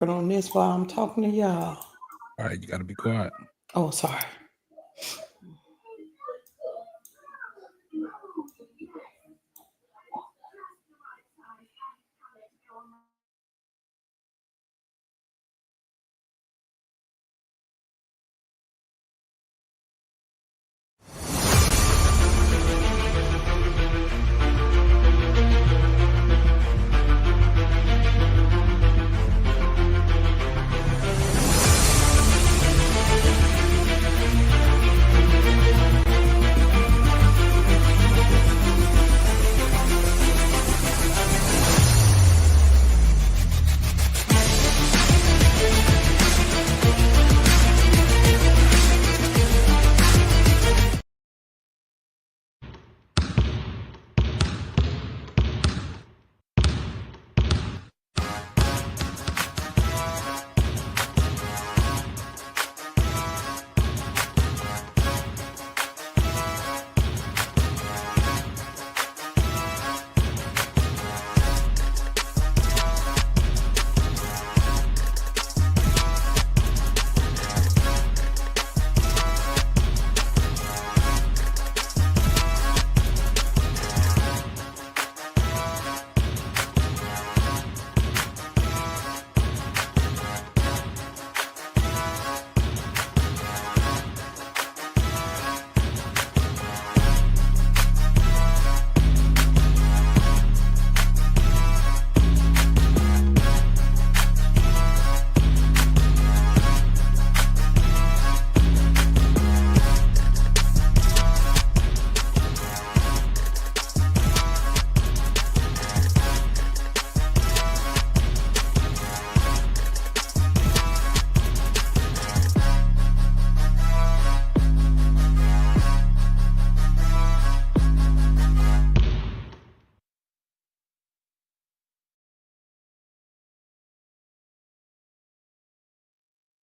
But on this while I'm talking to y'all. All right, you got to be quiet. Oh, sorry.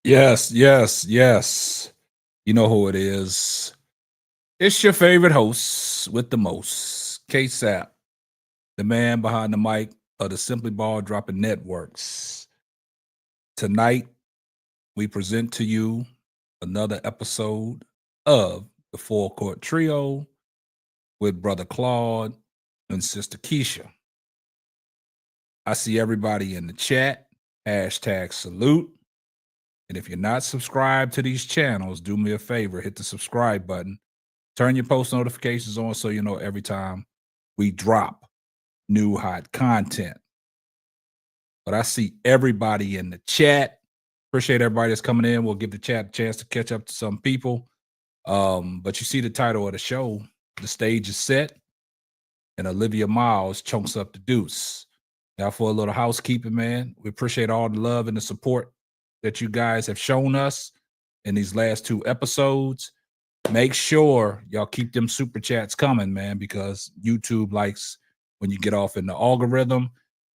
Yes, yes, yes. You know who it is. It's your favorite host with the most, K-Sap, the man behind the mic of the Simply Ball Dropping Networks. Tonight, we present to you another episode of the Full Court Trio with Brother Claude and Sister Keisha. I see everybody in the chat. Hashtag salute. And if you're not subscribed to these channels, do me a favor, hit the subscribe button. Turn your post notifications on so you know every time we drop new hot content. But I see everybody in the chat. Appreciate everybody that's coming in. We'll give the chat a chance to catch up to some people. But you see the title of the show, The Stage is Set, and Olivia Miles chunks up the deuce. Now for a little housekeeping, man, we appreciate all the love and the support that you guys have shown us in these last two episodes. Make sure y'all keep them super chats coming, man, because YouTube likes when you get off in the algorithm.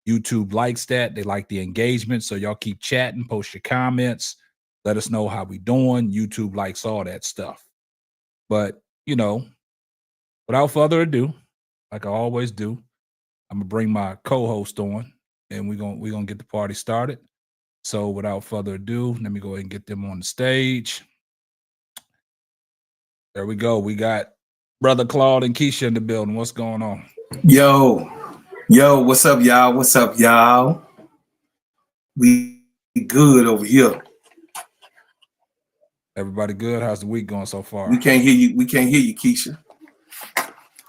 YouTube likes that. They like the engagement. So y'all keep chatting, post your comments, let us know how we doing. YouTube likes all that stuff. But, you know, without further ado, like I always do, I'm gonna bring my co-host on and we're gonna get the party started. So without further ado, let me go ahead and get them on the stage. There we go. We got Brother Claude and Keisha in the building. What's going on? Yo, what's up, y'all? What's up, y'all? We good over here. Everybody good? How's the week going so far? We can't hear you. We can't hear you, Keisha.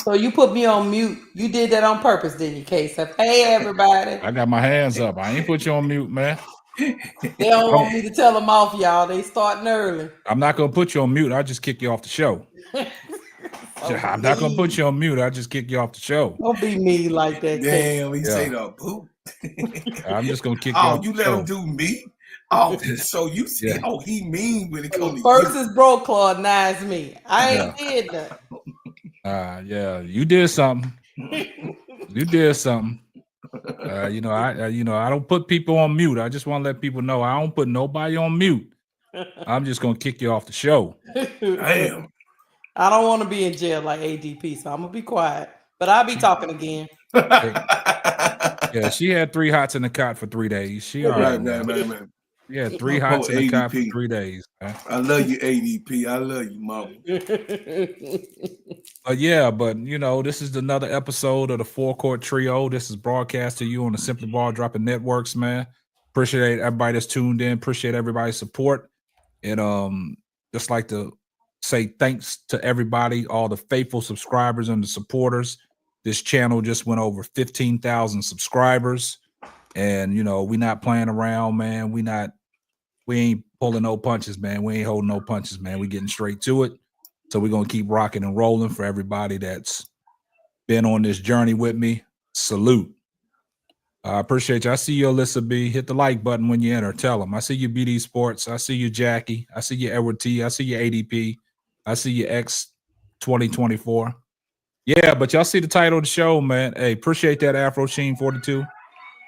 So you put me on mute. You did that on purpose, didn't you, K-Sap? Hey, everybody. I got my hands up. I ain't put you on mute, man. They don't want me to tell them off, y'all. They starting early. I'm not going to put you on mute. I'll just kick you off the show. I'm not going to put you on mute. I'll just kick you off the show. Don't be me like that. Damn, he say the boo. I'm just going to kick you off you the let show. him do me? Oh, so you see, he mean when it comes to first is broke, Claude, now it's me. I ain't did that. Yeah, you did something. You did something. I don't put people on mute. I just want to let people know I don't put nobody on mute. I'm just gonna kick you off the show. Damn. I don't want to be in jail like ADP, so I'm gonna be quiet. But I'll be talking again. Yeah, she had 3 hots in the cot for 3 days. She all right now. right. She had 3 My hots poor in the cot for ADP. 3 days, man. I love you, ADP. I love you, mama. But you know, this is another episode of the Four Court Trio. This is broadcast to you on the Simply Ball Dropping Networks, man. Appreciate everybody that's tuned in. Appreciate everybody's support. And just like to say thanks to everybody, all the faithful subscribers and the supporters. This channel just went over 15,000 subscribers. And you know, we not playing around, man. We ain't pulling no punches, man. We ain't holding no punches, man. We getting straight to it. So we're gonna keep rocking and rolling. For everybody that's been on this journey with me, salute. I appreciate you. I see you, Alyssa B. Hit the like button when you enter. Tell them. I see you, BD Sports. I see you, Jackie. I see you, Edward T. I see you, ADP. I see you, X 2024. Yeah, but y'all see the title of the show, man. Hey, appreciate that, Afro Sheen 42.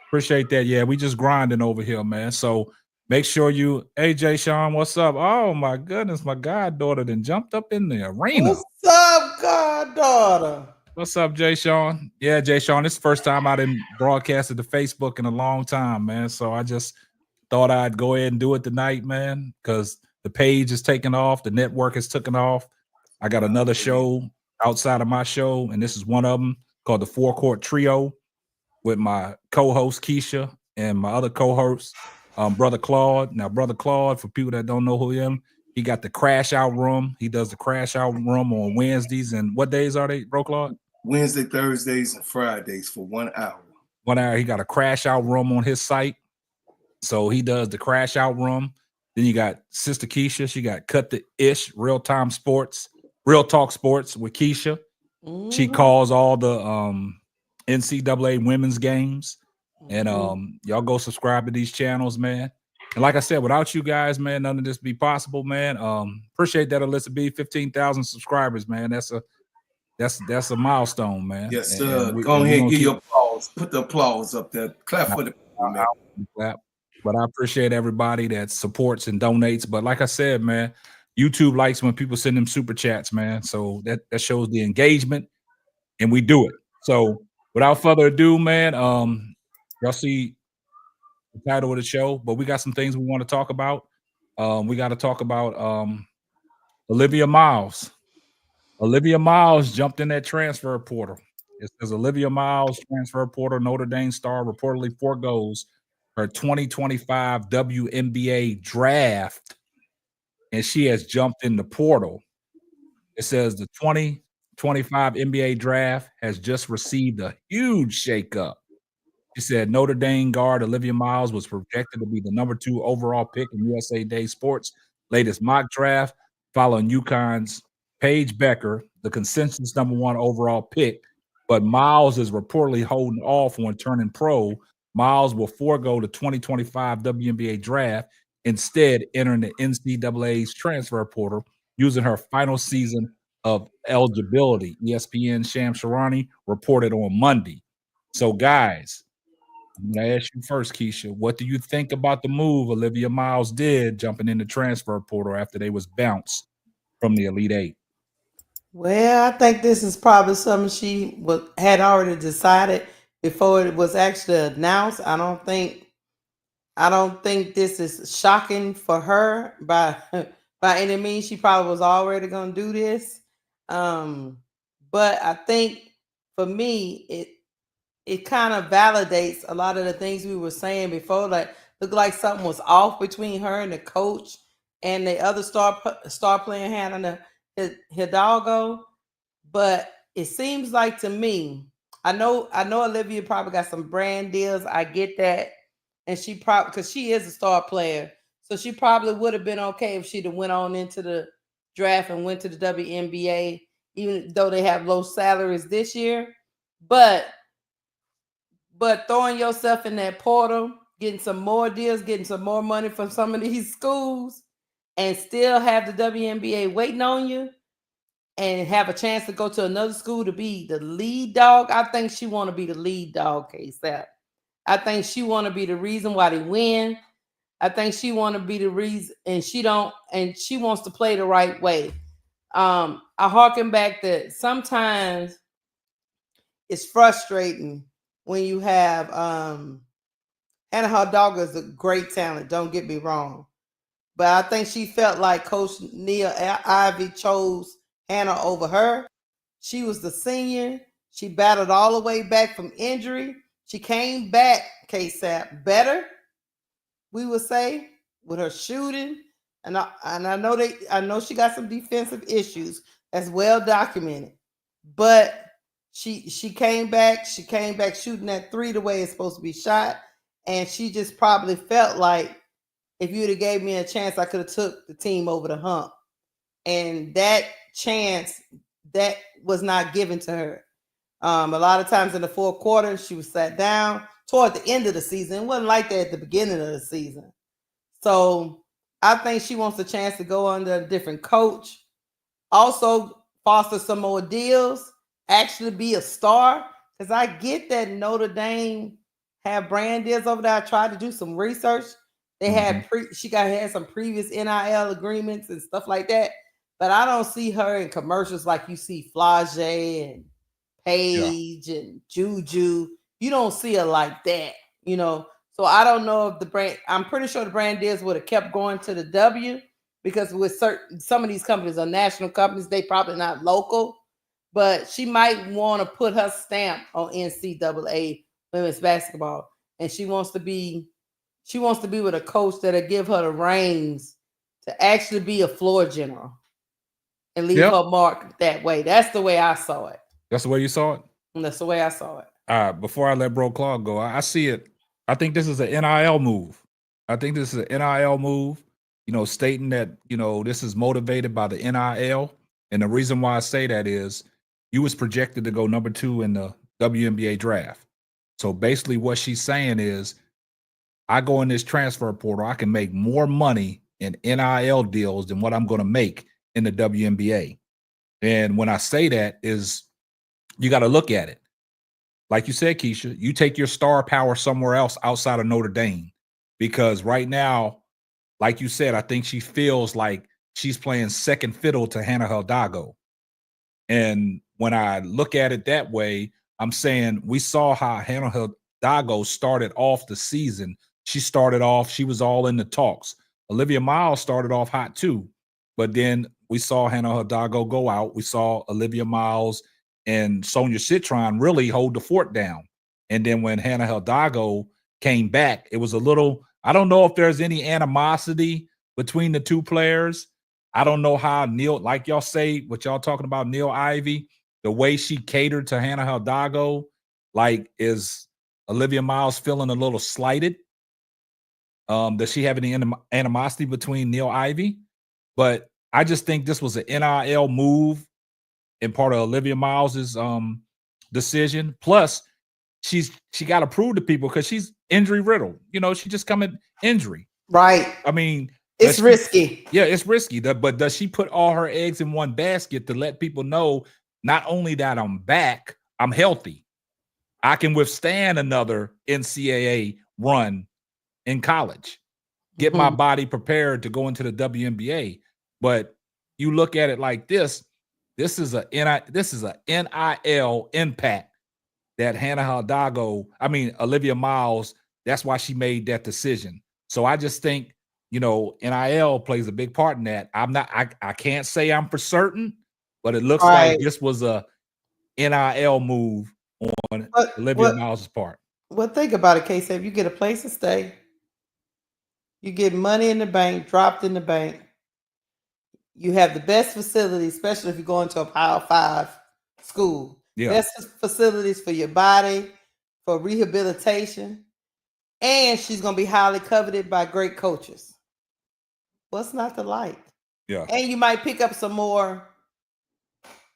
Appreciate that. Yeah, we just grinding over here, man. So make sure you, AJ Sean, what's up? Oh my goodness, my goddaughter then jumped up in the arena. What's up, goddaughter? What's up, Jay Sean? Yeah, Jay Sean, this is the first time I didn't broadcasted to Facebook in a long time, man. So I just thought I'd go ahead and do it tonight, man, because the page is taking off, the network is taking off. I got another show outside of my show, and this is one of them called the Four Court Trio with my co-host Keisha and my other co-host, Brother Claude. Now, Brother Claude, for people that don't know who him, he got the Crash Out Room. He does the Crash Out Room on Wednesdays. And what days are they, Bro Claude? Wednesday, Thursdays, and Fridays for 1 hour. 1 hour. He got a Crash Out Room on his site. So he does the Crash Out Room. Then you got Sister Keisha. She got Cut the Ish, Real Time Sports, Real Talk Sports with Keisha. Mm-hmm. She calls all the NCAA women's games. And y'all go subscribe to these channels, man. And like I said, without you guys, man, none of this be possible, man. Appreciate that, Alyssa B. 15,000 subscribers, man. That's a milestone, man. Yes, sir. Go ahead and give your applause. Put the applause up there. Clap for the man. Clap. But I appreciate everybody that supports and donates. But like I said, man, YouTube likes when people send them super chats, man. So that shows the engagement, and we do it. So without further ado, man, y'all see the title of the show, but we got some things we want to talk about. We got to talk about Olivia Miles. Olivia Miles jumped in that transfer portal. It says Olivia Miles, transfer portal, Notre Dame star, reportedly forgoes her 2025 WNBA draft, and she has jumped in the portal. It says the 2025 NBA draft has just received a huge shakeup. She said Notre Dame guard Olivia Miles was projected to be the number 2 overall pick in USA Today Sports' latest mock draft, following UConn's Paige Becker, the consensus number 1 overall pick. But Miles is reportedly holding off on turning pro. Miles will forego the 2025 WNBA draft, instead entering the NCAA's transfer portal using her final season of eligibility. ESPN Shams Charania reported on Monday. So, guys, I'm going to ask you first, Keisha. What do you think about the move Olivia Miles did jumping in the transfer portal after they was bounced from the Elite Eight? Well, I think this is probably something she had already decided before it was actually announced. I don't think this is shocking for her by any means. She probably was already going to do this. But I think for me, it kind of validates a lot of the things we were saying before. Like, looked like something was off between her and the coach and the other star player Hannah Hidalgo. But it seems like to me, I know Olivia probably got some brand deals. I get that. And she probably, because she is a star player, so she probably would have been okay if she'd have went on into the draft and went to the WNBA, even though they have low salaries this year. But throwing yourself in that portal, getting some more deals, getting some more money from some of these schools, and still have the WNBA waiting on you, and have a chance to go to another school to be the lead dog. I think she want to be the lead dog, KSAP. I think she want to be the reason why they win. I think she want to be the reason, and she wants to play the right way. I harken back that sometimes it's frustrating when you have Hannah Hidalgo is a great talent. Don't get me wrong, but I think she felt like Coach Nia Ivy chose Hannah over her. She was the senior. She battled all the way back from injury. She came back, KSAP, better, we would say, with her shooting. I know she got some defensive issues as well documented. But she came back. She came back shooting that three the way it's supposed to be shot. And she just probably felt like if you'd have gave me a chance, I could have took the team over the hump. And that chance that was not given to her. A lot of times in the fourth quarter, she was sat down toward the end of the season. It wasn't like that at the beginning of the season. So I think she wants a chance to go under a different coach. Also, foster some more deals, actually be a star. Because I get that Notre Dame have brand deals over there. I tried to do some research. They had had some previous NIL agreements and stuff like that. But I don't see her in commercials like you see Flage and Paige and Juju. You don't see her like that, you know. So I don't know if the brand, I'm pretty sure the brand deals would have kept going to the W, because with some of these companies are national companies, they probably not local, but she might want to put her stamp on NCAA women's basketball. And she wants to be with a coach that'll give her the reins to actually be a floor general and leave her mark that way. That's the way I saw it. That's the way you saw it? And that's the way I saw it. Before I let Bro Claude go, I see it. I think this is an NIL move. You know, stating that, you know, this is motivated by the NIL. And the reason why I say that is you was projected to go number 2 in the WNBA draft. So basically what she's saying is, I go in this transfer portal, I can make more money in NIL deals than what I'm going to make in the WNBA. And when I say that is, you got to look at it. Like you said, Keisha, you take your star power somewhere else outside of Notre Dame, because right now, like you said, I think she feels like she's playing second fiddle to Hannah Hidalgo. And when I look at it that way, I'm saying we saw how Hannah Hidalgo started off the season. She was all in the talks. Olivia Miles started off hot too, but then we saw Hannah Hidalgo go out. We saw Olivia Miles and Sonia Citron really hold the fort down. And then when Hannah Hidalgo came back, it was a little, I don't know if there's any animosity between the two players. I don't know how Neil, like y'all say, what y'all talking about, Neil Ivy, the way she catered to Hannah Hidalgo, like, is Olivia Miles feeling a little slighted? Does she have any animosity between Neil Ivy? But I just think this was an NIL move and part of Olivia Miles's decision. Plus, she got to prove to people because she's injury riddled. You know, she just come in injury. Right. I mean, it's risky. Yeah, it's risky. But does she put all her eggs in one basket to let people know not only that I'm back, I'm healthy, I can withstand another NCAA run in college, get my body prepared to go into the WNBA? But you look at it like this is a NIL impact that Olivia Miles, that's why she made that decision. So I just think, you know, NIL plays a big part in that. I can't say I'm for certain, but it looks like this was a NIL move on Olivia Miles' part. Well, think about it, Casey. If you get a place to stay, you get money in the bank, dropped in the bank. You have the best facilities, especially if you go into a Power 5 school. Yeah. Best facilities for your body, for rehabilitation. And she's going to be highly coveted by great coaches. What's not to like? Yeah. And you might pick up some more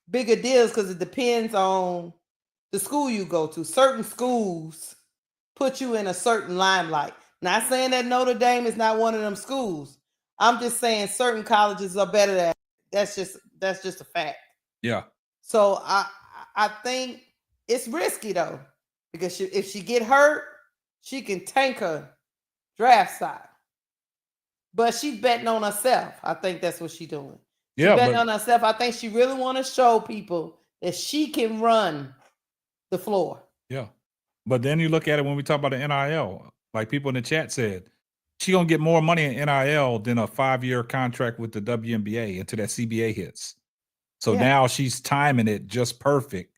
bigger deals because it depends on the school you go to. Certain schools put you in a certain limelight. Not saying that Notre Dame is not one of them schools. I'm just saying certain colleges are better than that's just a fact. Yeah. So I think it's risky though, because if she get hurt, she can tank her draft side. But she's betting on herself. I think that's what she's doing. She's betting on herself. I think she really want to show people that she can run the floor. Yeah. But then you look at it when we talk about the NIL, like people in the chat said, she gonna get more money in NIL than a 5-year contract with the WNBA until that CBA hits. So now she's timing it just perfect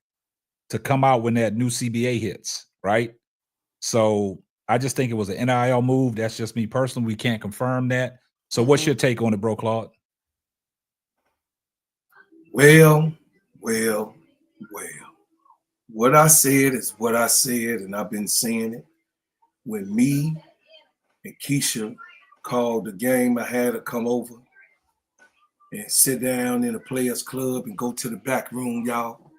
to come out when that new CBA hits, right? So I just think it was an NIL move. That's just me personally. We can't confirm that. So what's your take on it, bro, Claude? Well. What I said is what I said, and I've been saying it. When me and Keisha called the game, I had her come over and sit down in a players club and go to the back room, y'all.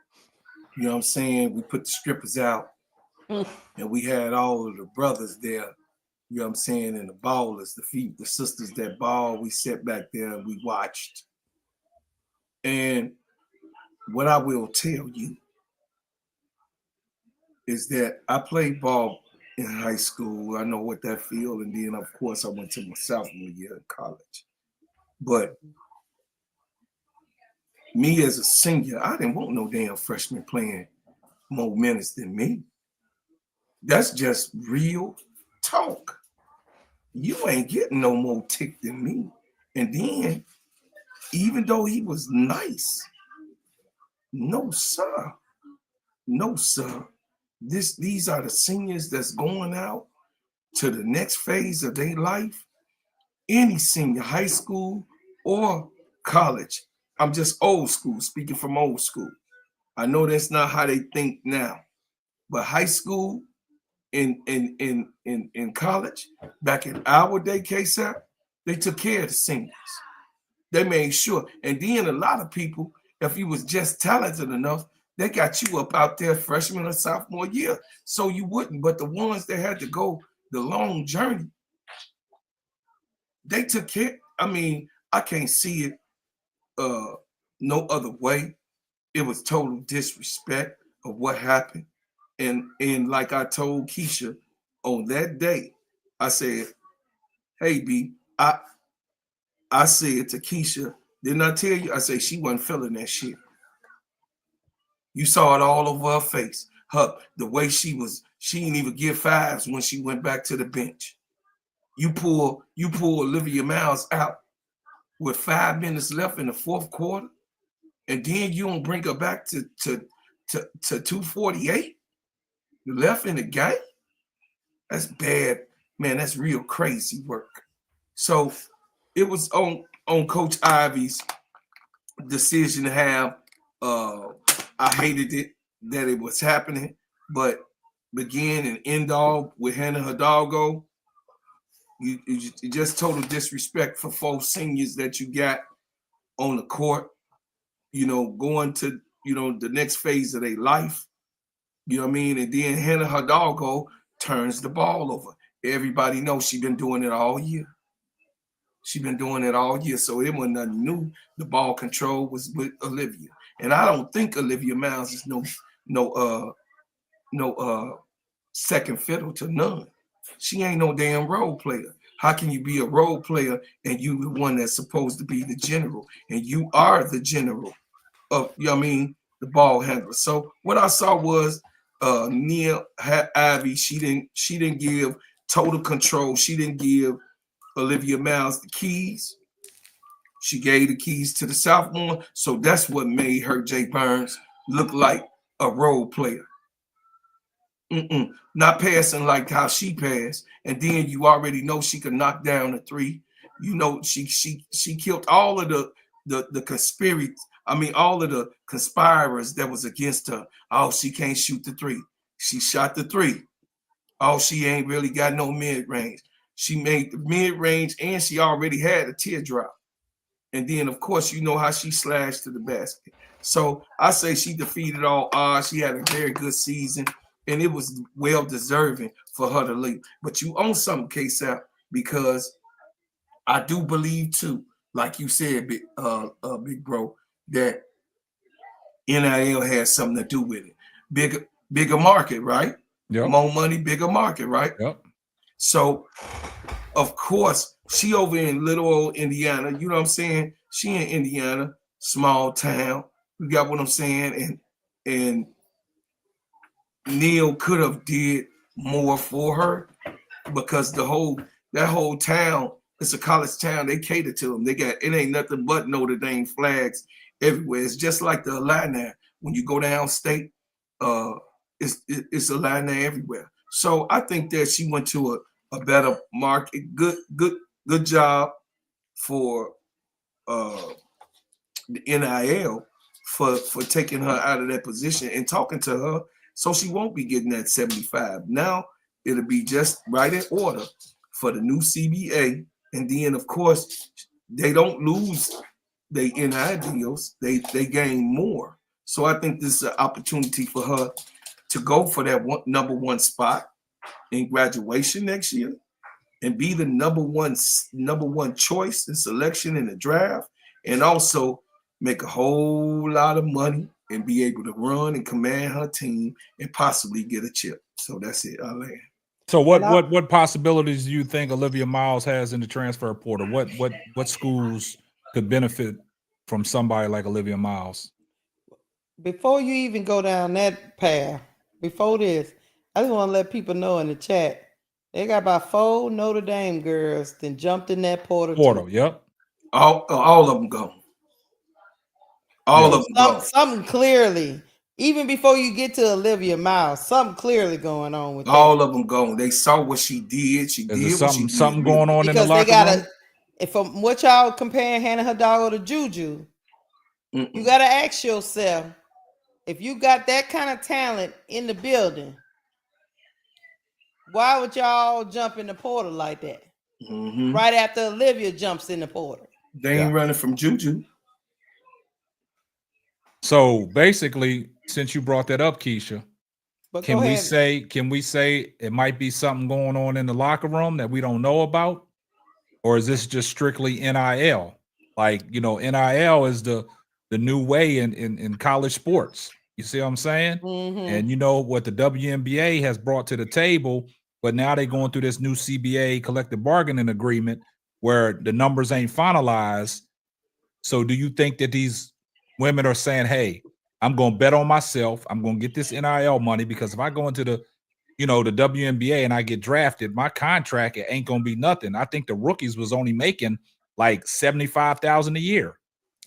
You know what I'm saying? We put the strippers out and we had all of the brothers there, you know what I'm saying, and the ballers, the sisters that ball, we sat back there and we watched. And what I will tell you is that I played ball in high school. I know what that feels. And then, of course, I went to my sophomore year in college. But me as a senior, I didn't want no damn freshman playing more minutes than me. That's just real talk. You ain't getting no more tick than me. And then, even though he was nice, no, sir. No, sir. These are the seniors that's going out to the next phase of their life. Any senior, high school or college. I'm just old school, speaking from old school. I know that's not how they think now, but high school in college, back in our day, KSAP, they took care of the seniors. They made sure. And then a lot of people, if you was just talented enough, they got you up out there freshman or sophomore year. So you wouldn't. But the ones that had to go the long journey, they took care. I mean, I can't see it no other way. It was total disrespect of what happened. And like I told Keisha on that day, I said, hey B, I said to Keisha, didn't I tell you? I said she wasn't feeling that shit. You saw it all over her face. The way she didn't even give fives when she went back to the bench. You pull Olivia Miles out with 5 minutes left in the fourth quarter, and then you don't bring her back to 2:48 left in the game. That's bad, man. That's real crazy work. So it was on Coach Ivy's decision to have. I hated it that it was happening, but begin and end all with Hannah Hidalgo. You just total disrespect for 4 seniors that you got on the court, you know, going to, you know, the next phase of their life. You know what I mean? And then Hannah Hidalgo turns the ball over. Everybody knows she's been doing it all year. She's been doing it all year, so it wasn't nothing new. The ball control was with Olivia. And I don't think Olivia Miles is no second fiddle to none. She ain't no damn role player. How can you be a role player and you the one that's supposed to be the general? And you are the general of, you know what I mean, the ball handler. So what I saw was Nia Ivy, she didn't give total control. She didn't give Olivia Miles the keys. She gave the keys to the sophomore. So that's what made her, Jay Burns, look like a role player. Not passing like how she passed, and then you already know she could knock down a 3. You know she killed all of the conspirators. I mean, all of the conspirators that was against her. Oh, she can't shoot the 3. She shot the 3. Oh, she ain't really got no mid range. She made the mid range, and she already had a teardrop. And then, of course, you know how she slashed to the basket. So I say she defeated all odds. She had a very good season. And it was well deserving for her to leave. But you own something, KSAP, because I do believe too, like you said, big bro, that NIL has something to do with it. Bigger market, right? Yep. More money, bigger market, right? Yep. So, of course, she over in little old Indiana. You know what I'm saying? She in Indiana, small town. You got what I'm saying? And Neil could have did more for her because that whole town, it's a college town. They cater to them. It ain't nothing but Notre Dame flags everywhere. It's just like the Illini. When you go downstate, it's Illini everywhere. So I think that she went to a better market. Good job for the NIL for taking her out of that position and talking to her, so she won't be getting that 75. Now it'll be just right in order for the new CBA, and then of course they don't lose their NIL deals; they gain more. So I think this is an opportunity for her to go for that number one spot in graduation next year and be the number one choice in selection in the draft, and also make a whole lot of money and be able to run and command her team and possibly get a chip. So that's it. I land. So what possibilities do you think Olivia Miles has in the transfer portal? What schools could benefit from somebody like Olivia Miles? Before you even go down that path, before this, I just want to let people know in the chat, they got about 4 Notre Dame girls that jumped in that portal. Yep. All of them go. All of them go. Something clearly, even before you get to Olivia Miles, something clearly going on with all of them go. They saw what she did. Something going on because in the locker room. If from what y'all comparing Hannah Hidalgo to Juju, you got to ask yourself, if you got that kind of talent in the building, why would y'all jump in the portal like that? Right after Olivia jumps in the portal. They ain't running from Juju. So basically, since you brought that up, Keisha, can we say it might be something going on in the locker room that we don't know about? Or is this just strictly NIL? Like, NIL is the new way in college sports. You see what I'm saying? And you know what the WNBA has brought to the table, but now they're going through this new CBA collective bargaining agreement where the numbers ain't finalized. So do you think that these women are saying, hey, I'm going to bet on myself. I'm going to get this NIL money because if I go into the WNBA and I get drafted, my contract, it ain't going to be nothing. I think the rookies was only making like $75,000 a year.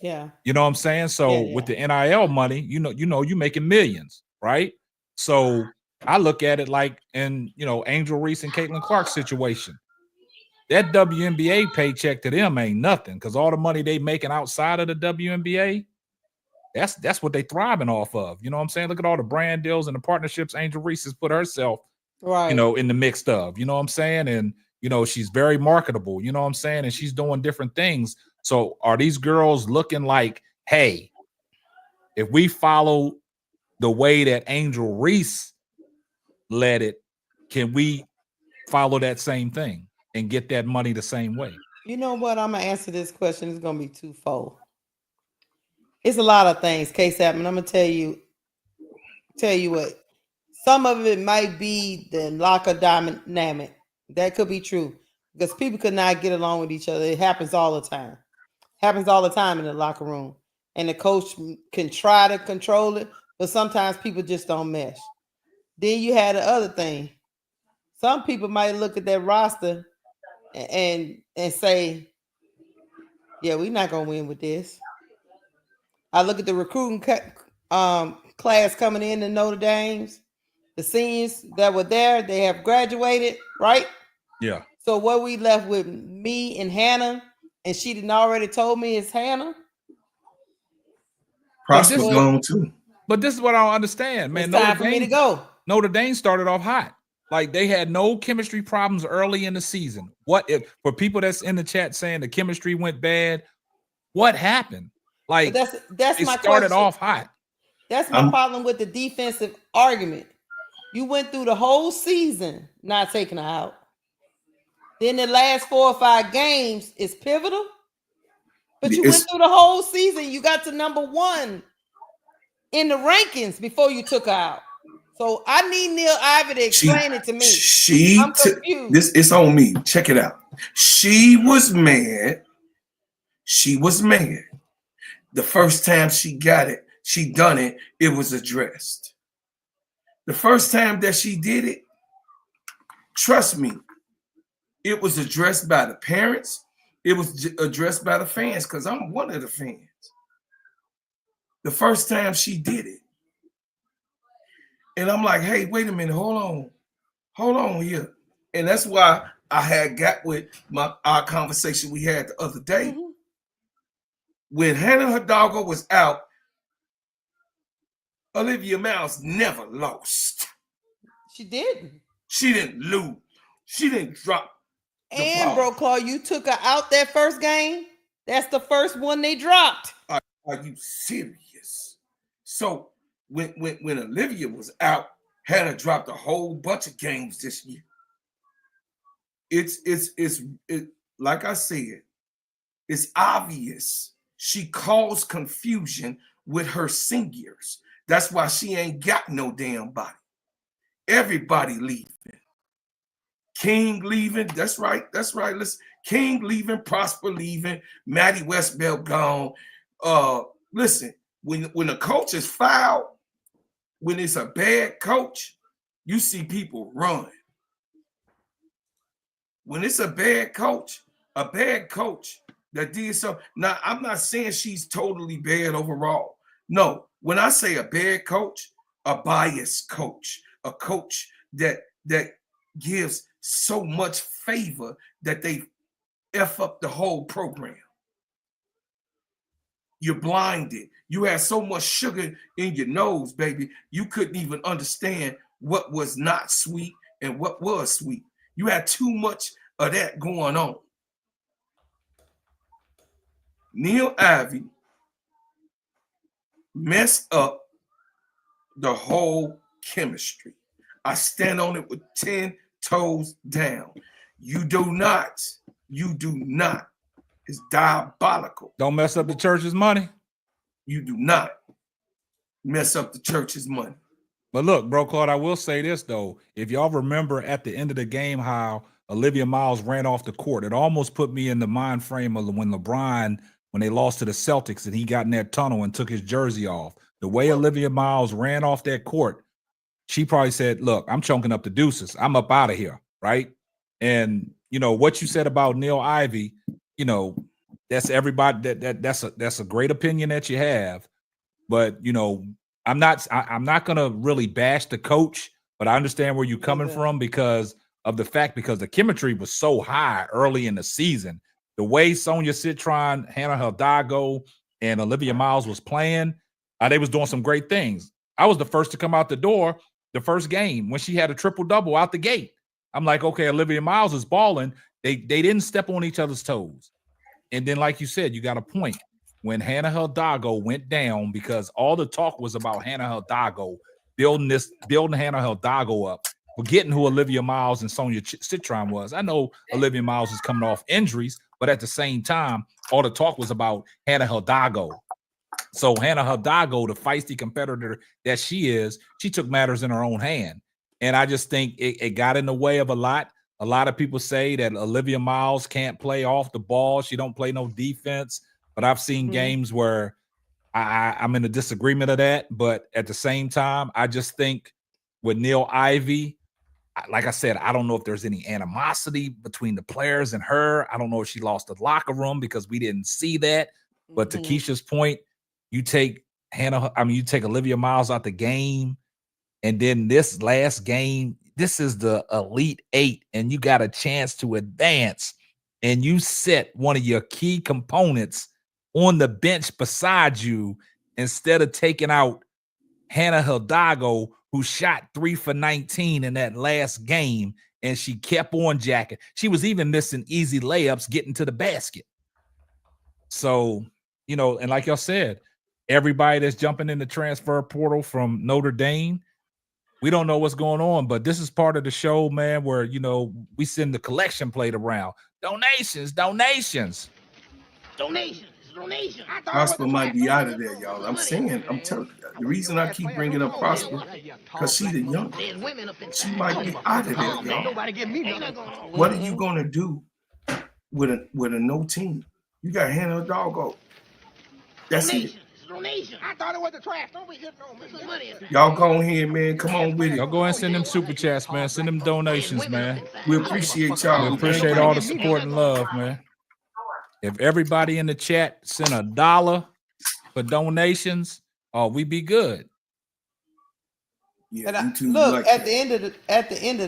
Yeah. You know what I'm saying? So with the NIL money, you making millions, right? So I look at it like in, Angel Reese and Caitlin Clark's situation. That WNBA paycheck to them ain't nothing because all the money they making outside of the WNBA, that's what they thriving off of. You know what I'm saying? Look at all the brand deals and the partnerships Angel Reese has put herself, in the mix of. You know what I'm saying? And, she's very marketable. You know what I'm saying? And she's doing different things. So are these girls looking like, hey, if we follow the way that Angel Reese led it, can we follow that same thing and get that money the same way? You know what? I'm going to answer this question. It's going to be twofold. It's a lot of things, KSAP, and I'm going to tell you what. Some of it might be the locker dynamic. That could be true because people could not get along with each other. It happens all the time. Happens all the time in the locker room. And the coach can try to control it, but sometimes people just don't mesh. Then you had the other thing. Some people might look at that roster and say, yeah, we're not going to win with this. I look at the recruiting class coming in to Notre Dame's. The seniors that were there, they have graduated, right? Yeah. So what we left with me and Hannah, and she didn't already told me it's Hannah. Prosper's gone too. But this is what I don't understand, man. It's time for me to go. Notre Dame started off hot. Like they had no chemistry problems early in the season. What if for people that's in the chat saying the chemistry went bad? What happened? Like that's my started question. Off hot. That's my problem with the defensive argument. You went through the whole season not taking her out. Then the last 4 or 5 games is pivotal. But you went through the whole season. You got to number 1 in the rankings before you took her out. So I need Neil Ivey to explain it to me. I'm confused. It's on me. Check it out. She was mad. The first time she got it, it was addressed. The first time that she did it, trust me, it was addressed by the parents. It was addressed by the fans because I'm one of the fans. The first time she did it. And I'm like, hey, wait a minute, hold on here. And that's why I had got with our conversation we had the other day. Mhm. When Hannah Hidalgo was out, Olivia Miles never lost. She didn't. She didn't lose. She didn't drop the And ball. bro, Claw, you took her out that first game. That's the first one they dropped. Are you serious? So when Olivia was out, Hannah dropped a whole bunch of games this year. It's like I said, it's obvious she caused confusion with her seniors. That's why she ain't got no damn body. Everybody leaving. King leaving. That's right. Listen, King leaving, Prosper leaving, Maddie Westbell gone. Listen, when a coach is fouled, when it's a bad coach, you see people run. When it's a bad coach that did so. Now, I'm not saying she's totally bad overall. No, when I say a bad coach, a biased coach, a coach that gives so much favor that they F up the whole program. You're blinded. You had so much sugar in your nose, baby. You couldn't even understand what was not sweet and what was sweet. You had too much of that going on. Neil Ivey messed up the whole chemistry. I stand on it with 10 toes down. You do not. It's diabolical. Don't mess up the church's money. You do not mess up the church's money. But look, bro, Claude, I will say this, though. If y'all remember at the end of the game how Olivia Miles ran off the court, it almost put me in the mind frame of when LeBron, when they lost to the Celtics and he got in that tunnel and took his jersey off. The way Olivia Miles ran off that court, she probably said, look, I'm chunking up the deuces. I'm up out of here, right? And, you know, what you said about Neil Ivey, you know, that's everybody, that's a great opinion that you have. But, you know, I'm not going to really bash the coach, but I understand where you're coming from because the chemistry was so high early in the season. The way Sonia Citron, Hannah Hidalgo, and Olivia Miles was playing, they was doing some great things. I was the first to come out the door the first game when she had a triple-double out the gate. I'm like, okay, Olivia Miles is balling. They didn't step on each other's toes. And then, like you said, you got a point. When Hannah Hidalgo went down, because all the talk was about Hannah Hidalgo, building Hannah Hidalgo up, forgetting who Olivia Miles and Sonia Citron was. I know Olivia Miles is coming off injuries, but at the same time, all the talk was about Hannah Hidalgo. So Hannah Hidalgo, the feisty competitor that she is, she took matters in her own hand. And I just think it got in the way of a lot. A lot of people say that Olivia Miles can't play off the ball. She don't play no defense. But I've seen games where I'm in a disagreement of that. But at the same time, I just think with Neil Ivey, like I said, I don't know if there's any animosity between the players and her. I don't know if she lost the locker room because we didn't see that. But to Keisha's point, you take Olivia Miles out the game. And then this last game, this is the Elite Eight, and you got a chance to advance. And you set one of your key components on the bench beside you instead of taking out Hannah Hidalgo, who shot 3 for 19 in that last game, and she kept on jacking. She was even missing easy layups getting to the basket. So, you know, and like y'all said, everybody that's jumping in the transfer portal from Notre Dame, we don't know what's going on, but this is part of the show, man, where, you know, we send the collection plate around. Donations. Prosper might be out of there, y'all. I'm telling you, the reason I keep bringing up Prosper, because she's the youngest. She might be out of there, y'all. What are you going to do with a no team? You got Hannah Hidalgo. That's it. donation. I thought it was the trash. Don't be hitting on me. Y'all go ahead, man. Come on with it. Y'all go ahead and send them super chats, man. Send them donations, man. We appreciate y'all. We appreciate all the support and love, man. If everybody in the chat sent $1 for donations, we be good. Yeah, look, like at the end of the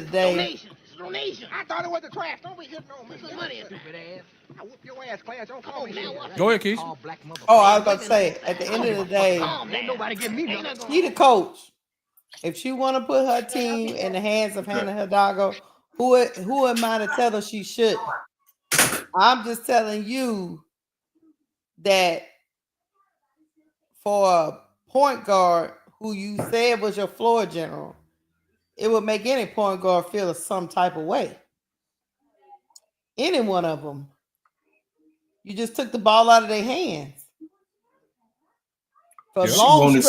day, donation. I thought it was the trash. Don't be hitting on me. Money, stupid ass. I whoop your ass, Clarence. Don't call me. Go ahead, Keith. I was about to say, at the end of the day, Nobody give me nothing. she the coach. If she want to put her team in the hands of Hannah Hidalgo, who am I to tell her she should? I'm just telling you that for a point guard who you said was your floor general, it would make any point guard feel some type of way. Any one of them. You just took the ball out of their hands for long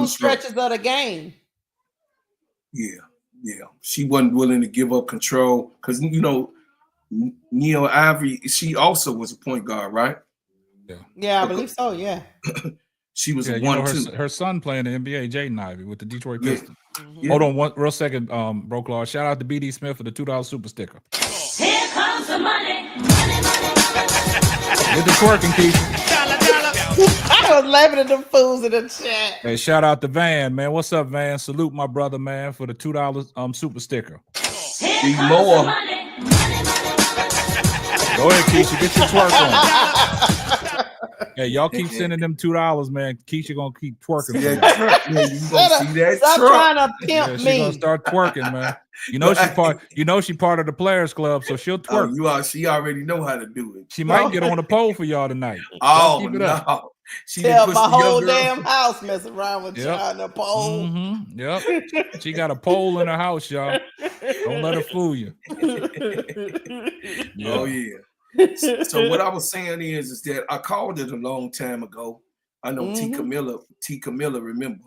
stretches of the game. Yeah. She wasn't willing to give up control because Neil Ivory, she also was a point guard, right? Yeah, I believe so. Yeah. She was a 1-2. Her son playing the NBA, Jaden Ivey, with the Detroit Pistons. Mm-hmm. Hold on one real second, Bro Claw. Shout out to BD Smith for the $2 super sticker. Here comes the money. Get the twerking, Keisha. I was laughing at them fools in the chat. Hey, shout out to Van, man. What's up, Van? Salute my brother, man, for the $2 super sticker. Need more. Go ahead, Keisha. Get your twerk on. Hey, y'all keep sending them $2, man. Keisha gonna keep twerking. See that truck, man. You gonna see that Stop truck. trying to pimp She's me. gonna start twerking, man. She part of the Players Club, so she'll twerk. She already know how to do it. She might get on the pole for y'all tonight. Oh no. She tell my whole damn house messing around with y'all in the pole. Mm-hmm. Yep. She got a pole in her house, y'all. Don't let her fool you. Yeah. Oh yeah. So what I was saying is that I called it a long time ago. I know T. Camilla remember,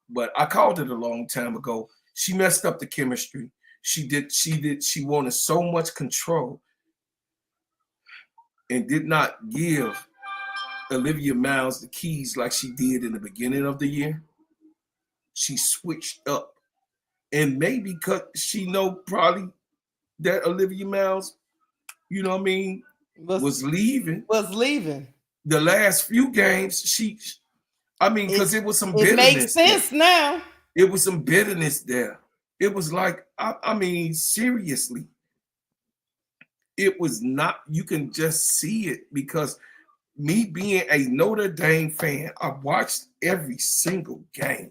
but I called it a long time ago. She messed up the chemistry. She wanted so much control and did not give Olivia Miles the keys like she did in the beginning of the year. She switched up, and maybe because she know probably that Olivia Miles, you know what I mean, was leaving. The last few games, because it was some bitterness. It makes sense now. It was some bitterness there. It was like, I mean, seriously. It was not, you can just see it because me being a Notre Dame fan, I watched every single game.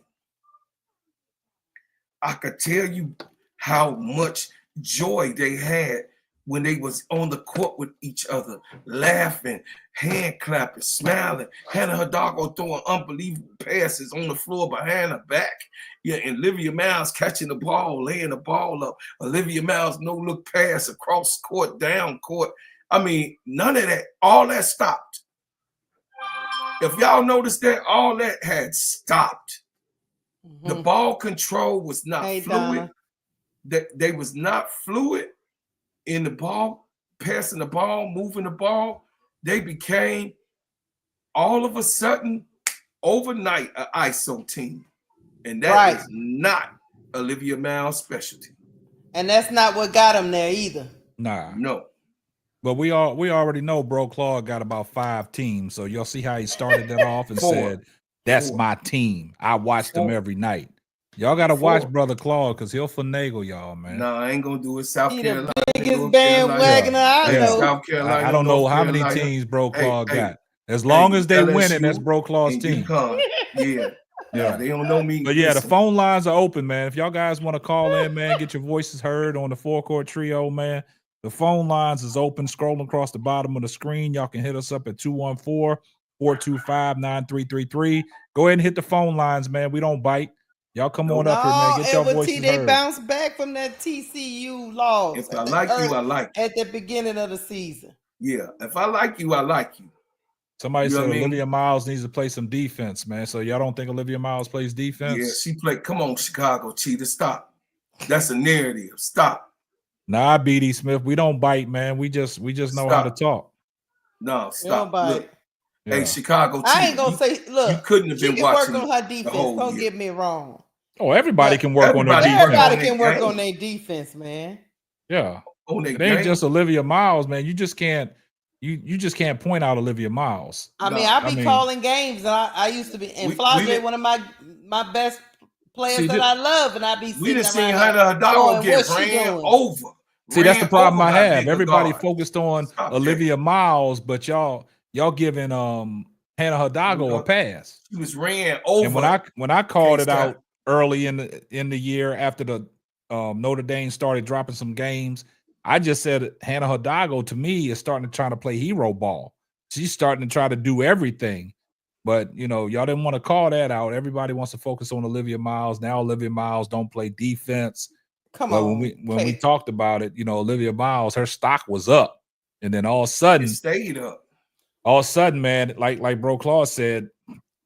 I could tell you how much joy they had when they was on the court with each other, laughing, hand clapping, smiling. Hannah Hidalgo throwing unbelievable passes on the floor behind her back. Yeah, and Olivia Miles catching the ball, laying the ball up. Olivia Miles no-look pass across court, down court. I mean, none of that, all that stopped. If y'all noticed that, all that had stopped. The ball control was not fluid. They was not fluid in the ball, passing the ball, moving the ball. They became, all of a sudden, overnight, an ISO team. And that is not Olivia Miles' specialty. And that's not what got them there either. Nah. No. But we already know Bro Claude got about 5 teams. So y'all see how he started that off and said, that's my team. I watch them every night. Y'all got to watch Brother Claude because he'll finagle y'all, man. No, I ain't going to do it. South Carolina. The biggest bandwagoner I know. South Carolina. I don't know how many teams Bro Claude got. As long as they winning, that's Bro Claude's team. Yeah, they don't know me. But yeah, the phone lines are open, man. If y'all guys want to call in, man, get your voices heard on the Four-Court Trio, man. The phone lines is open, scrolling across the bottom of the screen. Y'all can hit us up at 214-425-9333. Go ahead and hit the phone lines, man. We don't bite. Y'all come on up here, man. Get your voices heard. They bounced back from that TCU loss. If I like you, I like you. At the beginning of the season. Yeah, if I like you, I like you. Somebody said Olivia Miles needs to play some defense, man. So y'all don't think Olivia Miles plays defense? Yeah, she played. Come on, Chicago Cheetah, stop. That's a narrative. Stop. Nah, BD Smith, we don't bite, man. We just know how to talk. No, stop. Look, Hey, Yeah. Chicago I ain't cheater. gonna say. You Look, couldn't have she been can work watching on her the defense. whole Don't year. get me wrong. Oh, everybody But can work on their Everybody defense. everybody on their can work game. on their defense, man. Yeah. On their It ain't game. just Olivia Miles, man. You just can't you just can't point out Olivia Miles. I mean, No. I I be mean, calling games, and I used to be. And We Flage, didn't one of my best players see that this, I love, and I be we sitting done seen around here Hunter Hidalgo going, get "What's she ran doing?" over. see that's the Ran problem over I by have. bigger Everybody guard. focused on Stop that. Olivia Miles, but y'all giving Hannah Hidalgo a pass. She was ran And over. when I called it K-Stat. out early in the year after the Notre Dame started dropping some games, I just said Hannah Hidalgo to me is starting to try to play hero ball. She's starting to try to do everything. But y'all didn't want to call that out. Everybody wants to focus on Olivia Miles. Now Olivia Miles don't play defense. Come But on, when we Kate. talked about it, Olivia Miles, her stock was up. And then all of a It sudden, stayed up. man, like Bro Claw said,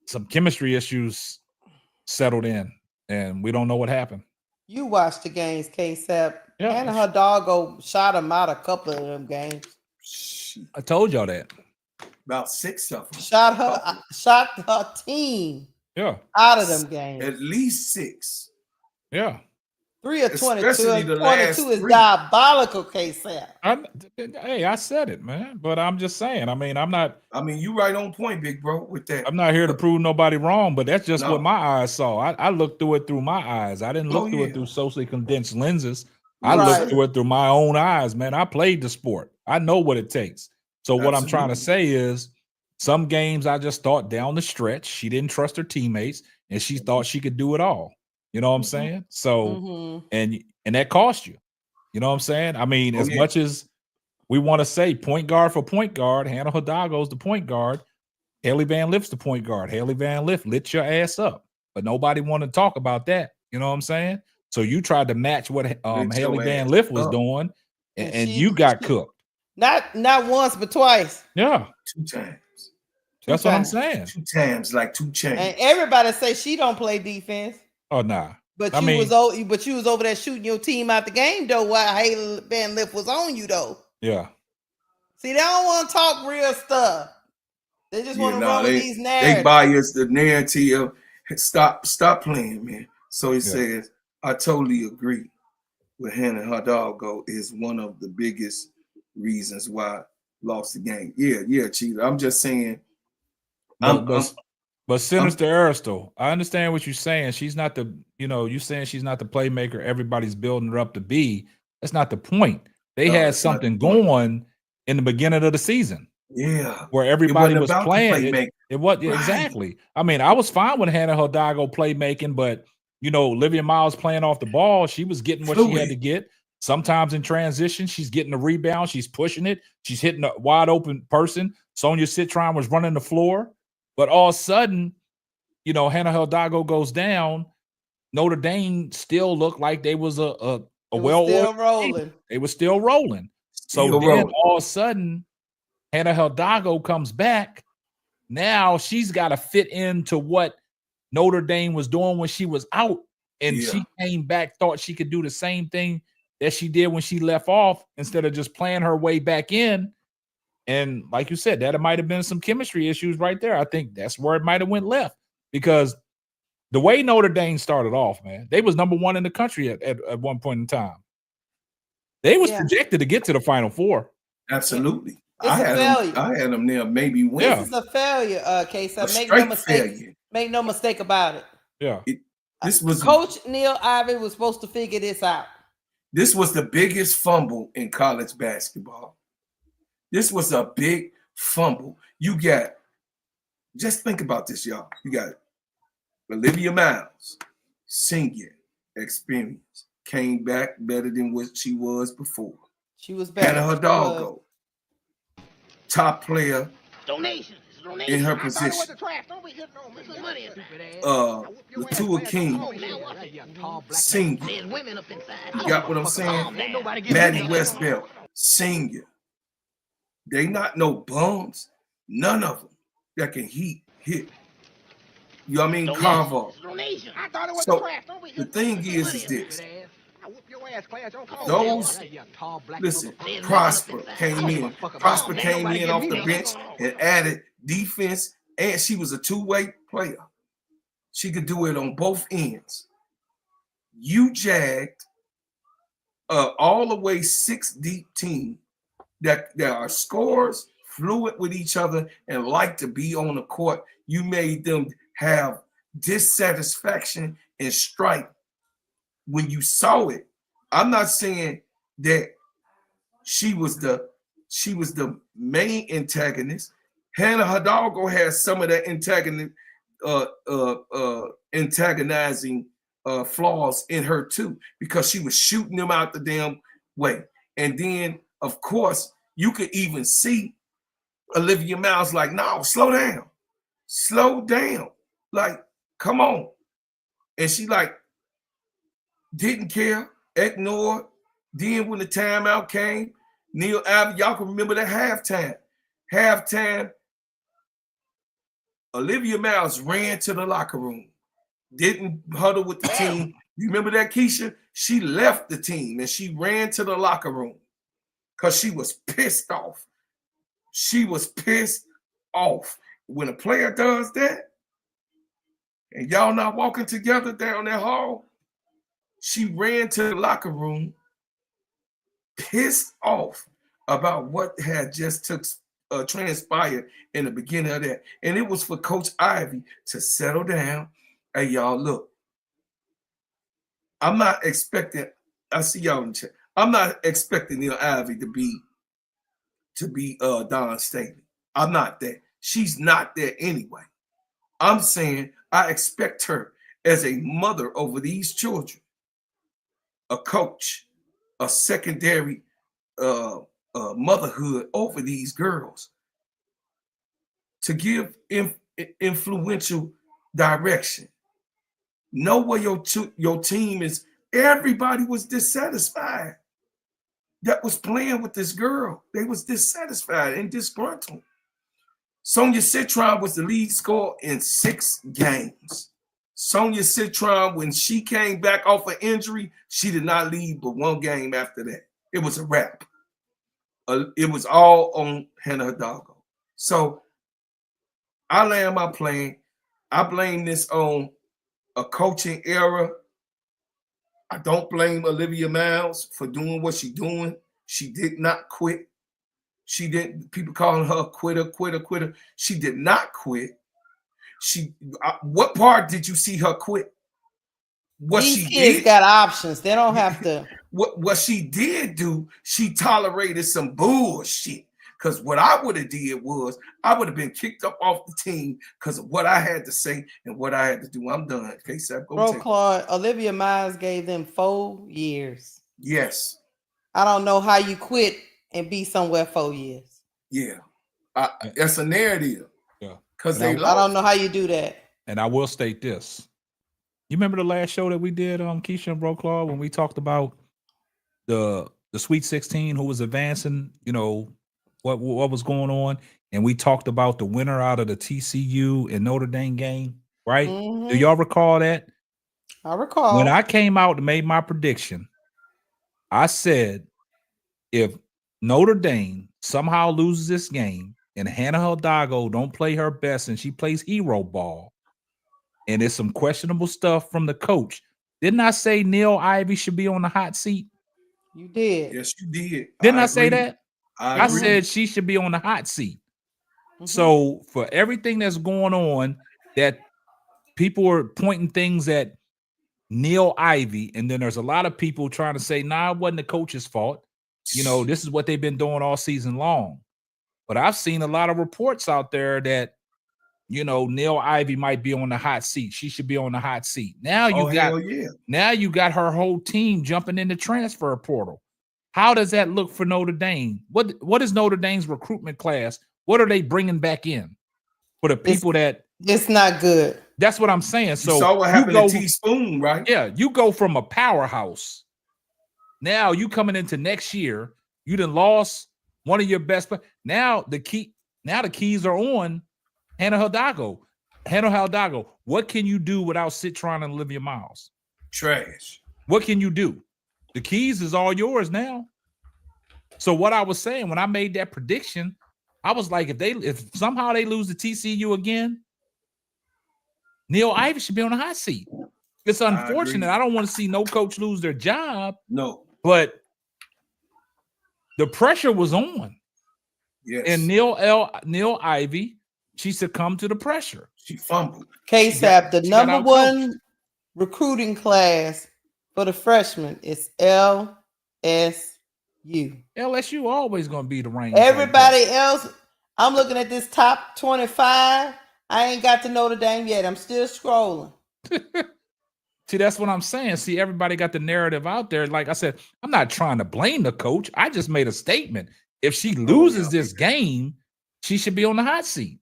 some chemistry issues settled in, and we don't know what happened. You watched the games, K-Sap. Yeah. Hannah Hidalgo shot him out a couple of them games. She- I told y'all that. About 6 of them. Shot her team Yeah. out of them games. At least 6. Yeah. 3 of 22. Especially the last 22 is 3. diabolical, K-Sap. Hey, I said it, man. But I'm just saying. I mean, I'm not You right on point, big bro, with that. I'm not here to prove nobody wrong, but that's just No. what my eyes saw. I looked through it through my eyes. I didn't look Oh, through it yeah. through socially condensed lenses. I Right. looked through it through my own eyes, man. I played the sport. I know what it takes. So what I'm trying to say is some games I just thought down the stretch, she didn't trust her teammates and she thought she could do it all. You know what I'm saying? So and that cost you. You know what I'm saying? I mean, as much as we want to say point guard for point guard, Hannah Hidalgo's the point guard. Haley Van Lift's the point guard. Haley Van Lift lit your ass up, but nobody wanted to talk about that. You know what I'm saying? So you tried to match what Haley Van Lift was doing, and you got cooked. Not once, but twice. Yeah, 2 times. That's what I'm saying. 2 times, like 2 chains. And everybody say she don't play defense. Oh nah. But you was over there shooting your team out the game though while Haley Van Lift was on you though. Yeah. See, they don't want to talk real stuff. They just want to run with these narratives. They bias the narrative. Stop playing, man. So he says, I totally agree with Hannah Hidalgo is one of the biggest reasons why I lost the game. Yeah, cheater. I'm just saying. But Sinister Aristotle, I understand what you're saying. She's not the, you saying she's not the playmaker everybody's building her up to be. That's not the point. They had something going in the beginning of the season. Yeah. Where everybody was about playing. It was exactly. I mean, I was fine with Hannah Hidalgo playmaking, but Olivia Miles playing off the ball, she was getting what she had to get. Sometimes in transition, she's getting the rebound, she's pushing it, she's hitting a wide open person. Sonia Citron was running the floor, but all of a sudden, Hannah Hidalgo goes down. Notre Dame still looked like they was a well rolling. They were still rolling. So then all of a sudden, Hannah Hidalgo comes back. Now she's got to fit into what Notre Dame was doing when she was out. And she came back, thought she could do the same thing that she did when she left off instead of just playing her way back in. And like you said, that might have been some chemistry issues right there. I think that's where it might have went left because the way Notre Dame started off, man, they was number 1 in the country at one point in time. They was projected to get to the Final Four. Absolutely. I had them there maybe win. This is a failure, case. Make no mistake about it. Yeah. This was Coach Neil Ivey was supposed to figure this out. This was the biggest fumble in college basketball. This was a big fumble. Just think about this, y'all. You got Olivia Miles, senior experience, came back better than what she was before. She was better. Hannah Hidalgo, top player in her position. Latua King, senior. You got what I'm saying? Maddie Westbelt, senior. They not no bums. None of them that can hit. You know what I mean? Carver. So the thing is this. Listen, Prosper came in. Prosper came in off the bench and added defense, and she was a two-way player. She could do it on both ends. You jagged all the way 6-deep team that are scorers, fluid with each other, and like to be on the court. You made them have dissatisfaction and strife when you saw it. I'm not saying that she was the main antagonist. Hannah Hidalgo has some of that antagonizing flaws in her too, because she was shooting them out the damn way. And then, of course, you could even see Olivia Miles like, no, slow down, like, come on. And she like didn't care, ignored. Then when the timeout came, Neil Ivey, y'all can remember that halftime, Olivia Miles ran to the locker room, didn't huddle with the team. You remember that, Keisha? She left the team and she ran to the locker room because she was pissed off. She was pissed off. When a player does that, and y'all not walking together down that hall, she ran to the locker room pissed off about what had just transpired in the beginning of that. And it was for Coach Ivey to settle down. Hey, y'all, look, I'm not expecting, I see y'all in the chat. I'm not expecting Neil Ivey to be Don Staley. I'm not that. She's not there anyway. I'm saying I expect her as a mother over these children, a coach, a secondary motherhood over these girls, to give influential direction. Know where your team is. Everybody was dissatisfied that was playing with this girl. They was dissatisfied and disgruntled. Sonia Citron was the lead scorer in 6 games. Sonia Citron, when she came back off an injury, she did not leave but 1 game after that. It was a wrap. It was all on Hannah Hidalgo. So I land my plane. I blame this on a coaching error. I don't blame Olivia Miles for doing what she's doing. She did not quit. She didn't. People calling her quitter. She did not quit. What part did you see her quit? These kids got options. They don't have to. What she did do, she tolerated some bullshit. Because what I would have did was I would have been kicked up off the team because of what I had to say and what I had to do. I'm done. Okay, Seth, go Bro, Claude, Olivia Miles gave them 4 years. Yes. I don't know how you quit and be somewhere 4 years. Yeah. That's a narrative. Yeah. Because they lost. I don't know how you do that. And I will state this. You remember the last show that we did, Keisha and Bro Claude, when we talked about the Sweet 16, who was advancing, what was going on, and we talked about the winner out of the TCU and Notre Dame game, right? Mm-hmm. Do y'all recall that? I recall. When I came out and made my prediction, I said if Notre Dame somehow loses this game and Hannah Hidalgo don't play her best and she plays hero ball, and there's some questionable stuff from the coach, didn't I say Neil Ivey should be on the hot seat? You did. Yes, you did. Didn't I say that? I said she should be on the hot seat. Mm-hmm. So for everything that's going on, that people are pointing things at Neil Ivey, and then there's a lot of people trying to say, nah, it wasn't the coach's fault. This is what they've been doing all season long. But I've seen a lot of reports out there that, Neil Ivey might be on the hot seat. She should be on the hot seat. Now you got her whole team jumping in the transfer portal. How does that look for Notre Dame? What is Notre Dame's recruitment class? What are they bringing back in for the people it's not good? That's what I'm saying. So you saw what happened to Teaspoon, right? Yeah, you go from a powerhouse. Now you coming into next year, you done lost one of your best. Now the keys are on Hannah Hidalgo. Hannah Hidalgo, what can you do without Citron and Olivia Miles? Trash. What can you do? The keys is all yours now. So what I was saying when I made that prediction, I was like, if somehow they lose to TCU again, Neil Ivey should be on the hot seat. It's unfortunate. I don't want to see no coach lose their job. No, but the pressure was on. yes, And Neil Ivey, she succumbed to the pressure. she fumbled. KSAP, the she got number outcoached. one recruiting class for the freshmen is LSU. LSU always going to be the reigning. Everybody else, I'm looking at this top 25. I ain't got to Notre Dame yet. I'm still scrolling. See, that's what I'm saying. See, everybody got the narrative out there. Like I said, I'm not trying to blame the coach. I just made a statement. If she loses this game, she should be on the hot seat.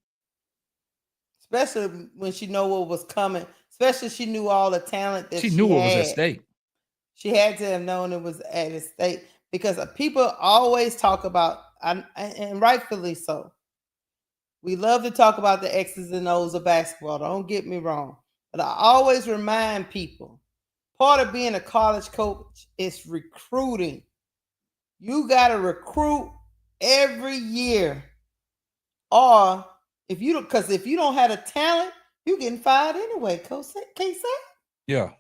Especially when she know what was coming. Especially she knew all the talent that She knew it was at stake. She had to have known it was at stake because people always talk about, and rightfully so. We love to talk about the X's and O's of basketball. Don't get me wrong. But I always remind people, part of being a college coach is recruiting. You got to recruit every year. Or if you don't have the talent, you're getting fired anyway, Coach K-Sack. Yeah.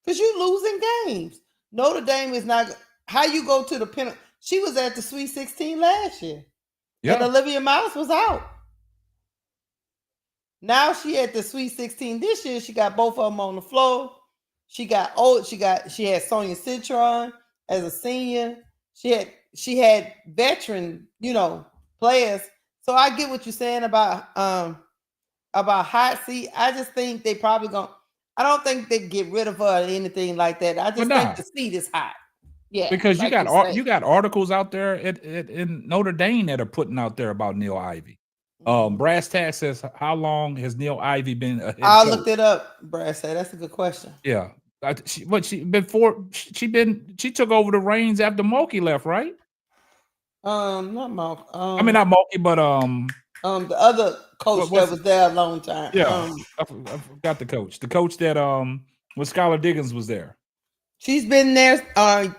Because you're losing games. Notre Dame is not, how you go to the penalty. She was at the Sweet 16 last year. Yeah. And Olivia Miles was out. Now she at the Sweet 16 this year. She got both of them on the floor. She had Sonia Citron as a senior. She had veteran, players. So I get what you're saying about hot seat. I just think they probably I don't think they get rid of her or anything like that. I just think the seat is hot. Yeah, because you got articles out there in Notre Dame that are putting out there about Neil Ivey. Brass Tacks says, how long has Neil Ivey been a head I coach? looked it up, Brass Tacks. That's a good question. Yeah. She took over the reins after Mulkey left, right? Not Mulkey. I mean, not Mulkey, but the other coach that was there a long time. Yeah, I forgot the coach. The coach that when Skylar Diggins was there. She's been there,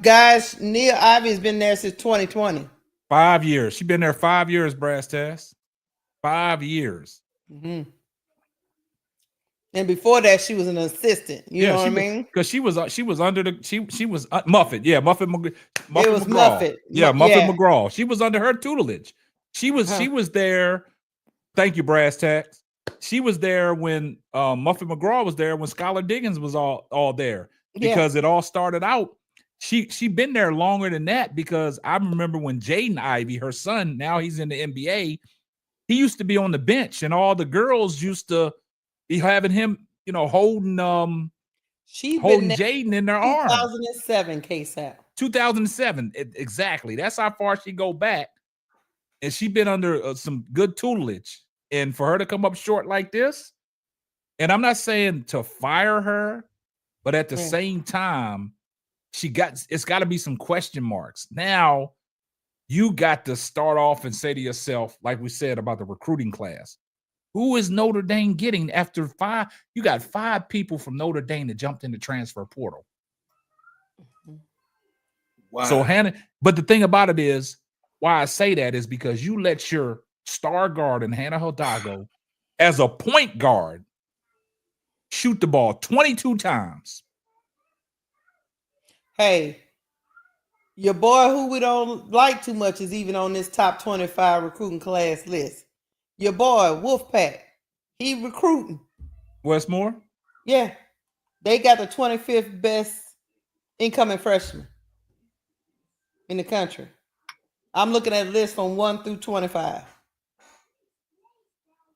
guys. Neil Ivey has been there since 2020. 5 years. She's been there 5 years, Brass Tacks. 5 years. Mm-hmm. And before that, she was an assistant. You know what I mean? Because she was under she was Muffet. Yeah, Muffet. It was McGraw. Muffet. Yeah, Muffet McGraw. She was under her tutelage. She was there. Thank you, Brass Tacks. She was there when Muffet McGraw was there when Skylar Diggins was all there. Because it all started out. She been there longer than that because I remember when Jaden Ivey, her son, now he's in the NBA, he used to be on the bench and all the girls used to be having him, holding Jaden in their arms. 2007 KSAP. 2007, exactly. That's how far she go back. And she been under some good tutelage. And for her to come up short like this, and I'm not saying to fire her, but at the same time, it's got to be some question marks. Now, you got to start off and say to yourself, like we said about the recruiting class, who is Notre Dame getting after 5? You got 5 people from Notre Dame that jumped in the transfer portal. Wow. So Hannah, but the thing about it is, why I say that is because you let your star guard in Hannah Hidalgo as a point guard shoot the ball 22 times. Hey, your boy who we don't like too much is even on this top 25 recruiting class list. Your boy, Wolfpack, he recruiting. Westmore? Yeah. They got the 25th best incoming freshman in the country. I'm looking at a list from 1 through 25.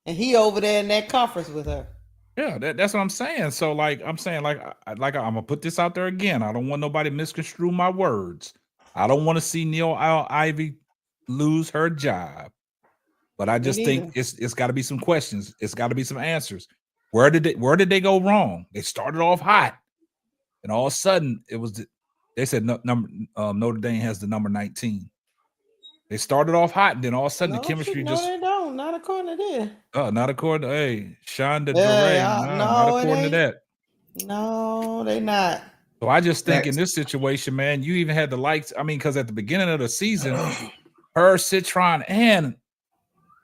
And he over there in that conference with her. Yeah, that's what I'm saying. So, I'm gonna put this out there again. I don't want nobody misconstrue my words. I don't want to see Neil Ivey lose her job, but I just think it's got to be some questions. It's got to be some answers. Where did they go wrong? They started off hot, and all of a sudden they said Notre Dame has the number 19. They started off hot, and then all of a sudden the chemistry just. No, they don't. Not according to this. Oh, not according to Shonda DeRay. Not according to that. No, they not. So I just think in this situation, man, you even had the likes. I mean, because at the beginning of the season, her, Citron, and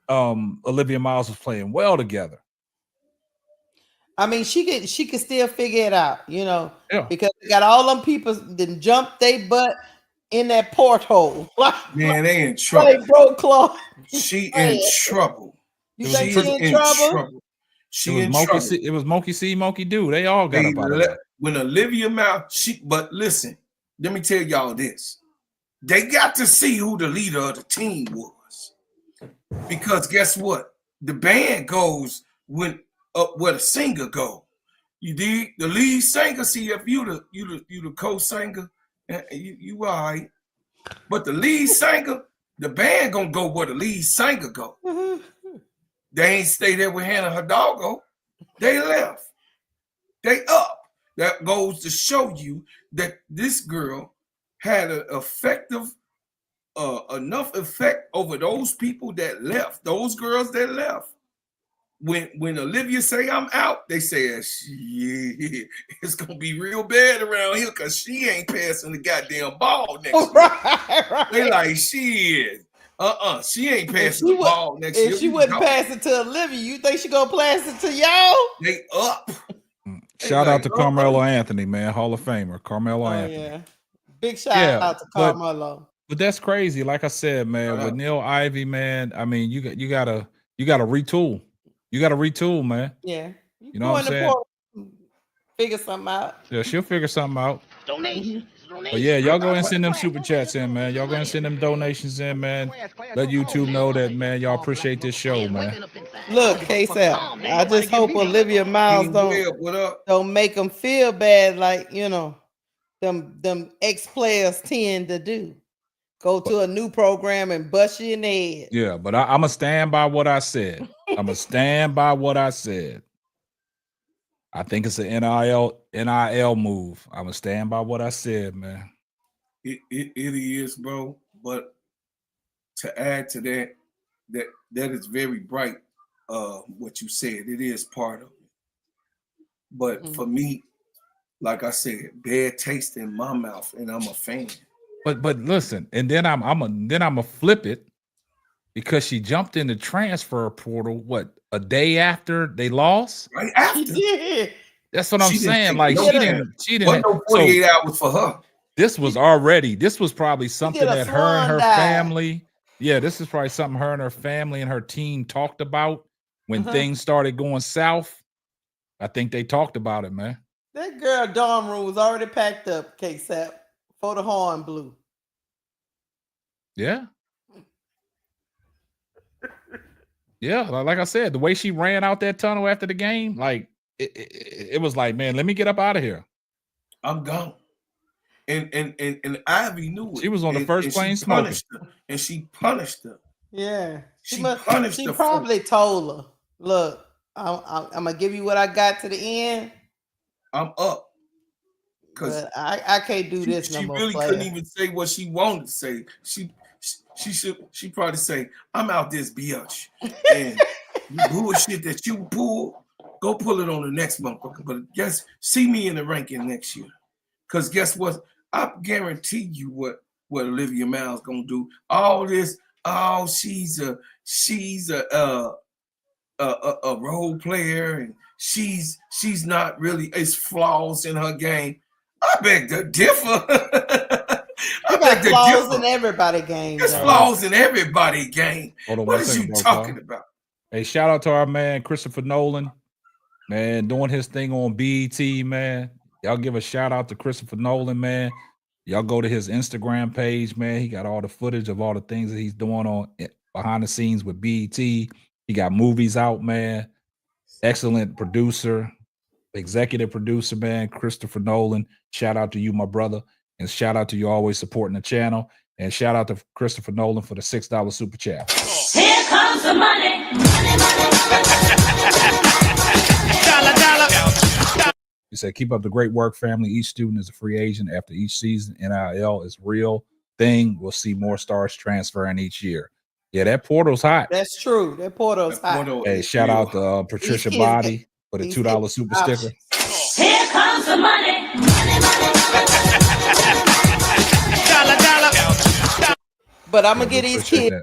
Olivia Miles was playing well together. I mean, she could still figure it out, Yeah. because they got all them people that jumped they butt in that porthole. Man, they in Like trouble. broke cloth. She in trouble. You It was think a she trick- in trouble? It She was in Monkey trouble. See, it was Monkey See, Monkey Do. They all got They up out of let, that. when Olivia Miles, but listen, let me tell y'all this. They got to see who the leader of the team was. Because guess what? The band goes when up where the singer go. You dig? The lead singer, see if you the co-singer, you all right. But the lead singer, the band gonna go where the lead singer go. They ain't stay there with Hannah Hidalgo. They left. They up. That goes to show you that this girl had an effective, enough effect over those people that left, those girls that left. When Olivia say I'm out, they say, shit, it's gonna be real bad around here because she ain't passing the goddamn ball next year. Right. They like, shit. She ain't passing the ball next year. If she wouldn't pass it to Olivia, you think she gonna pass it to y'all? They up. Shout out to Carmelo Anthony, man, Hall of Famer, Carmelo Anthony. Yeah, big shout out to Carmelo. But that's crazy. Like I said, man, with Neil Ivy, man. I mean, you gotta retool. You gotta retool, man. Yeah, you know what I'm saying. Figure something out. Yeah, she'll figure something out. Donation. But yeah, y'all go ahead and send them super chats in, man. Y'all go ahead and send them donations in, man. Let YouTube know that, man, y'all appreciate this show, man. Look, K-Sap, I just hope Olivia Miles don't make them feel bad like, them ex-players tend to do. Go to a new program and bust you in the head. Yeah, but I'm going to stand by what I said. I'm going to stand by what I said. I think it's an NIL move. I'm gonna stand by what I said, man. It is, bro. But to add to that is very bright. What you said, it is part of it. But for me, like I said, bad taste in my mouth, and I'm a fan. But listen, and then I'm gonna flip it because she jumped in the transfer portal. What, a day after they lost? Right after. She did. That's what I'm saying. Like she didn't. What no 48 hours for her. This was probably something that her and her family. Yeah, this is probably something her and her family and her team talked about when things started going south. I think they talked about it, man. That girl dorm room was already packed up, K-Sap, for the horn blew. Yeah. Yeah, like I said, the way she ran out that tunnel after the game, like it was like, man, let me get up out of here. I'm gone. And Ivy knew it. She was on the first plane smoking. And she punished her. Yeah. She punished her. She probably told her, look, I'm gonna give you what I got to the end. I'm up. Because I can't do this no more. She really couldn't even say what she wanted to say. She probably say, I'm out this bitch. And you bullshit that you pull, go pull it on the next motherfucker. But see me in the ranking next year. Because guess what? I guarantee you what Olivia Miles gonna do. All this, she's a role player and she's not really, it's flaws in her game. I beg to differ. I got flaws in everybody's game. There's flaws in everybody's game. What is you talking about? Hey, shout out to our man Christopher Nolan, man, doing his thing on BET, man. Y'all give a shout out to Christopher Nolan, man. Y'all go to his Instagram page, man. He got all the footage of all the things that he's doing on behind the scenes with BET. He got movies out, man. Excellent producer, executive producer, man. Christopher Nolan. Shout out to you, my brother. And shout out to you always supporting the channel. And shout out to Christopher Nolan for the $6 super chat. Here comes the money. He said, keep up the great work, family. Each student is a free agent after each season. NIL is real thing. We'll see more stars transferring each year. Yeah, that portal's hot. That's true. That portal's hot. Hey, shout out to Patricia Body for the $2 super sticker. Here comes the money. But I'm gonna give these kids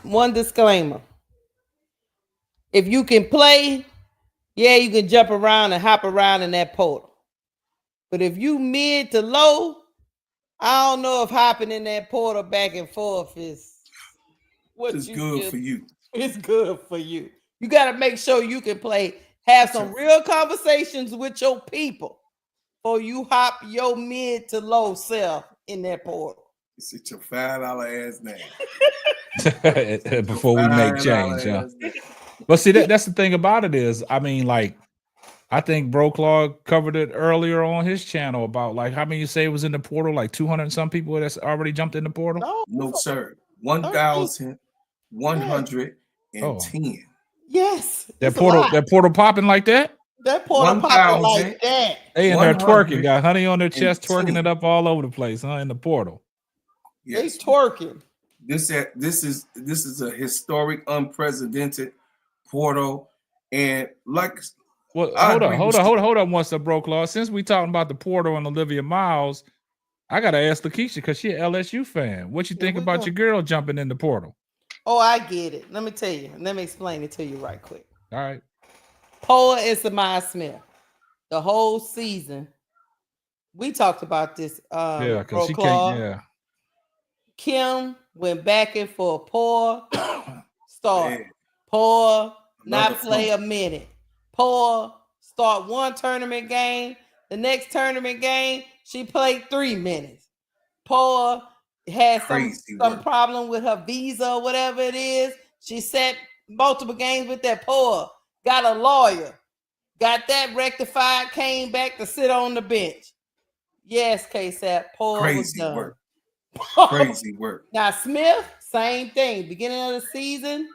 one disclaimer. If you can play, yeah, you can jump around and hop around in that portal. But if you mid to low, I don't know if hopping in that portal back and forth is what It's you good just, for you. it's good for you. You got to make sure you can play, have some real conversations with your people, or you hop your mid to low self in that portal. It's your $5 ass name. Before we make change. But see, that's the thing about it is, I mean, like, I think Bro Claude covered it earlier on his channel about like how many you say was in the portal, like 200 and some people that's already jumped in the portal. No, sir. 1,110. Oh, yes, that it's a lot. portal popping like that. That portal popping like that. They in there twerking, got honey on their chest, twerking it up all over the place, huh? In the portal. Yes. They twerking. This is a historic, unprecedented portal, and like, well, hold on, once up, Bro Claude. Since we talking about the portal and Olivia Miles, I gotta ask Lakeisha because she an LSU fan. What you think about your girl jumping in the portal? Oh, I get it. Let me tell you. Let me explain it to you right quick. All right. Poa and Samaya Smith, the whole season. We talked about this. Yeah, because she Claude. can't. Yeah. Kim went back and forth. Poa start. Poa not play a minute. Poa start one tournament game. The next tournament game, she played 3 minutes. Poa had some problem with her visa or whatever it is. She sat multiple games with that Poa. Got a lawyer. Got that rectified. Came back to sit on the bench. Yes, K-Sap. Poa was done. Work. Crazy work. Now Smith, same thing. Beginning of the season,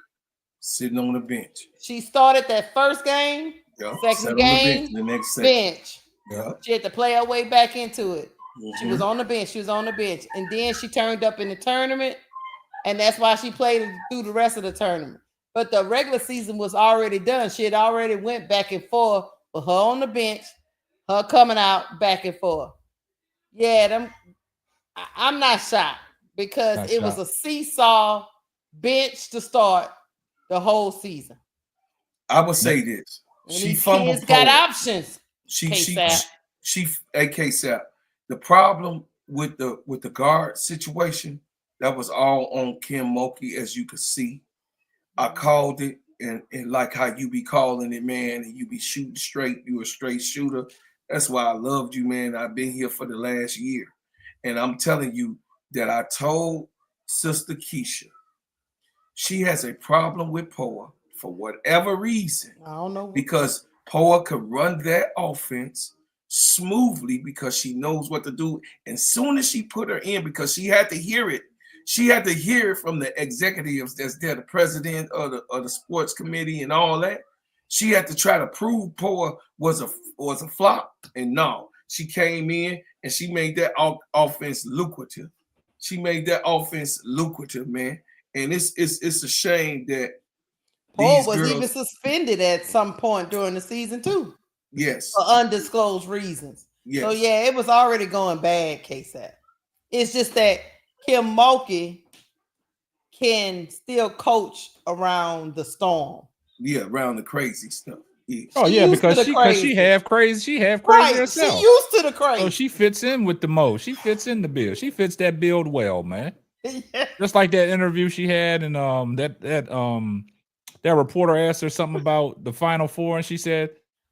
sitting on the bench. She started that first game. Second game, the next bench. Yeah. She had to play her way back into it. She was on the bench. And then she turned up in the tournament, and that's why she played through the rest of the tournament. But the regular season was already done. She had already went back and forth with her on the bench, her coming out back and forth. Yeah, I'm not shocked because it was a seesaw bench to start the whole season. I would say this. And she kids got options. She K-Sap. The problem with the guard situation, that was all on Kim Mulkey, as you could see. I called it, and like how you be calling it, man, and you be shooting straight. You a straight shooter. That's why I loved you, man. I've been here for the last year. And I'm telling you that I told Sister Keisha, she has a problem with Poa for whatever reason. I don't know. Because Poa could run that offense smoothly because she knows what to do. And soon as she put her in, because she had to hear it, from the executives that's there, the president of the sports committee and all that. She had to try to prove Poa was a flop. And no, she came in and she made that offense lucrative. She made that offense lucrative, man. And it's a shame that Poa was even suspended at some point during the season too. Yes. For undisclosed reasons. Yes. So yeah, it was already going bad, K-Sap. It's just that Kim Mulkey can still coach around the storm. Yeah, around the crazy stuff. Yeah. Oh yeah, because she have crazy herself. She used to the crazy. So she fits in with the mo. She fits in the build. She fits that build well, man. Just like that interview she had, and that reporter asked her something about the Final Four, and she said,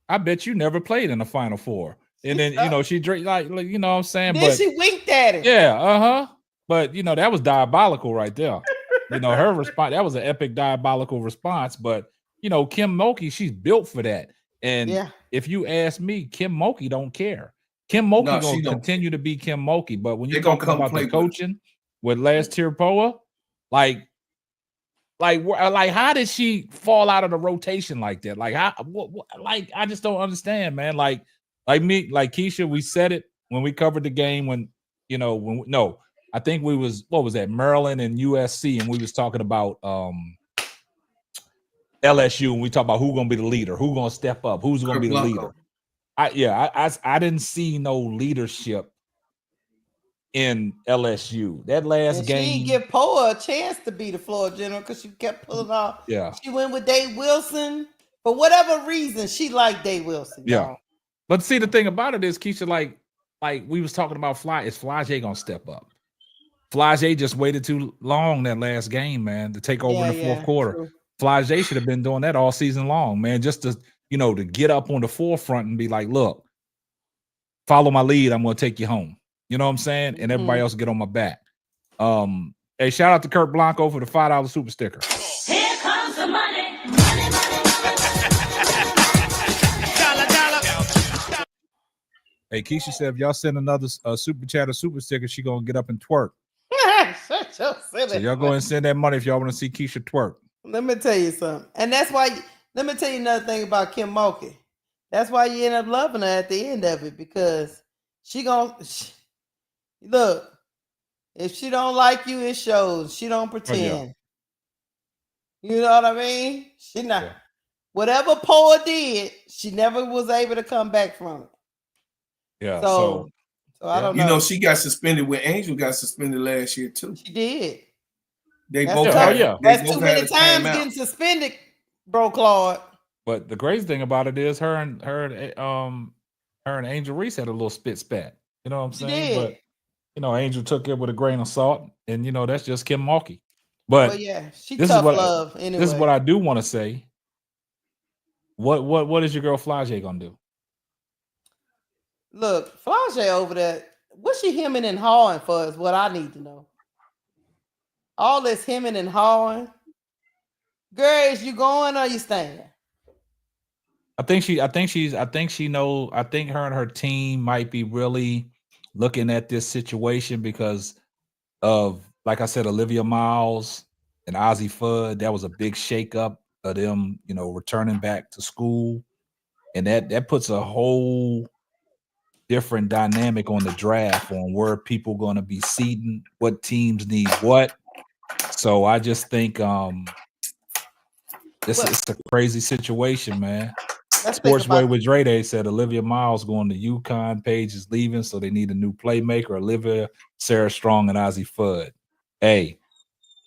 "I bet you never played in the Final Four." And then she drank like you know what I'm saying. Then she winked at him. Yeah, But that was diabolical right there. Her response, that was an epic diabolical response. But Kim Mulkey, she's built for that. And if you ask me, Kim Mulkey don't care. Kim Mulkey gonna continue to be Kim Mulkey. But when you talk about the coaching with last tier Poa, like how did she fall out of the rotation like that? Like I just don't understand, man. Like me, like Keisha, we said it when we covered the game I think we was, what was that, Maryland and USC, and we was talking about LSU, and we talked about who's gonna be the leader, who's gonna step up, who's gonna be the leader. I didn't see no leadership in LSU. That last And she game. didn't give Poa a chance to be the floor general because she kept pulling off. Yeah. She went with Dave Wilson. For whatever reason, she liked Dave Wilson. Yeah. Y'all. But see, the thing about it is, Keisha, like we was talking about is Flage gonna step up? Flage just waited too long that last game, man, to take over in the fourth quarter. True. Flage should have been doing that all season long, man, just to, to get up on the forefront and be like, look, follow my lead, I'm gonna take you home. You know what I'm saying? And everybody else get on my back. Hey, shout out to Kurt Blanco for the $5 super sticker. Here comes the money. Hey, Keisha said if y'all send another super chat or super sticker, she gonna get up and twerk. Shut your silly So y'all go ahead and send that money if y'all want to see Keisha twerk. Let me tell you something. And that's why, let me tell you another thing about Kim Mulkey. That's why you end up loving her at the end of it, because look, if she don't like you, it shows. She don't pretend. You know what I mean? She not. Whatever Poa did, she never was able to come back from it. Yeah. So I don't know. You know, she got suspended when Angel got suspended last year too. She did. They That's both tough. had. That's too many times getting suspended, bro, Claude. But the crazy thing about it is her and Angel Reese had a little spit spat. You know what I'm saying? But Angel took it with a grain of salt, and that's just Kim Mulkey. But she tough love anyway. This is what I do want to say. What is your girl Flage gonna do? Look, Flage over there, what's she hemming and hawing for is what I need to know. All this hemming and hawing. Girl, is you going or you staying? I think her and her team might be really looking at this situation because of, like I said, Olivia Miles and Ozzie Fudd. That was a big shakeup of them, returning back to school. And that puts a whole different dynamic on the draft on where people going to be seeding, what teams need what. So I just think it's a crazy situation, man. Sportsway with Dre Day said Olivia Miles going to UConn, Paige is leaving, so they need a new playmaker. Olivia, Sarah Strong, and Ozzie Fudd. Hey,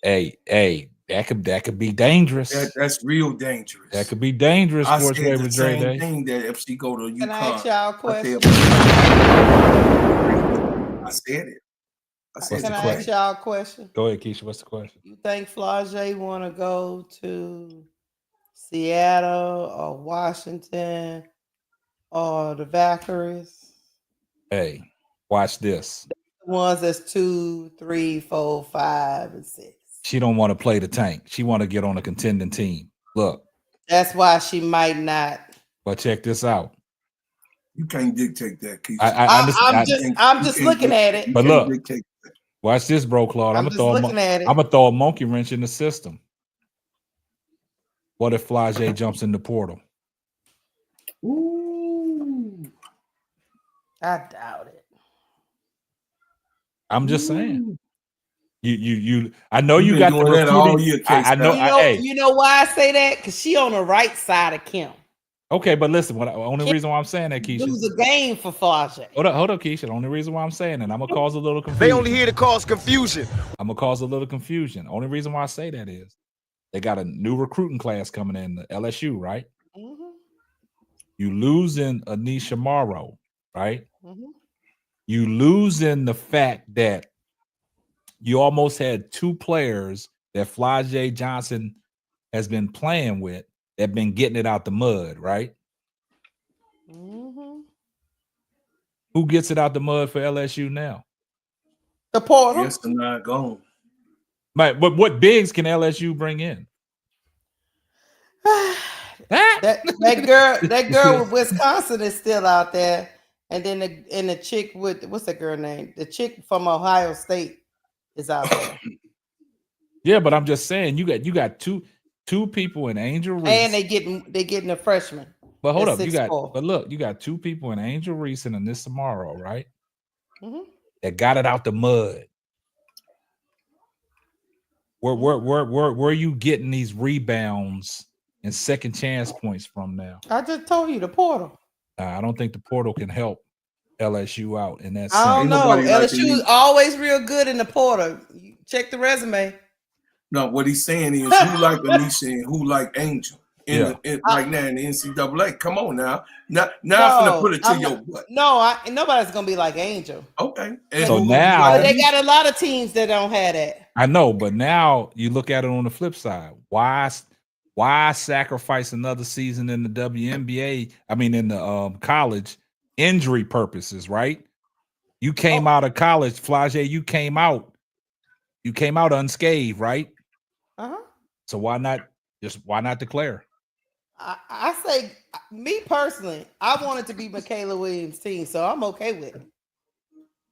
that could be dangerous. That's real dangerous. That could be dangerous. I said Sportsway the with Dre Day. same thing that if she go to UConn. Can I ask y'all a question? I said it. Can I ask y'all a question? Go ahead, Keisha. What's the question? You think Flage want to go to Seattle or Washington or the Valkyries? Hey, watch this. The ones that's 2, 3, 4, 5, and 6. She don't want to play the tank. She want to get on a contending team. Look. That's why she might not. But check this out. You can't dictate that, Keisha. I'm just looking at it. But look, watch this, bro, Claude. I'm gonna throw a monkey wrench in the system. What if Flage jumps in the portal? Ooh. I doubt it. I'm just saying. You I know you got the recruiting. I know. You know why I say that? Because she on the right side of Kim. Okay, but listen, only reason why I'm saying that, Keisha. Lose a game for Flage. Hold up, Keisha. The only reason why I'm saying that, I'm gonna cause a little confusion. They only here to cause confusion. I'm gonna cause a little confusion. Only reason why I say that is they got a new recruiting class coming in, the LSU, right? Mm-hmm. You losing Anisha Morrow, right? Mm-hmm. You losing the fact that you almost had two players that Flage Johnson has been playing with that been getting it out the mud, right? Mm-hmm. Who gets it out the mud for LSU now? The portal. Yes, they're not gone. But what bigs can LSU bring in? that girl with Wisconsin is still out there, and then the chick with, what's that girl name? The chick from Ohio State is out there. Yeah, but I'm just saying you got two people in Angel Reese, and they getting a freshman. But hold up, you got two people in Angel Reese and Anissa Morrow, right? Mm-hmm. That got it out the mud. Where are you getting these rebounds and second chance points from now? I just told you the portal. I don't think the portal can help LSU out in that I don't Ain't sense. know. nobody like the LSU is Niche. always real good in the portal. You check the resume. No, what he's saying is who like Anisha and who like Angel Yeah. right now in the NCAA. Come on now. Now I'm finna No, put it to I'm your not, butt. no, nobody's gonna be like Angel. Okay. And So who gonna be now- But like they Anisha? got a lot of teams that don't have that. I know, but now you look at it on the flip side. Why sacrifice another season in the WNBA? I mean, in the college injury purposes, right? You came out of college, Flage. You came out unscathed, right? Uh-huh. So why not declare? I say, me personally, I want it to be Michaela Williams' team, so I'm okay with it.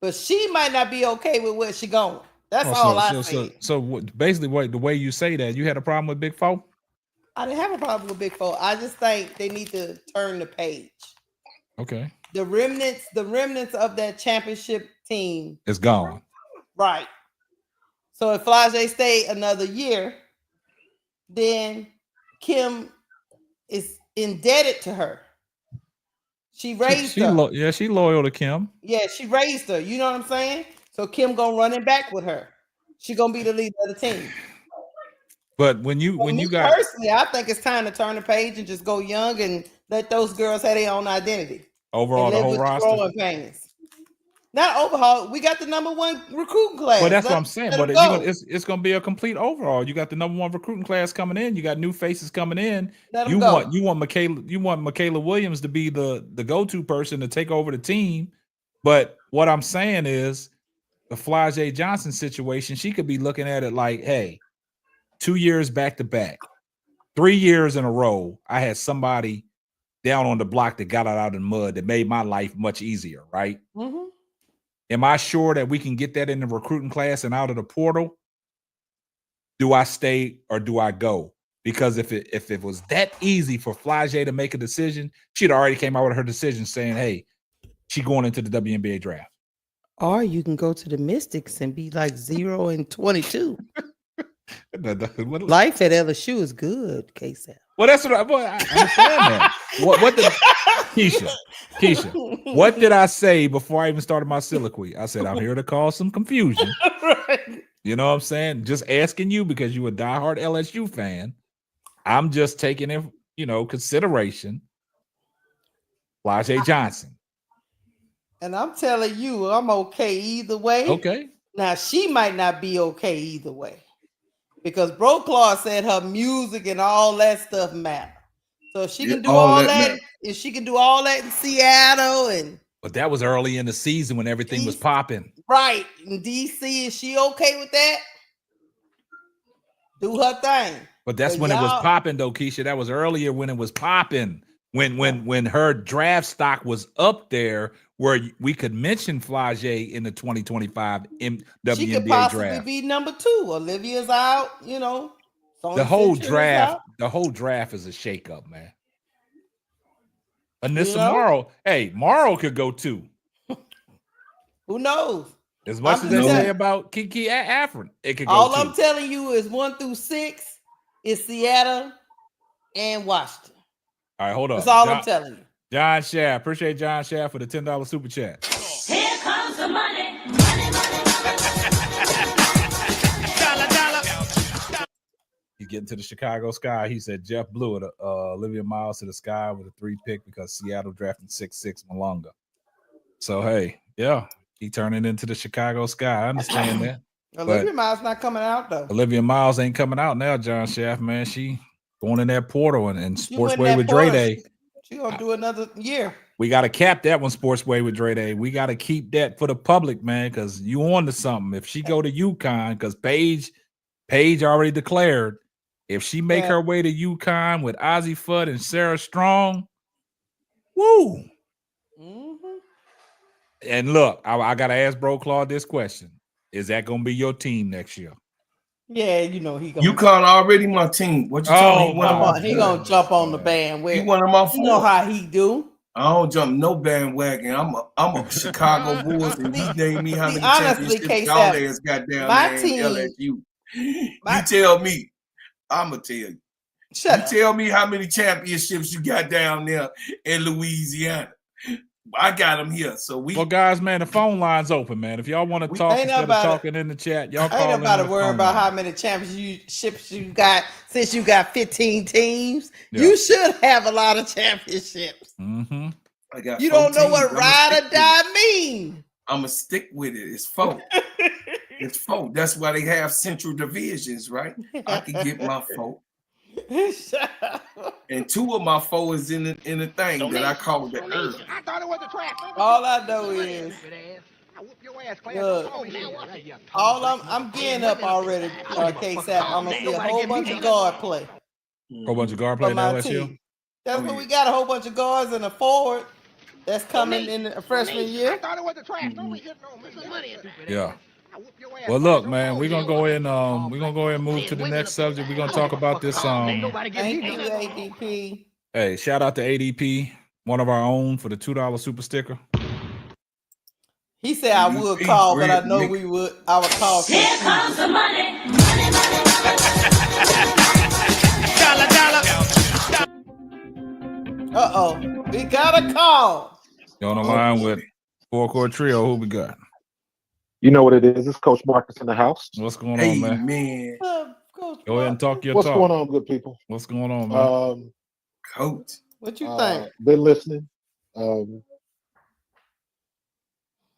But she might not be okay with where she going. That's all I say. So basically, the way you say that, you had a problem with Big Four? I didn't have a problem with Big Four. I just think they need to turn the page. Okay, The remnants of that championship team, it's gone. right? So if Flage stay another year, then Kim is indebted to her. She raised her. She loyal to Kim. Yeah, she raised her. You know what I'm saying? So Kim gonna run it back with her. She gonna be the leader of the team. But when you got personally, I think it's time to turn the page and just go young and let those girls have their own identity. overall and the live whole with roster. growing pains. Not overhaul. We got the number one recruiting class. Well, that's what I'm saying. But go. it's going to be a complete overhaul. You got the number one recruiting class coming in. You got new faces coming in. Let 'em You go. want Michaela Williams to be the go-to person to take over the team. But what I'm saying is the Flage Johnson situation, she could be looking at it like, hey, 2 years back to back, 3 years in a row, I had somebody down on the block that got out of the mud that made my life much easier, right? Mm-hmm. Am I sure that we can get that in the recruiting class and out of the portal? Do I stay or do I go? Because if it was that easy for Flage to make a decision, she'd already came out with her decision saying, hey, she going into the WNBA draft. Or you can go to the Mystics and be like 0-22. Life at LSU is good, KSAP. Well, that's what I understand that. What did Keisha, what did I say before I even started my soliloquy? I said, I'm here to cause some confusion. Right. You know what I'm saying? Just asking you because you're a diehard LSU fan. I'm just taking in, consideration Flage Johnson. And I'm telling you, I'm okay either way. Okay. Now, she might not be okay either way. Because Bro Claw said her music and all that stuff matter. So if she can do all that, if she can do all that in Seattle but that was early in the season when everything was popping. Right. In DC, is she okay with that? Do her thing. But that's when it was popping though, Keisha. That was earlier when it was popping. When her draft stock was up there where we could mention Flage in the 2025 WNBA draft. She could possibly be number 2. Olivia's out, The whole draft is a shakeup, man. Anissa Morrow, Morrow could go too. Who knows? As much as they say about Kiki Afrin, it could go all too. I'm telling you is 1 through 6 is Seattle and Washington. All right, hold on. That's all I'm telling you. John Shaft. Appreciate John Shaft for the $10 super chat. Here comes the money. He's getting to the Chicago Sky. He said Jeff blew it. Olivia Miles to the sky with a 3 pick because Seattle drafted 6'6" Malonga. So hey, yeah, he turned it into the Chicago Sky. I understand that. Olivia Miles not coming out though. Olivia Miles ain't coming out now, John Shaft, man. She going in that portal and Sportsway with Dre Day. She gonna do another year. We got to cap that one, Sportsway with Dre Day. We got to keep that for the public, man, because you on to something. If she go to UConn, because Paige already declared, if she make her way to UConn with Ozzie Fudd and Sarah Strong, woo. Mm-hmm. And look, I got to ask Bro Claude this question. Is that going to be your team next year? Yeah, he gonna. UConn already my team. What you telling me? He gonna jump on the bandwagon. He one of my 4. You know how he do. I don't jump no bandwagon. I'm a Chicago Bulls, and you name me how many championships y'all ass got down there in LSU. You tell me. I'm gonna tell you. Tell me how many championships you got down there in Louisiana. I got him here. So Well, guys, man, the phone line's open, man. If y'all want to talk Ain't instead of nobody- talking in the chat, y'all Ain't call in nobody on the worry phone about line. how many championships you got since you got 15 teams. Yeah. You should have a lot of championships. Mm-hmm. I got You 4 don't know what teams. ride or die mean. I'm gonna stick with it. It's 4. It's 4. That's why they have central divisions, right? I can get my 4. And 2 of my 4 is in the thing that I call the herb. I thought it was the trash. All I know is, I whoop your ass, Clarence. look, Don't call me shit. all I'm getting up already, K-Sap. I'm gonna see a whole bunch of guard play Whole bunch of guard play for in my LSU. team. That's Oh, what yeah. we got, a whole bunch of guards and a forward that's coming in the freshman I year. thought it was the trash. Don't be hitting on me. Some money, Yeah. I whoop your ass. Well, look, Clarence. man, Don't we're call gonna me go shit. in. We're gonna go ahead and move to the next subject. We're gonna talk about this. Thank you, ADP. Hey, shout out to ADP, one of our own, for the $2 super sticker. He said I would call, but I know I would call. Here comes the money. We got a call. You're on the line with 4-Court Trio. Who we got? You know what it is. It's Coach Marcus in the house. What's going Hey, on, man? man. Go ahead and talk your What's talk. going on, good people? What's going on, man? Coach. What you think? Been listening. The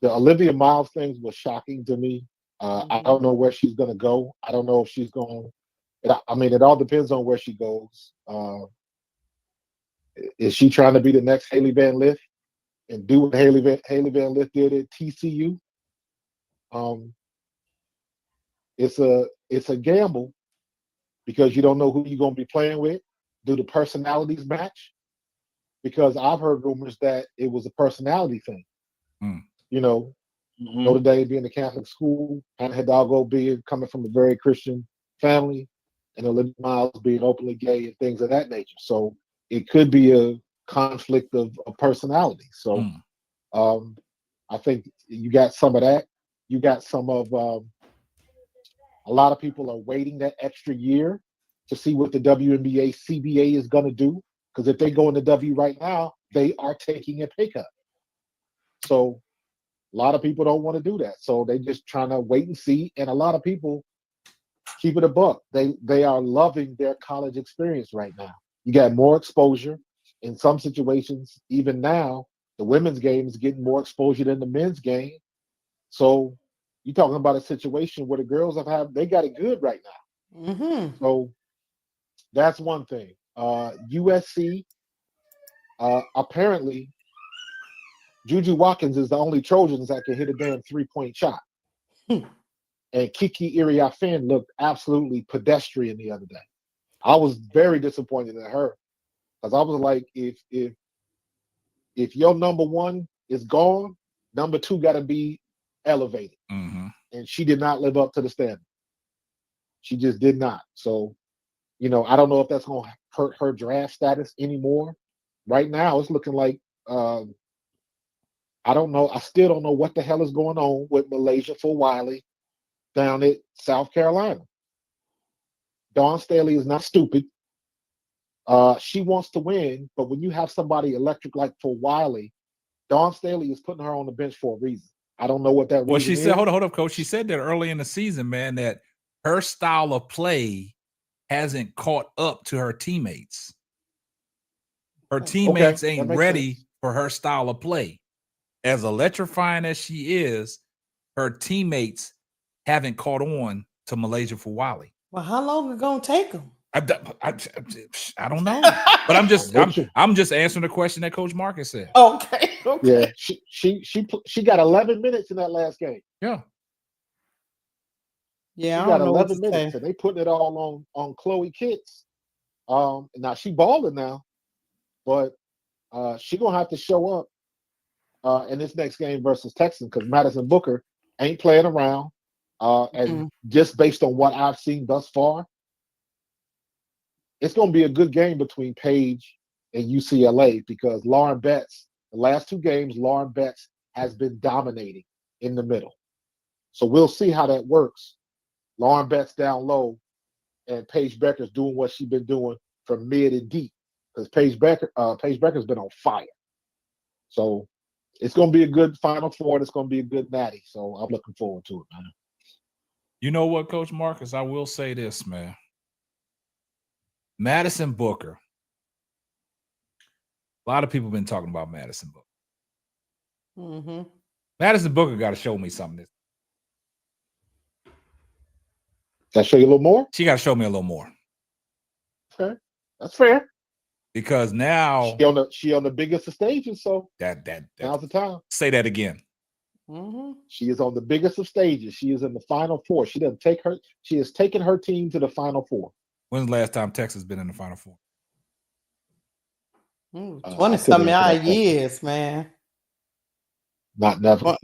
Olivia Miles thing was shocking to me. I don't know where she's going to go. I don't know if she's going. I mean, it all depends on where she goes. Is she trying to be the next Haley Van Lith and do what Haley Van Lith did at TCU? It's a gamble because you don't know who you're going to be playing with. Do the personalities match? Because I've heard rumors that it was a personality thing. You know, Notre Dame being a Catholic school, Hannah Hidalgo coming from a very Christian family, and Olivia Miles being openly gay and things of that nature. So it could be a conflict of personality. So I think you got some of that. You got some of a lot of people are waiting that extra year to see what the WNBA CBA is going to do. Because if they go in the W right now, they are taking a pay cut. So a lot of people don't want to do that. So they just trying to wait and see. And a lot of people keep it a buck. They are loving their college experience right now. You got more exposure. In some situations, even now, the women's game is getting more exposure than the men's game. So you're talking about a situation where the girls they got it good right now. So that's one thing. USC, apparently, Juju Watkins is the only Trojans that can hit a damn 3-point shot. And Kiki Iriafen looked absolutely pedestrian the other day. I was very disappointed in her because I was like, if your number one is gone, number two got to be elevated. And she did not live up to the standard. She just did not. So, I don't know if that's going to hurt her draft status anymore. Right now, it's looking like I don't know. I still don't know what the hell is going on with Malaysia for Wiley down at South Carolina. Dawn Staley is not stupid. She wants to win, but when you have somebody electric like for Wiley, Dawn Staley is putting her on the bench for a reason. I don't know what that reason is. Well, she said, hold up, Coach. She said that early in the season, man, that her style of play hasn't caught up to her teammates. Her teammates ain't ready for her style of play. As electrifying as she is, her teammates haven't caught on to Malaysia for Wiley. Well, how long is it gonna take them? I don't know, but I'm just answering the question that Coach Marcus said. Okay. Yeah, she got 11 minutes in that last game. Yeah. Yeah, she I got don't know 11 minutes, and they putting it all on Chloe Kitts. Now she balling now, but she gonna have to show up in this next game versus Texas because Madison Booker ain't playing around. And just based on what I've seen thus far, it's going to be a good game between Paige and UCLA because Lauren Betts, the last 2 games, Lauren Betts has been dominating in the middle. So we'll see how that works. Lauren Betts down low and Paige Becker's doing what she's been doing from mid and deep because Paige Becker's been on fire. So It's going to be a good Final Four. And it's going to be a good natty. So I'm looking forward to it, man. You know what, Coach Marcus? I will say this, man. Madison Booker. A lot of people have been talking about Madison Booker. Mm-hmm. Madison Booker got to show me something. Can I show you a little more? She got to show me a little more. Okay, that's fair. Because now she on the biggest of stages, so that now's the time. Say that again. Mm-hmm. She is on the biggest of stages. She is in the Final Four. She has taken her team to the Final Four. When's the last time Texas been in the Final Four? 20-something odd years, man. Not never.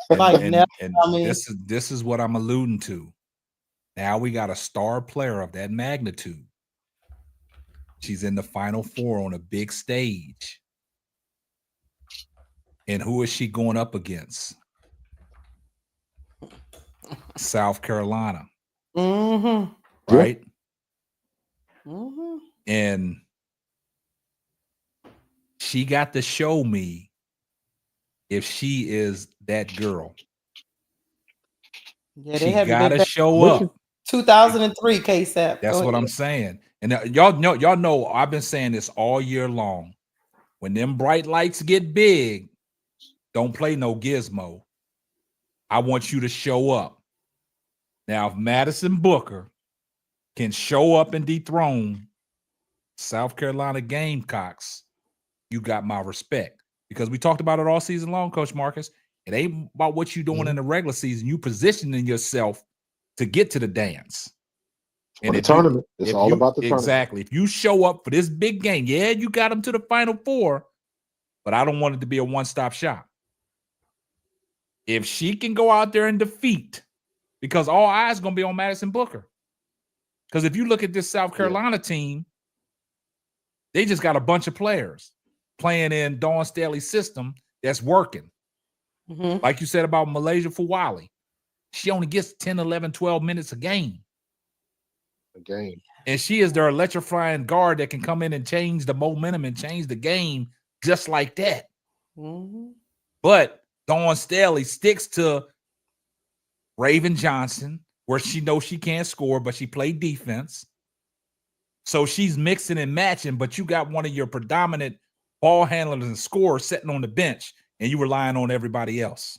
This is what I'm alluding to. Now we got a star player of that magnitude. She's in the Final Four on a big stage. And who is she going up against? South Carolina. Mm-hmm. Right? Mm-hmm. And she got to show me if she is that girl. Yeah, she got to show up. 2003 KSAP. That's what I'm saying. And y'all know I've been saying this all year long. When them bright lights get big, don't play no gizmo. I want you to show up. Now, if Madison Booker can show up and dethrone South Carolina Gamecocks, you got my respect. Because we talked about it all season long, Coach Marcus. It ain't about what you're doing in the regular season. You positioning yourself to get to the dance. And the tournament. It's all about the tournament. Exactly. If you show up for this big game, yeah, you got them to the Final Four, but I don't want it to be a one-stop shop. If she can go out there and defeat, because all eyes going to be on Madison Booker. Because if you look at this South Carolina team, they just got a bunch of players playing in Dawn Staley's system that's working. Mm-hmm. Like you said about Malaysia Fawali. She only gets 10, 11, 12 minutes a game. And she is their electrifying guard that can come in and change the momentum and change the game just like that. Mm-hmm. But Dawn Staley sticks to Raven Johnson, where she knows she can't score, but she played defense. So she's mixing and matching, but you got one of your predominant ball handlers and scorers sitting on the bench, and you relying on everybody else.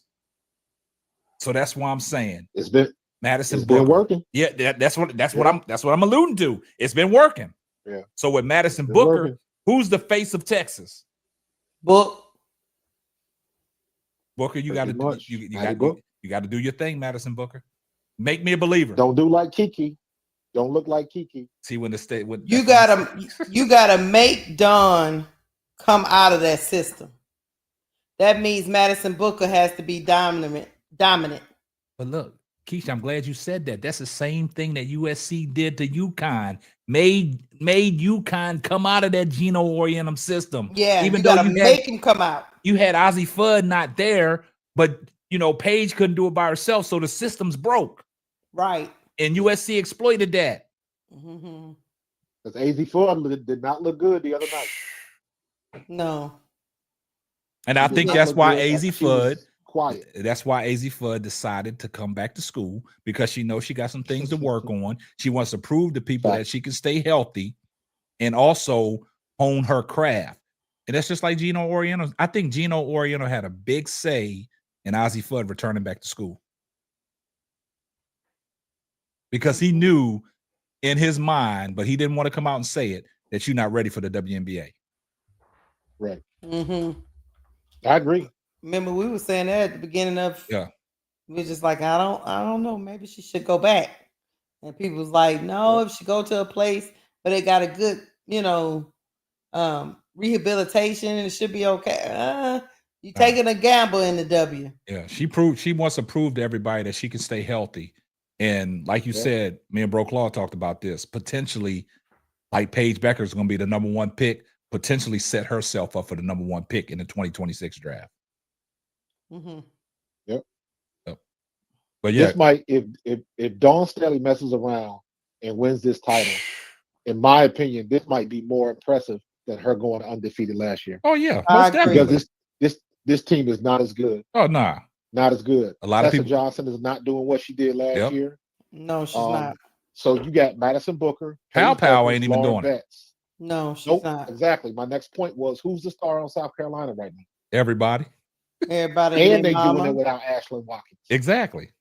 So that's why I'm saying it's been working. Yeah, that's what I'm alluding to. It's been working. Yeah. So with Madison Booker, who's the face of Texas? Booker, you got to do your thing, Madison Booker. Make me a believer. Don't do like Kiki. Don't look like Kiki. See when you gotta make Dawn come out of that system. That means Madison Booker has to be dominant. But look, Keisha, I'm glad you said that. That's the same thing that USC did to UConn. Made UConn come out of that Geno Auriemma system. Yeah, even though you make him come out. You had Ozzie Fudd not there, but Paige couldn't do it by herself, so the system's broke. Right. And USC exploited that. Mm-hmm. Because Ozzie Fudd did not look good the other night. No. And I think that's why Ozzie Fudd. Quiet. That's why Ozzie Fudd decided to come back to school, because she knows she got some things to work on. She wants to prove to people that she can stay healthy and also hone her craft. And that's just like Geno Auriemma. I think Geno Auriemma had a big say in Ozzie Fudd returning back to school, because he knew in his mind, but he didn't want to come out and say it, that you're not ready for the WNBA. Right. Mm-hmm. I agree. Remember, we were saying that at the beginning of we were just like, I don't know, maybe she should go back. And people was like, no, if she go to a place where they got a good, rehabilitation, and it should be okay. You taking a gamble in the W. Yeah, she wants to prove to everybody that she can stay healthy. And like you said, me and Bro Claw talked about this. Potentially, like Paige Becker is going to be the number 1 pick, potentially set herself up for the number 1 pick in the 2026 draft. Mm-hmm. Yep. But yeah, this might, if Dawn Staley messes around and wins this title, in my opinion, this might be more impressive than her going undefeated last year. Oh yeah, most definitely. Because this team is not as good. Oh, nah. Not as good. A lot of Tessa people. Johnson is not doing what she did last year. No, she's not. So you got Madison Booker. Pow Paige Pow Douglas, ain't even Lauren doing it. Betts. No, she's Nope, not. exactly. My next point was who's the star on South Carolina right now? Everybody. Everybody. And they mama. doing it without Ashlyn Watkins. Exactly.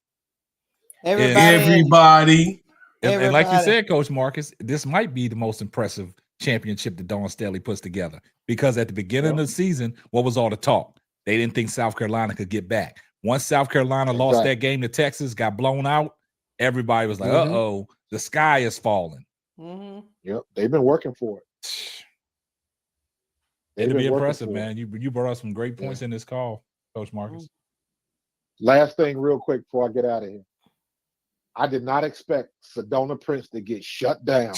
Everybody. And like you said, Coach Marcus, this might be the most impressive championship that Dawn Staley puts together. Because at the beginning of the season, what was all the talk? They didn't think South Carolina could get back. Once South Carolina lost that game to Texas, got blown out, everybody was like, uh-oh, the sky is falling. Yep, they've been working for it. It'll be impressive, man. You brought up some great points in this call, Coach Marcus. Last thing real quick before I get out of here. I did not expect Sedona Prince to get shut down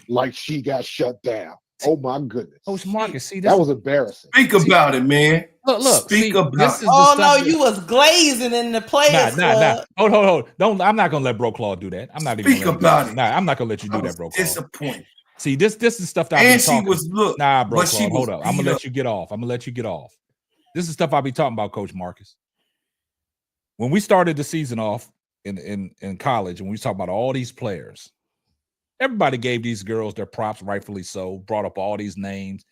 like she got shut down. Oh my goodness. Coach Marcus, see, that was embarrassing. Speak about it, man. Look. Speak about it. Oh no, you was glazing in the Players Club. Hold. I'm not gonna let Bro Claw do that. I'm not even Speak about it. Nah, I'm not gonna let you do that, Bro Claw. Disappointed. See, this is stuff that and she was look. Nah, Bro but Claw, she hold up. I'm gonna let you get off. This is stuff I'll be talking about, Coach Marcus. When we started the season off in college, and we talk about all these players, everybody gave these girls their props, rightfully so, brought up all these names,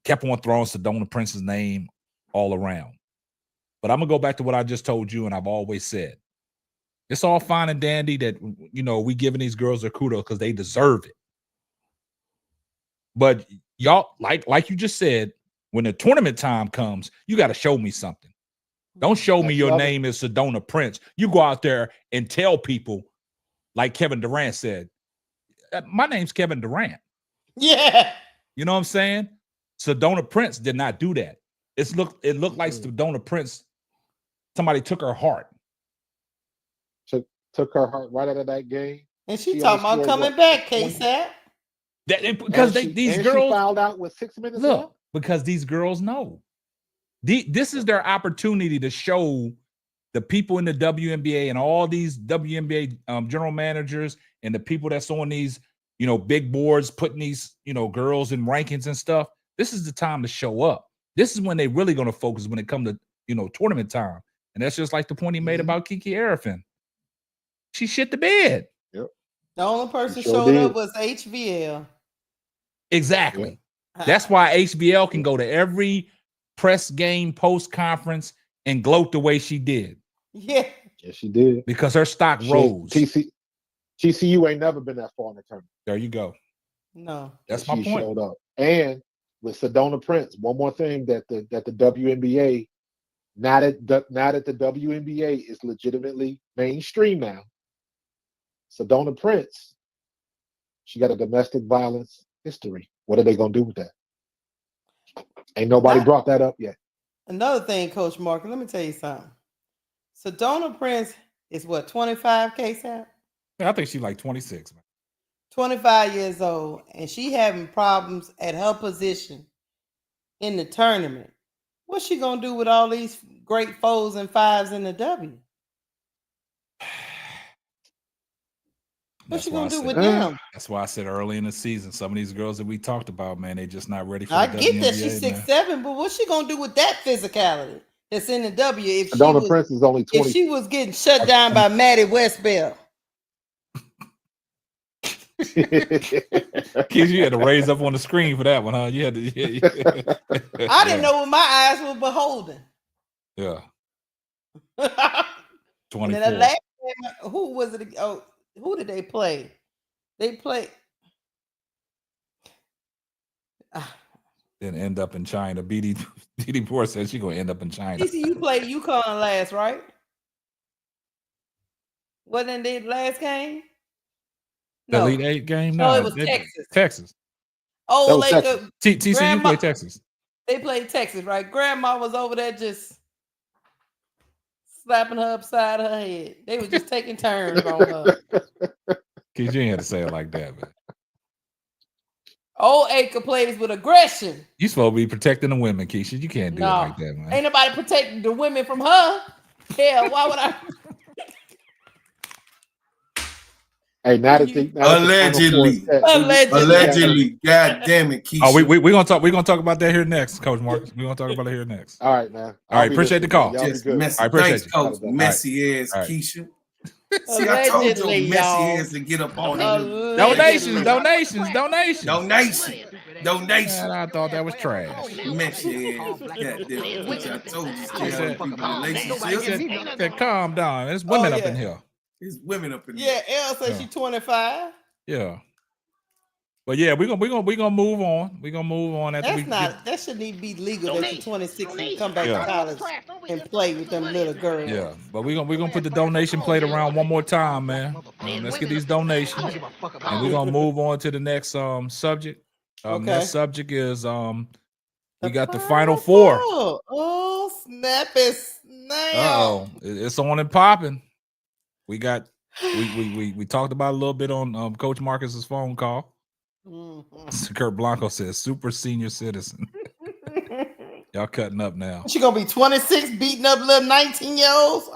kept on throwing Sedona Prince's name all around. But I'm going to go back to what I just told you, and I've always said. It's all fine and dandy that, we giving these girls their kudos because they deserve it. But y'all, like you just said, when the tournament time comes, you got to show me something. Don't show me your name is Sedona Prince. You go out there and tell people, like Kevin Durant said, my name's Kevin Durant. Yeah. You know what I'm saying? Sedona Prince did not do that. It looked like Sedona Prince, somebody took her heart. Took her heart right out of that game. And she talking about coming back, K-Sap. Because these girls she fouled out with 6 minutes left. left. Because these girls know. This is their opportunity to show the people in the WNBA and all these WNBA general managers and the people that's on these, big boards, putting these, girls in rankings and stuff. This is the time to show up. This is when they really going to focus when it comes to, tournament time. And that's just like the point he made about Kiki Arifin. She shit the bed. Yep. The only person showed up was HBL. Exactly. Yep. That's why HBL can go to every press game, post conference, and gloat the way she did. Yeah. Yes, she did. Because her stock rose. TCU ain't never been that far in the tournament. There you go. No. That's my point. Showed up. And with Sedona Prince, one more thing that the WNBA, now that the WNBA is legitimately mainstream now, Sedona Prince, she got a domestic violence history. What are they going to do with that? Ain't nobody brought that up yet. Another thing, Coach Mark, let me tell you something. Sedona Prince is what, 25, K-Sap? I think she's like 26. 25 years old, and she having problems at her position in the tournament. What's she going to do with all these great 4s and 5s in the W? What's she going to do with them? That's why I said early in the season, some of these girls that we talked about, man, they just not ready for I the get WNBA, that she's 6'7", but what's she going to do with that physicality that's in the W? If Sedona Prince is only 20. If she was getting shut down by Maddie Westbell. Kids, you had to raise up on the screen for that one, huh? You had to. I didn't know what my eyes were beholding. Yeah. 24. And then the last game, who was it? Oh, who did they play? They played. Then end up in China. BD Poor said she's gonna end up in China. TCU played UConn last, right? Wasn't it the last game? The Elite Eight game? No, it was Texas. Texas. Oh, like TCU played Texas. They played Texas, right? Grandma was over there just slapping her upside her head. They were just taking turns on her. Kids, you ain't had to say it like that, man. Old Acre plays with aggression. You supposed to be protecting the women, Keisha. You can't do it like that, man. Ain't nobody protecting the women from her. Hell, why would I? Hey, now that the Final Four is set, Allegedly. God damn it, Keisha. Oh, we gonna talk about that here next, Coach Marcus. We're gonna talk about it here next. All right, man. All right, appreciate the call. Y'all be Just good. messy. I appreciate Thanks, you. Coach. All right. Messy ass All right. Keisha. See, I told your Allegedly, messy y'all. ass to get up on it. Donations. Donation. Man, I thought that was trash. Messy ass. God damn it. Which I told you, stay out of people's He relationships. said, calm down. There's women up in here. There's women up in here. Yeah, Elle said she's 25. Yeah. But yeah, we're gonna move on. We're gonna move on after That shouldn't even be legal that you're 26 and come back to college and play with them little girls. Yeah, but we're gonna put the donation plate around one more time, man. Let's get these donations, and we're gonna move on to the next subject. Next subject is we got the Final Four. Oh, snap it, snap! It's on and popping. We got we talked about a little bit on Coach Marcus's phone call. Kurt Blanco says super senior citizen. Y'all cutting up now. She gonna be 26 beating up little 19-year-olds.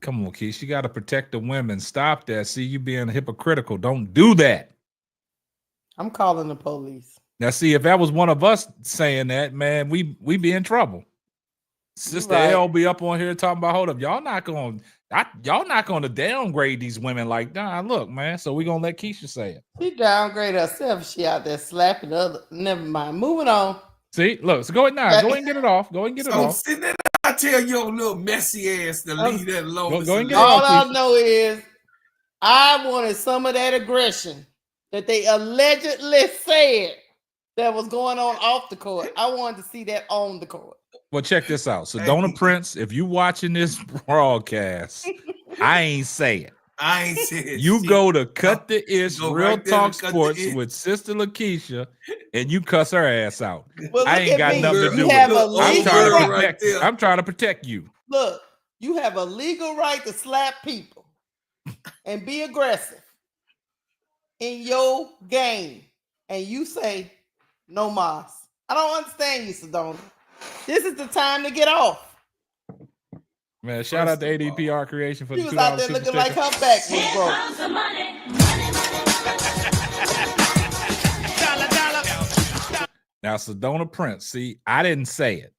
Come on, Keith. You got to protect the women. Stop that. See, you being hypocritical. Don't do that. I'm calling the police. Now, see, if that was one of us saying that, man, we be in trouble. Sister L be up on here talking about, hold up, y'all not gonna downgrade these women like that. Look, man. So we gonna let Keisha say it. She downgraded herself. She out there slapping other. Never mind. Moving on. See, look. So go ahead now. Go ahead and get it off. Go ahead and get it off. See, then I tell your little messy ass to leave that alone. Go and get All I know is I wanted some of that aggression that they allegedly said that was going on off the court. I wanted to see that on the court. Well, check this out. Sedona Prince, if you watching this broadcast, I ain't say it. I ain't saying you shit. go to Cut the Ish Go Real right there Talk to Cut the Sports Ish. with Sister Lakeisha, and you cuss her ass out. Well, I ain't got nothing to do with it. I'm trying to protect you. Look, you have a legal right to slap people and be aggressive in your game, and you say no mas. I don't understand you, Sedona. This is the time to get off. Man, shout out to ADPR Creation for She the was $2 out there looking like her back was broke. Now, Sedona Prince, see, I didn't say it.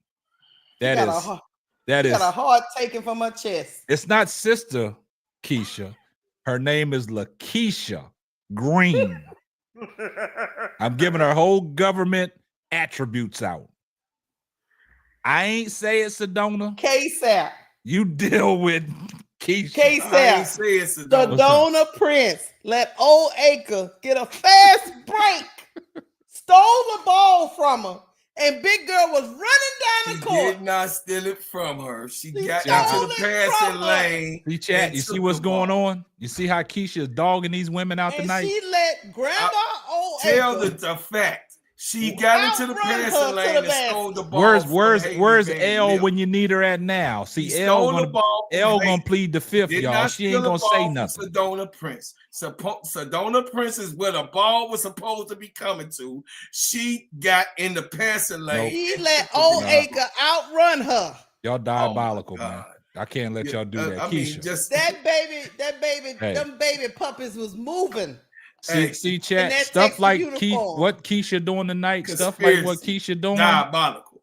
That is got a heart taken from her chest. It's not Sister Keisha. Her name is Lakeisha Green. I'm giving her whole government attributes out. I ain't say it, Sedona. KSAP. You deal with Keisha. KSAP. Sedona Prince let Old Acre get a fast break. Stole the ball from her. And Big Girl was running down the court. She did not steal it from her. She got into the passing lane. See, chat, you see what's going on? You see how Keisha is dogging these women out tonight? She let Grandma Old tell Acre the fact. She got into the passing lane and stole the ball. Where's L when you need her at now? See, L gonna plead the fifth, y'all. She ain't gonna say nothing. Sedona Prince. Sedona Prince is where the ball was supposed to be coming to. She got in the passing lane. He let Old Acre outrun her. Y'all diabolical, man. I can't let y'all do that. Keisha. Them baby puppies was moving. See, chat, stuff like what Keisha doing tonight, stuff like what Keisha doing. Diabolical.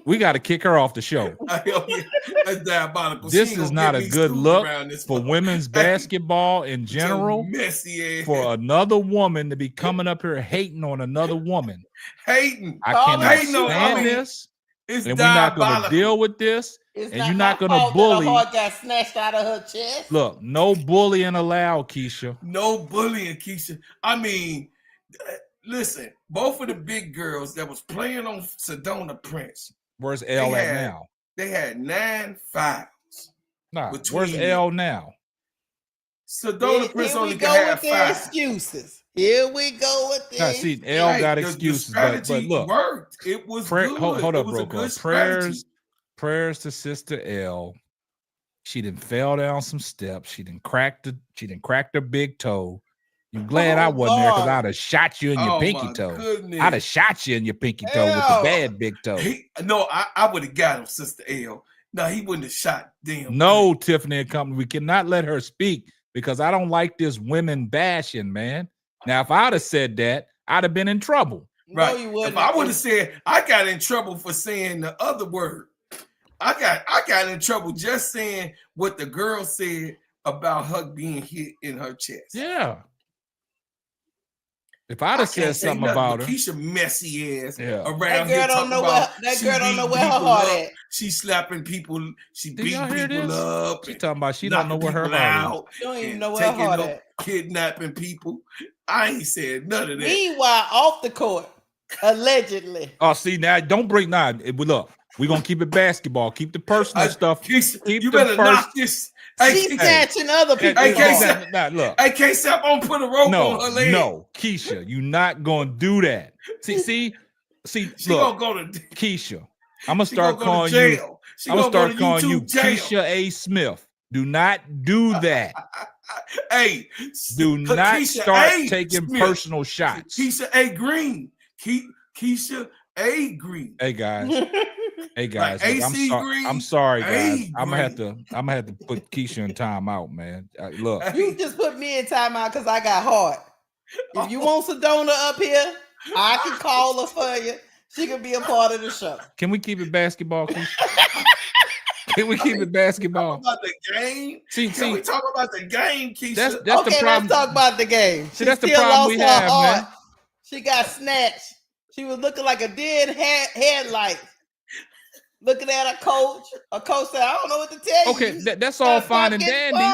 We got to kick her off the show. That's diabolical. This is not a good look for women's basketball in general. For another woman to be coming up here hating on another woman. Hating. I cannot stand this. And we're not going to deal with this. And you're not going to bully. Her heart got snatched out of her chest. Look, no bullying allowed, Keisha. No bullying, Keisha. I mean, listen, both of the big girls that was playing on Sedona Prince. Where's L at now? They had 9 fouls. Nah, where's L now? Sedona Prince only got 5 excuses. Here we go with this. Nah, see, L got excuses, but look, worked. It was good. Hold up, bro. Prayers to Sister L. She done fell down some steps. She done cracked her big toe. You glad I wasn't there because I'd have shot you in your pinky toe. Goodness. I'd have shot you in your pinky toe with the bad big toe. I would have got him, Sister L. No, he wouldn't have shot them. No, Tiffany and Company. We cannot let her speak because I don't like this women bashing, man. Now, if I'd have said that, I'd have been in trouble. Right. No, you wouldn't. If I would have said, I got in trouble for saying the other word. I got in trouble just saying what the girl said about her being hit in her chest. Yeah. If I'd have said something about her, Keisha messy ass around that here girl don't know where her heart at. She's slapping people. She Did y'all hear beating people this? up. She talking about she don't know where her people heart out She don't even and know where her heart taking at. kidnapping people. I ain't said none of that. Meanwhile, off the court, allegedly. Oh, see now, don't bring now. Look, we're gonna keep it basketball. Keep the personal stuff. Keisha, keep you the better knock this. She's snatching other people's heart. Nah, look. Hey, K-Sap, I'm gonna put a rope on her leg. No, Keisha, you're not gonna do that. See, she look, gonna go to Keisha. I'm gonna start calling you. I'm gonna start calling you Keisha A. Smith. Do not do that. Hey, do not Keisha start A. taking Smith. personal shots. Keisha A. Green. Keisha A. Green. Hey guys. Hey guys, like look, I'm sorry, guys. A. I'm gonna have to put Keisha in timeout, man. Look, you just put me in timeout because I got heart. If you want Sedona up here, I can call her for you. She can be a part of the show. Can we keep it basketball, Keisha? Can we keep it basketball? Talk about the game. Can we talk about the game, Keisha? That's okay, the problem. Let's talk about the game. See, that's the problem we have, man. She got snatched. She was looking like a dead headlight. Looking at a coach said, I don't know what to tell you. Okay, that's all fine and dandy.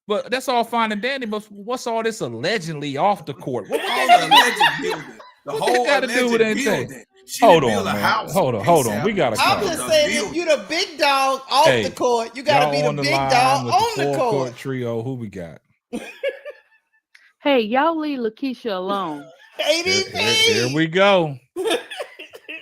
But that's all fine and dandy. But what's all this allegedly off the court? What the whole got to do with anything? Hold on, man. Hold on. We got to I'm just saying, if you the big dog off the court, you got to be the big dog on the court. Trio, who we got? Hey, y'all leave Lakeisha alone. Here we go.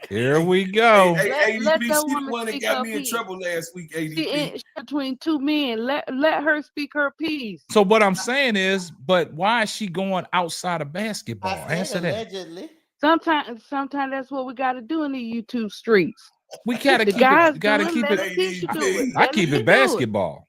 Here we go. Hey, ADP, she the one that got me in trouble last week, ADP. She between two men. Let her speak her piece. So what I'm saying is, but why is she going outside of basketball? Answer that. Allegedly. Sometimes that's what we got to do in the YouTube streets. We gotta keep it. I keep it basketball.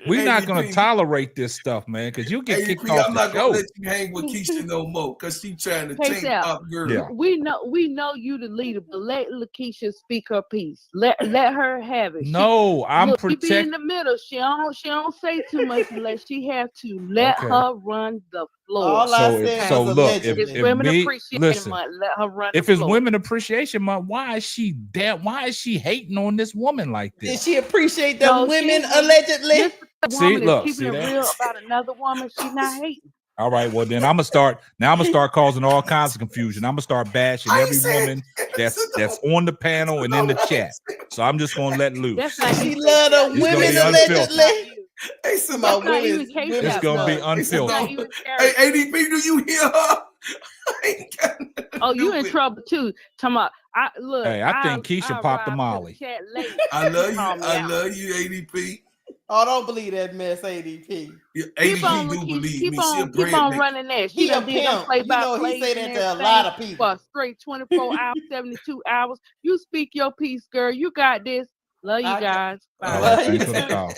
We're not gonna tolerate this stuff, man, because you get kicked off I'm the not show. gonna let you hang with Keisha no more, because she trying to take up girl. Yeah. We know you the leader, but let Lakeisha speak her piece. Let her have it. No, I'm protecting. She be in the middle. She don't say too much unless she have to. Let her run the floor. All I said so was look, if Women me, Appreciation listen, Month, let her run if the it's floor. Women Appreciation Month, why is she hating on this woman like this? Did she appreciate them women allegedly? See, look, keeping it real about another woman. She's not hating. All right, well then I'm gonna start causing all kinds of confusion. I'm gonna start bashing every woman that's on the panel and in the chat. So I'm just gonna let loose. She love the women allegedly. Hey, somebody women. It's gonna be unfiltered. Hey, ADP, do you hear her? Oh, you in trouble too. Talking about, I think Keisha popped the Molly. I love you, ADP. Oh, don't believe that mess, ADP. Yeah, ADP do believe me. Keep on running that. He a pimp. He say that to a lot of people. For a straight 24 hours, 72 hours. You speak your piece, girl. You got this. Love you guys. Bye. All right, thanks for the call.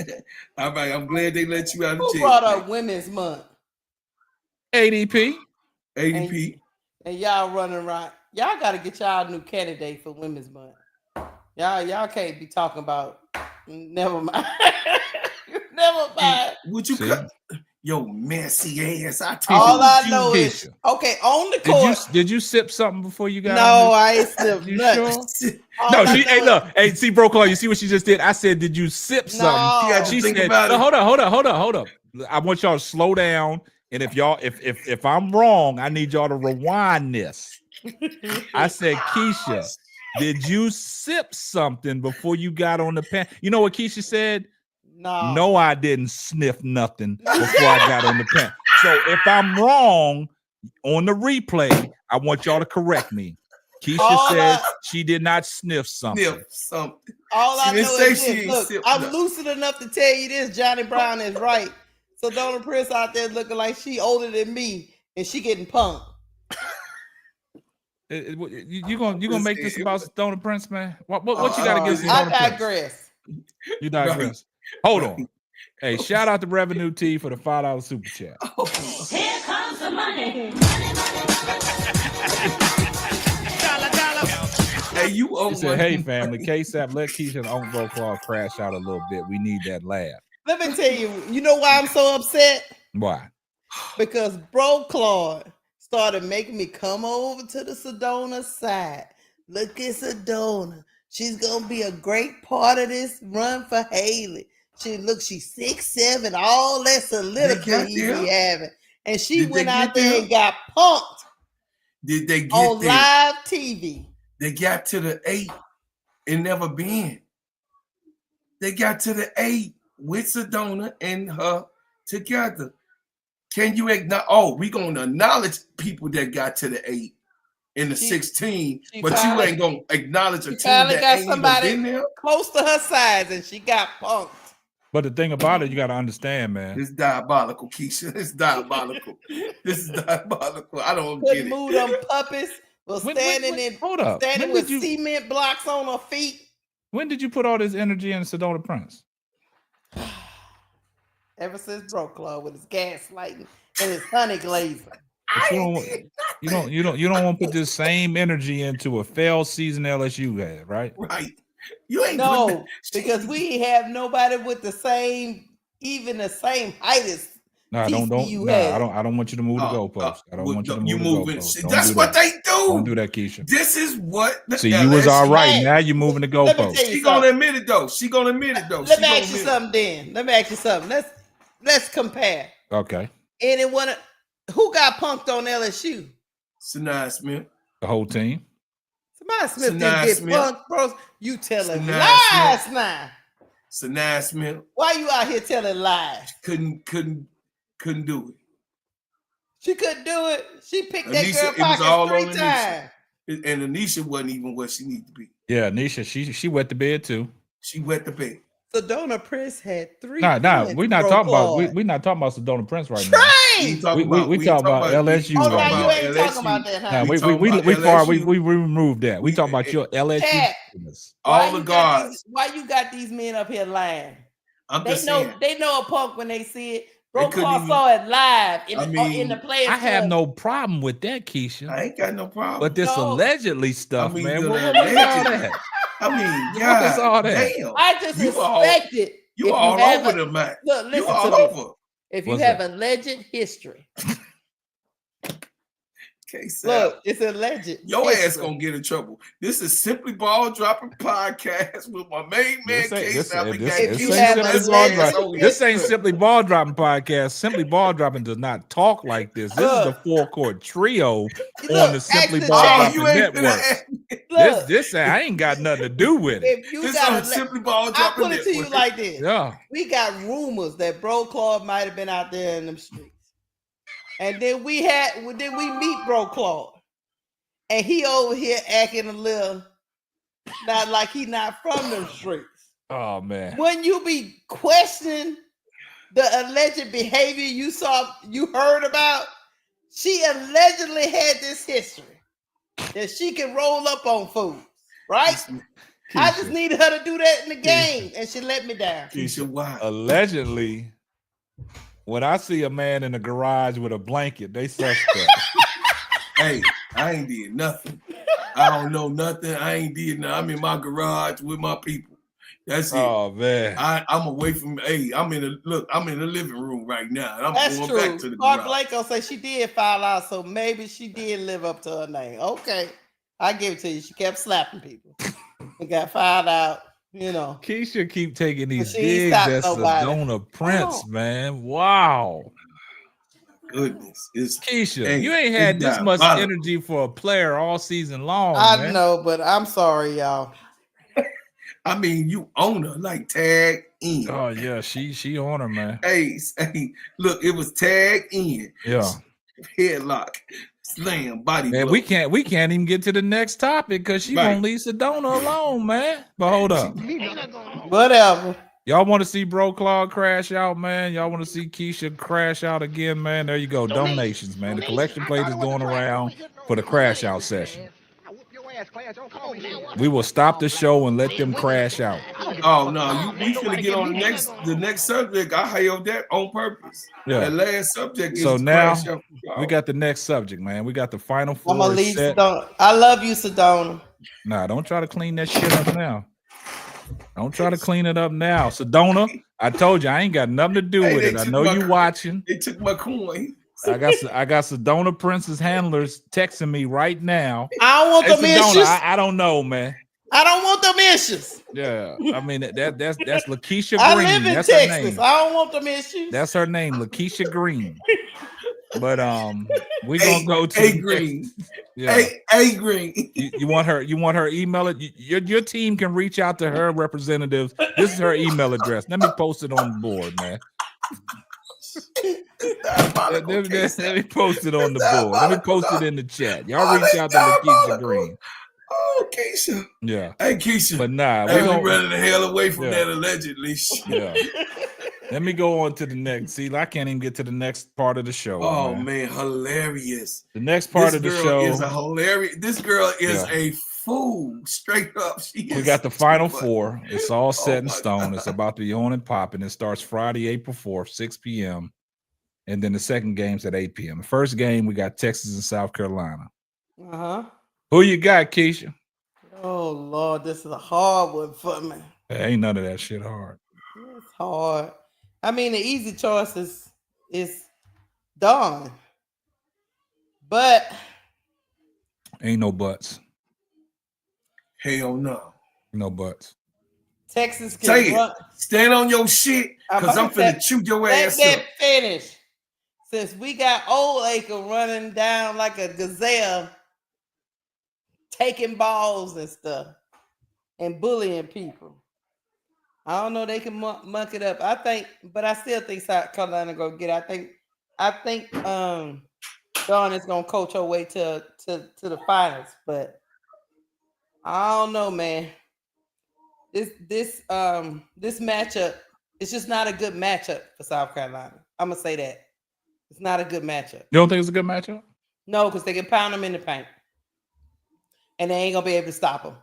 All right, I'm glad they let you out of jail. Who brought up Women's Month? ADP. And y'all running right. Y'all got to get y'all a new candidate for Women's Month. Y'all can't be talking about. Never mind. Never mind. Would you cut your messy ass? All I know is okay on the court. Did you sip something before you got? No, I ain't sip nothing. Sure? No, hey, see, bro, Claude, you see what she just did? I said, did you sip something? No, she said, no, hold up. I want y'all to slow down, and if I'm wrong, I need y'all to rewind this. I said, Keisha, did you sip something before you got on the pan? You know what Keisha said? No, I didn't sniff nothing before I got on the pan. So if I'm wrong on the replay, I want y'all to correct me. Keisha said she did not sniff something. All I know is this. Look, I'm lucid enough to tell you this. Johnny Brown is right. So Donna Prince out there looking like she older than me and she getting punked. You gonna make this about Donna Prince, man? What you got against Donna Prince? I digress. You digress. Hold on. Hey, shout out to Revenue T for the $5 super chat. Here comes the money. Hey, you owe He said, money. "Hey, family, KSAP, let Keisha and Uncle Bro Claw crash out a little bit. We need that laugh." Let me tell you, you know why I'm so upset? Why? Because Bro Claude started making me come over to the Sedona side. Look at Sedona. She's gonna be a great part of this run for Haley. She's 6'7", all that soliloquy he be having. And she went out there and got punked. Did they get on there? live TV? They got to the 8 and never been. They got to the 8 with Sedona and her together. Can you acknowledge? Oh, we gonna acknowledge people that got to the 8 in the 16, but you ain't gonna acknowledge a team that got ain't somebody even been there. close to her size, and she got punked. But the thing about it, you got to understand, man. It's diabolical, Keisha. It's diabolical. This is diabolical. I don't Couldn't get it. move them puppies. Was hold up. standing with cement blocks on her feet. When did you put all this energy in Sedona Prince? Ever since Bro Claude with his gaslighting and his honey glazing. You don't want to put this same energy into a failed season LSU had, right? Right. You ain't because we have nobody with the same height as I don't want you to move the goalpost. I don't want you to move the goalpost. That's what they do. Don't do that, Keisha. This is what See, you was all right. Now you're moving the goalpost. She gonna admit it though. Let me ask you something then. Let's compare. Okay. Anyone who got punked on LSU? Sanaa Smith. The whole team. Sanaa Smith didn't get punked, bro. You telling lies now. Sanaa Smith. Why you out here telling lies? Couldn't do it. She couldn't do it. She picked that Anisha, girl pockets 3 times. And Anisha wasn't even where she needed to be. Yeah, Anisha, she wet the bed too. She wet the bed. Sedona Prince had 3. Nah, we're not talking about we're not talking about Sedona Prince right now. We talking about LSU. Oh, right now now. you ain't talking about that, huh? Nah, we removed that. We talking about your LSU. All the guards. Why you got these men up here lying? They know a punk when they see it. Bro Claw saw it live in the players. I have no problem with that, Keisha. I ain't got no problem. But this allegedly stuff, man. What is all that? I mean, God, what is all that? Damn. I just expected. You all over the map. Look, listen you all to me. over. If you have alleged history. Look, it's alleged. Your ass gonna get in trouble. This is Simply Ball Dropping Podcast with my main man, This ain't Simply Ball Dropping Podcast. Simply Ball Dropping does not talk like this. This is the Full Court Trio on the Simply Ball Dropping Network. This I ain't got nothing to do with it. If you got Simply Ball Dropping I'll put it to you like this. Yeah. We got rumors that Bro Claude might have been out there in them streets. And then we meet Bro Claude. And he over here acting a little not like he not from them streets. Oh man. When you be questioning the alleged behavior you heard about, she allegedly had this history that she can roll up on fools, right? Keisha. I just needed her to do that in the game, and she let me down. Keisha, why? Allegedly, when I see a man in the garage with a blanket, they suspect. Hey, I ain't did nothing. I don't know nothing. I ain't did nothing. I'm in my garage with my people. That's it. Oh man. I'm away from I'm in the living room right now. And I'm That's going true. back to the Mark garage. Blanco say she did file out, so maybe she did live up to her name. Okay. I give it to you. She kept slapping people. And got filed out. You know, Keisha keep taking these digs at Sedona Prince, man. Wow. Goodness. Keisha, you ain't had this much energy for a player all season long. I know, but I'm sorry, y'all. I mean, you own her, like tag in. Oh, yeah, she on her, man. Hey, look, it was tag in. Yeah. Headlock. Slam, body man, blow. we can't even get to the next topic because she won't leave Sedona alone, man. But hold up. Whatever. Y'all want to see Bro Claude crash out, man? Y'all want to see Keisha crash out again, man? There you go. Donations, man. The collection plate is going around for the crash out session. We will stop the show and let them crash out. Oh no, we finna get on the next subject. I held that on purpose. Yeah. That last subject So is now crash out. we got the next subject, man. We got the final I'm gonna four leave set. Sedona. I love you, Sedona. Nah, don't try to clean that shit up now. Don't try to clean it up now. Sedona, I told you I ain't got nothing to do with it. I know you watching. They took my coin. I got Sedona Princess handlers texting me right now. I don't want Hey, them Sedona, issues. I don't know, man. I don't want them issues. Yeah, I mean that's Lakeisha I Green. live in That's her Texas. name. I don't want them issues. That's her name, Lakeisha Green. But we gonna go to A Green. Yeah. A Green. You want her email it. Your team can reach out to her representatives. This is her email address. Let me post it on the board, man. Let me post it on the board. Let me post it in the chat. Y'all reach out to Lakeisha Green. Oh, Keisha. Yeah. Hey, Keisha. But nah, we gonna run the hell away from that allegedly. Yeah. Let me go on to the next. See, I can't even get to the next part of the show. Oh man, hilarious. The next part of the show is a hilarious. This girl is a fool, straight up. We got the final four. It's all set in stone. It's about to be on and popping. It starts Friday, April 4th, 6 p.m. And then the second game's at 8 p.m. The first game, we got Texas and South Carolina. Who you got, Keisha? Oh Lord, this is a hard one for me. Ain't none of that shit hard. It's hard. I mean, the easy choice is Dawn. But ain't no buts. Hell no. No buts. Texas can say run. It. Stand on your shit, because I'm finna chew your ass let up. Finish. Since we got Old Acre running down like a gazelle, taking balls and stuff, and bullying people. I don't know. They can muck it up. But I still think South Carolina go get it. I think Dawn is gonna coach her way to the finals. But I don't know, man. This matchup, it's just not a good matchup for South Carolina. I'm gonna say that it's not a good matchup. You don't think it's a good matchup? No, because they can pound them in the paint, and they ain't gonna be able to stop them.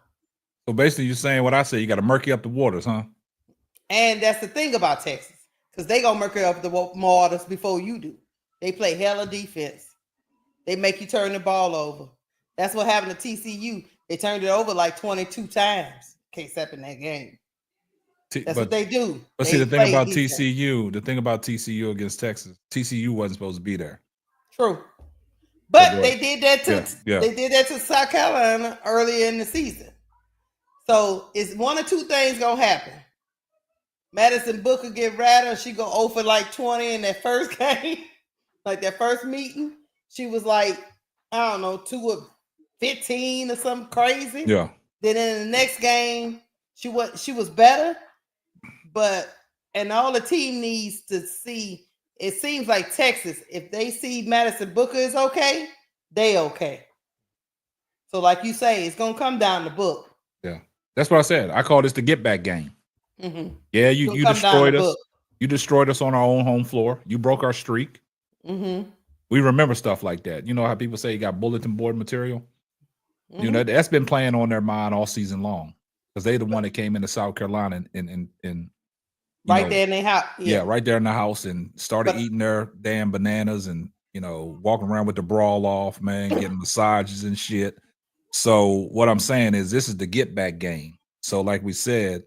So basically, you're saying what I say. You got to murky up the waters, huh? And that's the thing about Texas, because they gonna murky up the waters before you do. They play hella defense. They make you turn the ball over. That's what happened to TCU. They turned it over like 22 times. Except in that game. That's what they do. But see, the thing about TCU against Texas, TCU wasn't supposed to be there. True. But they did that they did that to South Carolina earlier in the season. So it's one or two things gonna happen. Madison Booker get rattled. She go 0 for like 20 in that first game. Like that first meeting. She was like, I don't know, 2 of 15 or something crazy. Yeah. Then in the next game, she was better, and all the team needs to see. It seems like Texas, if they see Madison Booker is okay, they okay. So, like you say, it's gonna come down the book. Yeah, that's what I said. I call this the get back game. Mm-hmm. Yeah, you destroyed us. You destroyed us on our own home floor. You broke our streak. Mm-hmm. We remember stuff like that. You know how people say you got bulletin board material. Mm-hmm. You know, that's been playing on their mind all season long because they the one that came into South Carolina and right there in their house. Yeah, right there in the house and started eating their damn bananas and, walking around with the brawl off, man, getting massages and shit. So what I'm saying is this is the get back game. So like we said,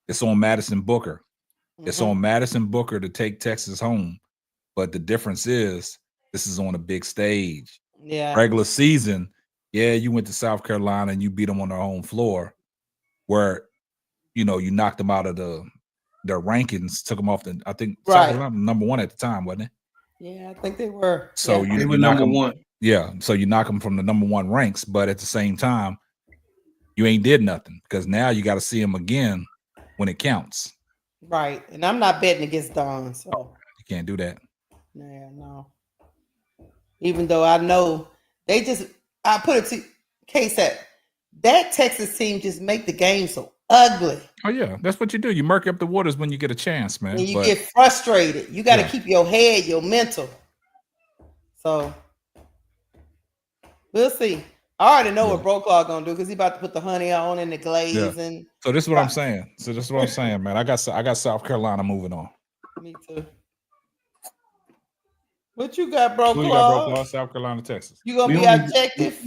it's on Madison Booker. Mm-hmm. It's on Madison Booker to take Texas home. But the difference is this is on a big stage. Yeah. Regular season. Yeah, you went to South Carolina and you beat them on their home floor where, you knocked them out of their rankings, took them off I think South Carolina number 1 at the time, wasn't it? Yeah, I think they were. So they were number 1. Yeah, so you knock them from the number 1 ranks, but at the same time, you ain't did nothing because now you got to see them again when it counts. Right, and I'm not betting against Dawn, so you can't do that. Yeah, no. Even though I know I put it to KSAP, that Texas team just make the game so ugly. Oh yeah, that's what you do. You murky up the waters when you get a chance, man. And you get frustrated. You got to keep your head, your mental. So we'll see. I already know Yeah. what Bro Claw gonna do because he about to put the honey on and the glaze and. So this is what I'm saying. Man. I got South Carolina moving on. Me too. What you got, Bro Who you got, Bro Claw? Claw? South Carolina, Texas. You gonna We be don't need objective?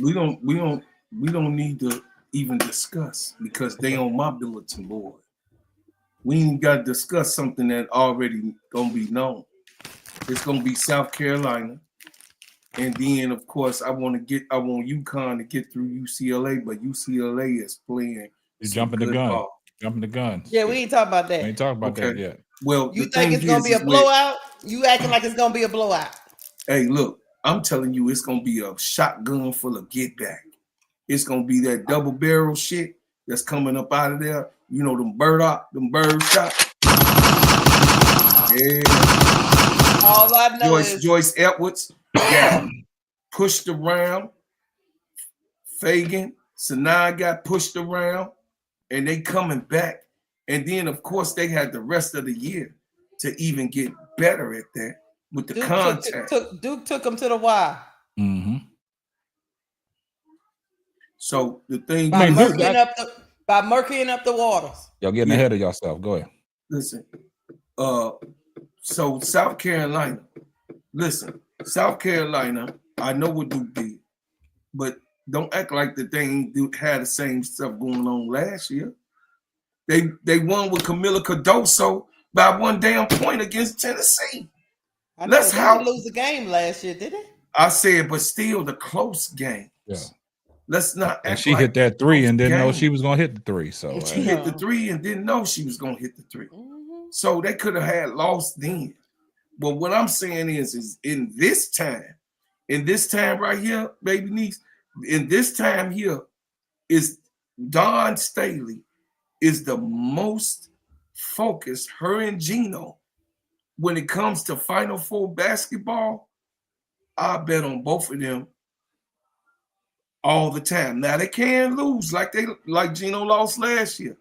we don't need to even discuss because they on my bulletin board. We ain't got to discuss something that already gonna be known. It's gonna be South Carolina, and then of course I want UConn to get through UCLA, but UCLA is playing. You jumping the gun. Ball. Jumping the guns. Yeah, we ain't talking about that. We ain't talking about that yet. Well, you think it's gonna be a blowout? You acting like it's gonna be a blowout. Hey, look, I'm telling you, it's gonna be a shotgun full of get back. It's gonna be that double barrel shit that's coming up out of there. You know, them bird shots. Yeah. All I know is Joyce Edwards got pushed around. Fagan, Sanaa got pushed around, and they coming back. And then, of course, they had the rest of the year to even get better at that with the contact. Duke took them to the wire. Mm-hmm. So the thing by murkying up the waters. Y'all getting ahead of yourself. Go ahead. Listen, so South Carolina. Listen, South Carolina. I know what Duke did, but don't act like the thing had the same stuff going on last year. They won with Camila Cardoso by one damn point against Tennessee. I know they didn't lose a game last year, did they? I said, but still the close game. Yeah. Let's not. And she hit that three and didn't know she was gonna hit the three. So she hit the three and didn't know she was gonna hit the three. Mm-hmm. So they could have had lost then. But what I'm saying is in this time right here, baby niece, in this time here, is Dawn Staley is the most focused, her and Gino, when it comes to Final Four basketball. I bet on both of them all the time. Now they can lose like Gino lost last year,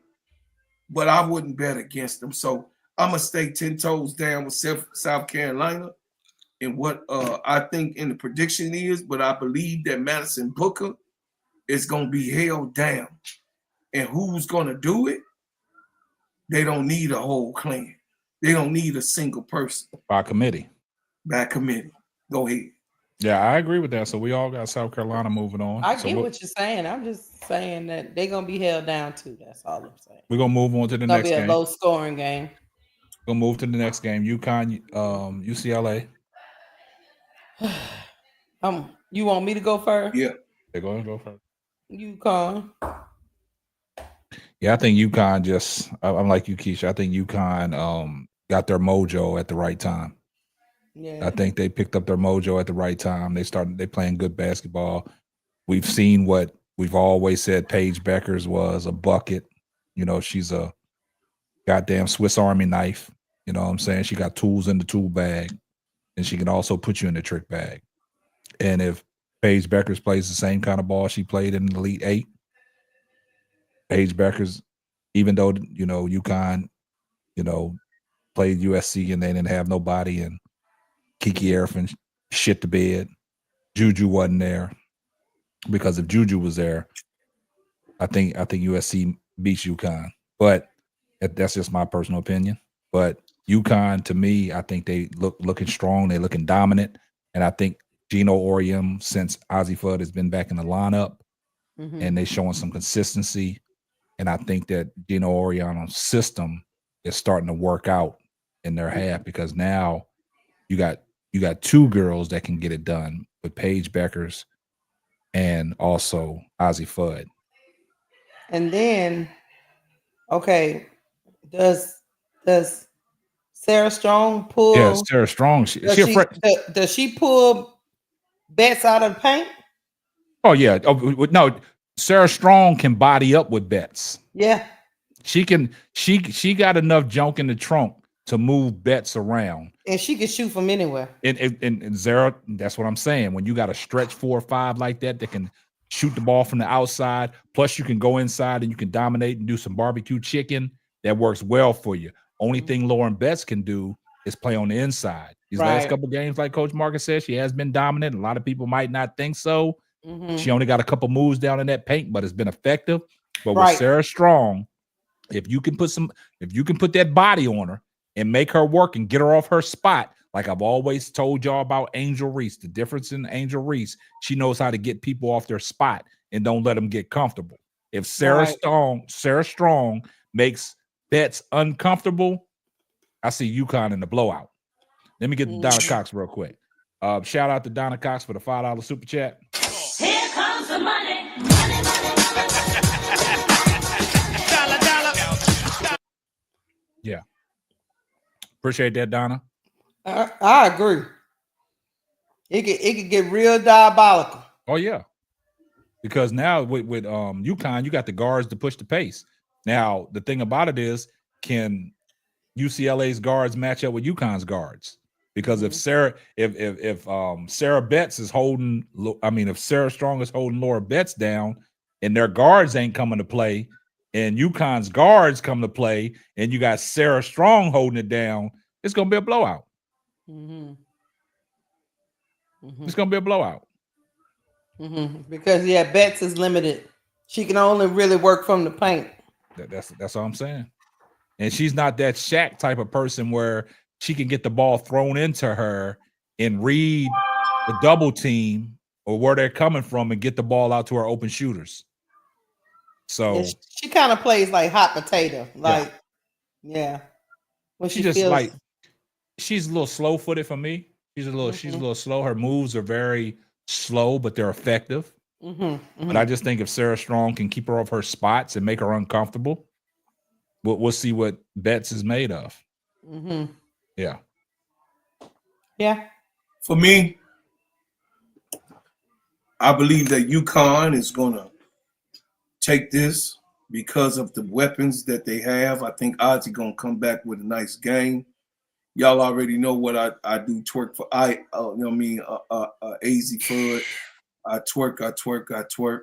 but I wouldn't bet against them. So I'm gonna stay 10 toes down with South Carolina and what I think in the prediction is, but I believe that Madison Booker is gonna be held down. And who's gonna do it? They don't need a whole clan. They don't need a single person. By committee. Go ahead. Yeah, I agree with that. So we all got South Carolina moving on. I get what you're saying. I'm just saying that they're gonna be held down too. That's all I'm saying. We're gonna move on to the next game. It's gonna be a low scoring game. We'll move to the next game. UConn, UCLA. You want me to go first? Yeah. They're going to go first. UConn. Yeah, I think UConn I'm like you, Keisha. I think UConn got their mojo at the right time. Yeah. I think they picked up their mojo at the right time. They playing good basketball. We've seen what we've always said Paige Beckers was, a bucket. You know, she's a goddamn Swiss Army knife. You know what I'm saying? She got tools in the tool bag, and she can also put you in the trick bag. And if Paige Beckers plays the same kind of ball she played in the Elite Eight, Paige Beckers, even though, you know, UConn, you know, played USC and they didn't have nobody, and Kiki Erfin shit the bed, Juju wasn't there. Because if Juju was there, I think USC beats UConn. But that's just my personal opinion. But UConn, to me, I think they looking strong. They're looking dominant. And I think Gino Auriemma, since Ozzie Fudd has been back in the lineup, and they showing some consistency. And I think that Gino Auriemma's system is starting to work out in their half, because now you got two girls that can get it done with Paige Beckers and also Ozzie Fudd. And then, okay, does Sarah Strong pull? Yeah, Sarah Strong. Does she pull bets out of the paint? Oh yeah. Oh no, Sarah Strong can body up with bets. Yeah, she can. She got enough junk in the trunk to move bets around, and she can shoot from anywhere. And Sarah, that's what I'm saying. When you got a stretch 4 or 5 like that can shoot the ball from the outside, plus you can go inside and you can dominate and do some barbecue chicken. That works well for you. Only thing Lauren Betts can do is play on the inside. These last couple games, like Coach Marcus said, she has been dominant. A lot of people might not think so, She only got a couple moves down in that paint, but it's been effective. But with Right. Sarah Strong, if you can put that body on her and make her work and get her off her spot, like I've always told y'all about Angel Reese, the difference in Angel Reese, she knows how to get people off their spot and don't let them get comfortable. If Sarah Strong makes Betts uncomfortable, I see UConn in the blowout. Let me get to Donna Cox real quick. Shout out to Donna Cox for the $5 super chat. Here comes the money. Yeah. Appreciate that, Donna. I agree. It could get real diabolical. Oh, yeah. Because now with UConn, you got the guards to push the pace. Now, the thing about it is, can UCLA's guards match up with UConn's guards? Because if Sarah Betts is holding, if Sarah Strong is holding Laura Betts down and their guards ain't coming to play, and UConn's guards come to play, and you got Sarah Strong holding it down, it's going to be a blowout. It's going to be a blowout. Because Betts is limited. She can only really work from the paint. That's all I'm saying. And she's not that Shaq type of person where she can get the ball thrown into her and read the double team or where they're coming from and get the ball out to her open shooters. So she kind of plays like hot potato. Like, when she just feels she's a little slow footed for me. She's a little slow. Her moves are very slow, but they're effective. But I just think if Sarah Strong can keep her off her spots and make her uncomfortable, we'll see what Betts is made of. Yeah. For me, I believe that UConn is going to take this because of the weapons that they have. I think Ozzy going to come back with a nice game. Y'all already know what I do. Twerk for AZ Fudd. I twerk.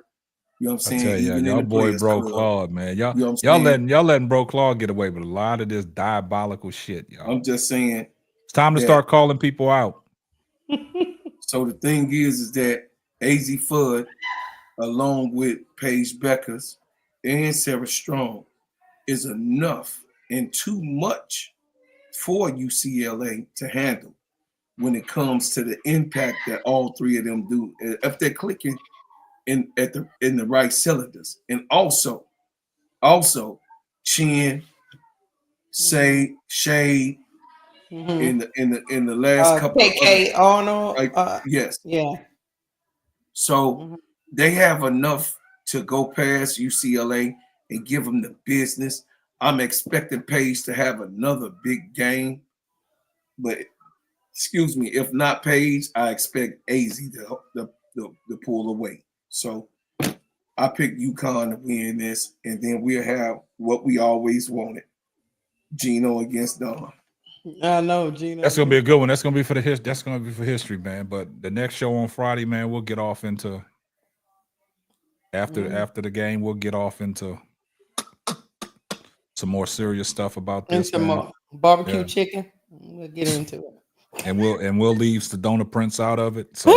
You know what I'm saying? I tell you, Even y'all in the boy Players Bro Club. Claude, man. Y'all, You know what I'm y'all letting Bro Claude get away with a lot of this diabolical shit, y'all. I'm just saying. It's time to start calling people out. So the thing is that AZ Fudd, along with Paige Beckers and Sarah Strong, is enough and too much for UCLA to handle when it comes to the impact that all three of them do. If they're clicking in the right cylinders. And also Chin, Shade, in the last couple KK of Arnold. yes. Yeah. So they have enough to go past UCLA and give them the business. I'm expecting Paige to have another big game, but excuse me, if not Paige, I expect AZ to pull away. So I pick UConn to win this, and then we'll have what we always wanted: Gino against Don. I know, Gino. That's gonna be a good one. That's gonna be for history, man. But the next show on Friday, man, we'll get off into after the game. We'll get off into some more serious stuff about this. Into more barbecue chicken. We'll get into it. And we'll leave Sedona Prince out of it. So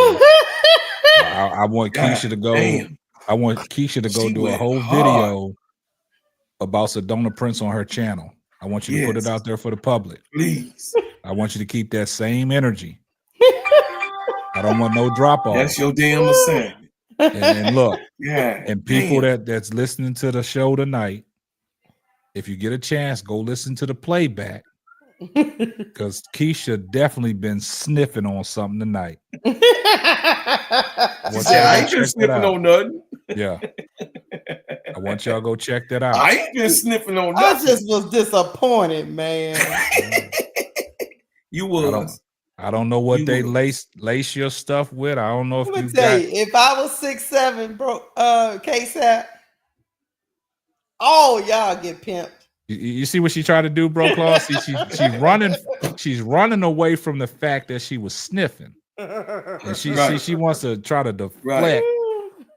I want Keisha to go. Damn. I want Keisha to go do a whole video about Sedona Prince on her channel. I want you to put it out there for the public. Please. I want you to keep that same energy. I don't want no drop off. That's your damn assignment. And look, and people that's listening to the show tonight, if you get a chance, go listen to the playback. Because Keisha definitely been sniffing on something tonight. I ain't been sniffing on nothing. Yeah. I want y'all to go check that out. I ain't been sniffing on nothing. I just was disappointed, man. You was. I don't know what they lace your stuff with. I don't know if Let me you tell got. you, if I was 6'7", bro, KSAP, y'all get pimped. You see what she tried to do, bro, Claus? She's running away from the fact that she was sniffing. And she wants to try to deflect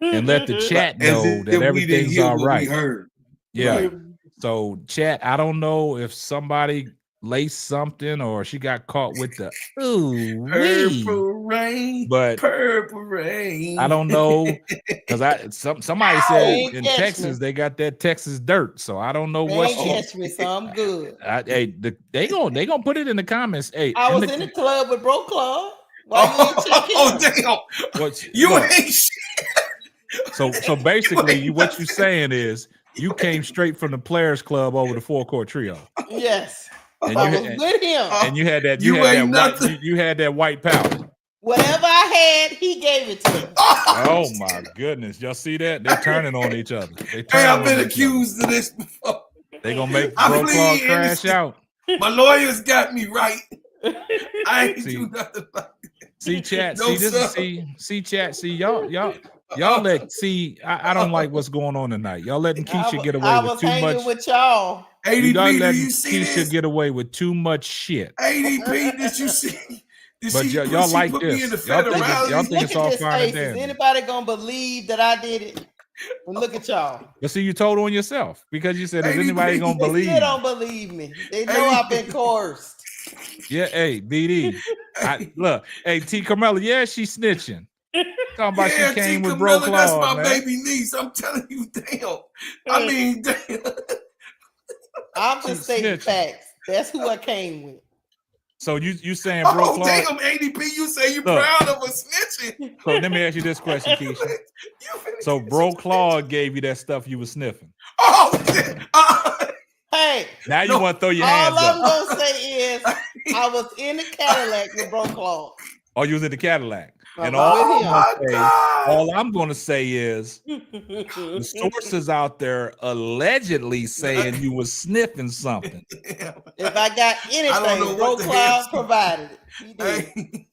and let the chat know that everything's all right. Heard. Yeah. So chat, I don't know if somebody laced something, or she got caught with the ooh Purple rain, but purple rain. I don't know because somebody They said ain't in catch Texas me. they got that Texas dirt, so I don't know They what ain't she. catch me, so I'm good. Hey, they gonna put it in the comments. Hey, I was in the club with Bro Claude. Why you ain't check Oh, him? damn. What's You look, ain't shit. so basically ain't what you nothing. saying is you came straight from the Players Club over the Four Court Trio. Yes. And I you was with him. and you had that You ain't white nothing. you had that white powder. Whatever I had, he gave it to me. Oh my goodness. Y'all see that? They're turning on each other. They Hey, turning I've on been each accused of this before. other. They gonna make I Bro Claw plead crash innocent. out. My lawyers got me right. I ain't See- do nothing like that. See chat, No, see this sir. is see chat, see y'all let see I don't like what's going on tonight. Y'all letting Keisha get away I with was too hanging much. with y'all. Y'all ADP, do letting you see Keisha this? get away with too much shit. ADP, did you see? But y'all she like put me in this. the Y'all think federality. it's Look at all this fine and face. Is dandy. anybody gonna believe that I did it? And look at y'all. But see, you told on yourself because you said, is ADP, anybody gonna They believe? still don't believe me. They know I've been coerced. Yeah, hey, BD. Look, hey, T Carmella, yeah, she snitching. Talking about Yeah, she came T. with Bro Camilla, that's Claude, my man. baby niece. I'm telling you, damn. I mean, damn. I'm She just stating snitching. facts. That's who I came with. So you saying Bro Oh, Claude? damn, ADP, you say you Look. proud of a snitching. So let me ask you this question, Keisha. You finna So get Bro some Claude gave you that stuff you was sniffing. Oh, Hey, Now you No. want to throw your all hands I'm up. gonna say is I was in the Cadillac with Bro Claude. Or you was in the Cadillac. I And was with him. all I'm gonna say is the sources out there allegedly saying you was sniffing something. If I got anything, Bro Claude provided it. He did. Hey,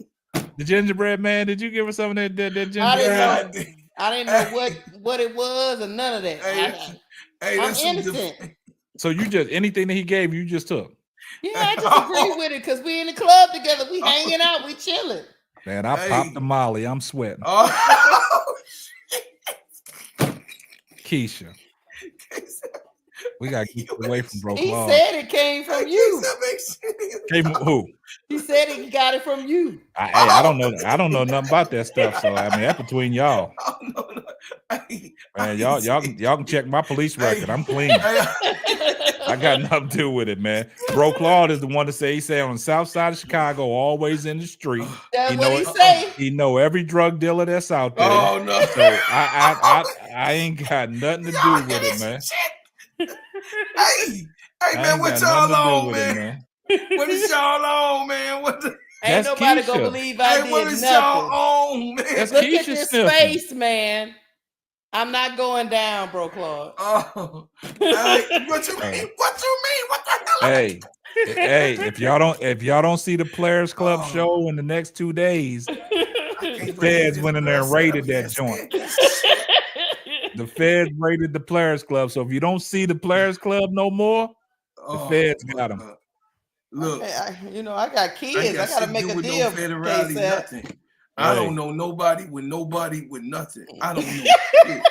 The gingerbread man, did you give her some of that gingerbread? I didn't know what it was or none of that. Hey, I'm that's some innocent. So you just anything that he gave you just took. Yeah, I just agree with it because we in the club together. We hanging out. We chilling. Man, I popped the Molly. I'm sweating. Oh, Keisha. We gotta get you away from Bro He Claude. said it came from you. Came from who? He said he got it from you. I don't know. I don't know nothing about that stuff. So I mean, that's between y'all. Man, y'all can check my police record. I'm clean. I got nothing to do with it, man. Bro Claude is the one to say he said on the south side of Chicago, always in the street. That's what he say. He know every drug dealer that's out there. Oh no! So I ain't got nothing to do with it, man. Hey, man, what y'all on, man? What is y'all on, man? Ain't nobody gonna believe I did what is nothing. y'all on, man? That's Look Keisha at this sniffing. face, man. I'm not going down, Bro Claude. Oh, what you mean? What you mean? What the hell? Hey, if y'all don't see the Players Club show in the next 2 days, the feds went in there and raided that joint. The feds raided the Players Club. So if you don't see the Players Club no more, the feds got them. Look, I got kids. I gotta make a deal. Nothing. I don't know nobody with nothing. I don't know shit.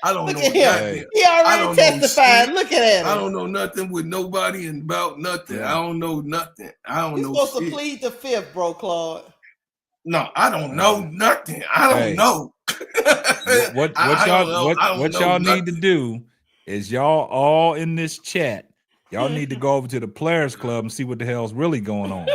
I don't know nothing. He already testified. Look at him. I don't know nothing with nobody and about nothing. I don't know nothing. I don't know supposed shit. to plead the fifth, Bro Claude. No, I don't know nothing. I don't know. What y'all need to do is y'all all in this chat. Y'all need to go over to the Players Club and see what the hell's really going on.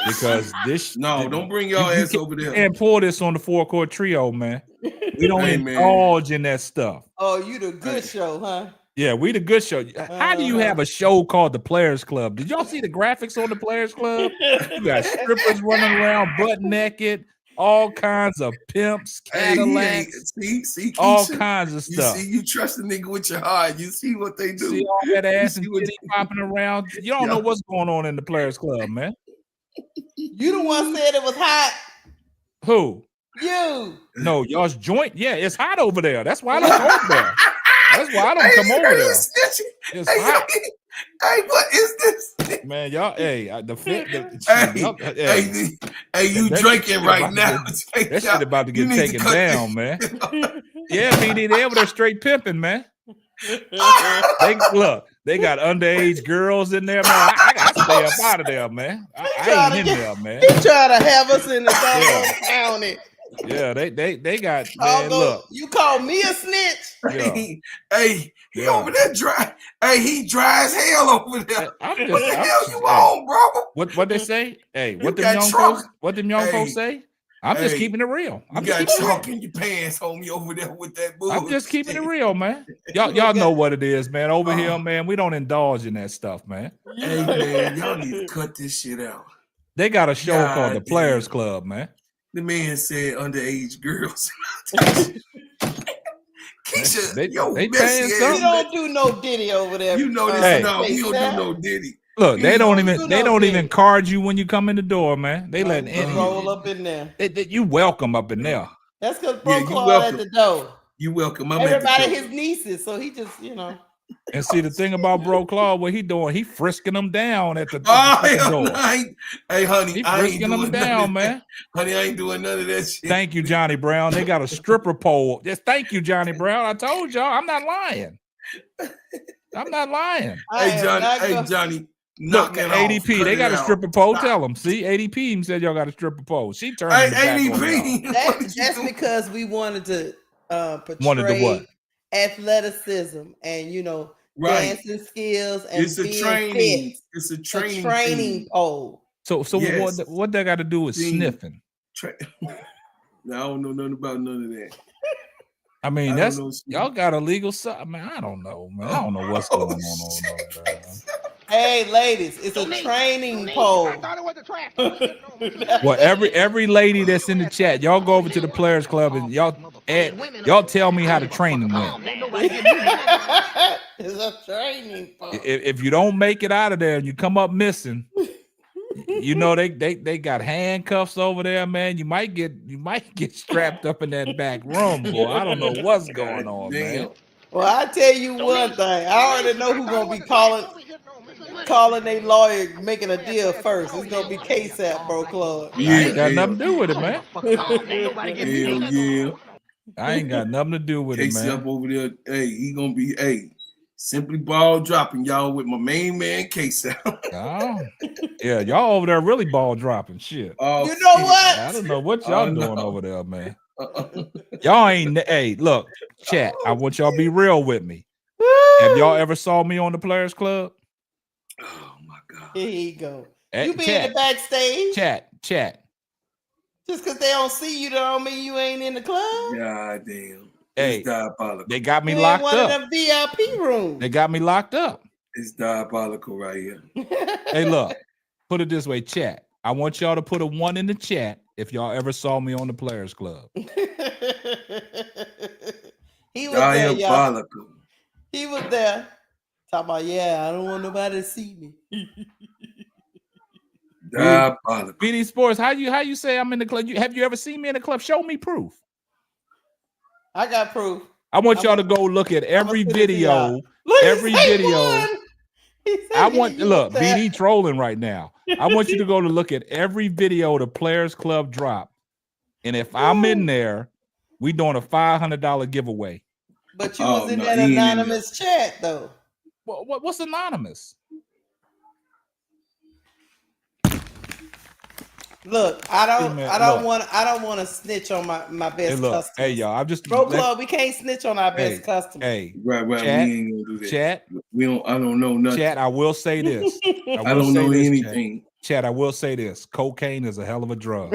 Because don't bring y'all ass over there. And pull this on the Four Court Trio, man. We don't indulge in that stuff. Oh, you the good show, huh? Yeah, we the good show. How do you have a show called the Players Club? Did y'all see the graphics on the Players Club? You got strippers running around butt naked, all kinds of pimps, Cadillacs, see, all kinds of stuff. You see, you trust a nigga with your heart. You see what they do. See all that ass and titty popping around. You don't know what's going on in the Players Club, man. You the one said it was hot. Who? You. No, y'all's joint. Yeah, it's hot over there. That's why I don't go over there. That's why I don't come over there. It's hot. Hey, what is this? Man, y'all, the fit. You drinking right now. That shit about to get taken down, man. Yeah, BD, they over there straight pimping, man. They got underage girls in there, man. I I stay up out of there, man. I trying ain't to in get- there, man. He trying to have us in the Yeah. doggone county. Yeah, they got I'll man. go. Look, You call me a snitch? yeah. Hey, he Yeah. over there dry. Hey, he dry as hell over there. I'm What just, the I'm hell just you hey, on, bro? what they say? Hey, You what them got young chalk. folks? What them young folks say? I'm just hey, keeping it real. You I'm just got keeping it real. chalk in your pants, homie, over there with that bullshit. I'm just keeping it real, man. Y'all know what it is, man. Over here, man, we don't indulge in that stuff, man. Hey, man, y'all need to cut this shit out. They got a show called The God Players damn. Club, man. The man said underage girls. Keisha, They messy paying ass. something. We don't do no Diddy over there. You know this. Hey. No, we don't K-Sap. do no Diddy. Look, they don't do even no even Diddy. card you when you come in the door, man. They let Just any roll up in there. you welcome up in there. That's because Yeah, Bro you Claude welcome. at the door. You welcome. I'm Everybody at the his nieces, so he just, And see the thing about Bro Claude, what he doing? He frisking them down at the Oh, fucking hell door. no, hey, honey, He I ain't frisking them doing none down, of man. that. Honey, I ain't doing none of that shit. Thank you, Johnny Brown. They got a stripper pole. Just thank you, Johnny Brown. I told y'all, I'm not lying. I'm not lying. Hey, Johnny, knock Look, it ADP, off. they got a Cut it stripper out. pole. Stop. Tell them. See, ADP even said y'all got a stripper pole. She turned Hey, the back on y'all. ADP, what did you that's do? because we wanted to Wanted to portray what? athleticism and Right. dancing skills and It's a being training. fit. It's a A training. training pole. So Yes. what that got to do with Thing. sniffing? Now, I don't know nothing about none of that. I mean, I that's don't know. y'all got a legal side. Man, I don't know, man. I don't know what's going on over there. Hey, ladies, it's a training pole. I thought it was a trash. Well, every lady that's in the chat, y'all go over to the Players Club and y'all tell me how the training went. It's a training pole. If you don't make it out of there and you come up missing, they got handcuffs over there, man. You might get strapped up in that back room, boy. I don't know what's going on, man. Well, I tell you one thing. I already know who's gonna be calling a lawyer, making a deal first. It's gonna be K-Sap, Bro Claude. I ain't got nothing to do with it, man. Hell yeah. I ain't got nothing to do with it, Casey man. up over there. Hey, he gonna be simply ball dropping y'all with my main man Casey. Oh. Yeah, y'all over there really ball dropping shit. Oh, You know what? I don't know what y'all doing no. over there, man. Y'all ain't. Hey, look, chat. I want y'all to be real with me. Have y'all ever saw me on the Players Club? Oh my God. Here you go. Hey, You be in chat, the backstage. Chat. Just because they don't see you don't mean you ain't in the club. God damn. Hey, It's diabolical. they got me You in locked one up. of them VIP rooms. They got me locked up. It's diabolical right here. Hey, look. Put it this way, chat. I want y'all to put a 1 in the chat if y'all ever saw me on the Players Club. He was there, y'all. Diabolical. He was there. Talking about, I don't want nobody to see me. Diabolical. BD Sports, how you say I'm in the club? Have you ever seen me in the club? Show me proof. I got proof. I want y'all to go look at every video. Look, Every video. I want look, there. BD trolling right now. I want you to go to look at every video the Players Club drop. And if I'm in there, we doing a $500 giveaway. But you was in that anonymous chat though. What's anonymous? Look, I don't want to snitch on my best customers. Hey y'all, I'm just Bro Club, we can't snitch on our best customers. Hey, right. Chat, we ain't gonna do that. Chat. I don't know nothing. Chat, I will say this. I don't know anything. Chat, I will say this. Cocaine is a hell of a drug.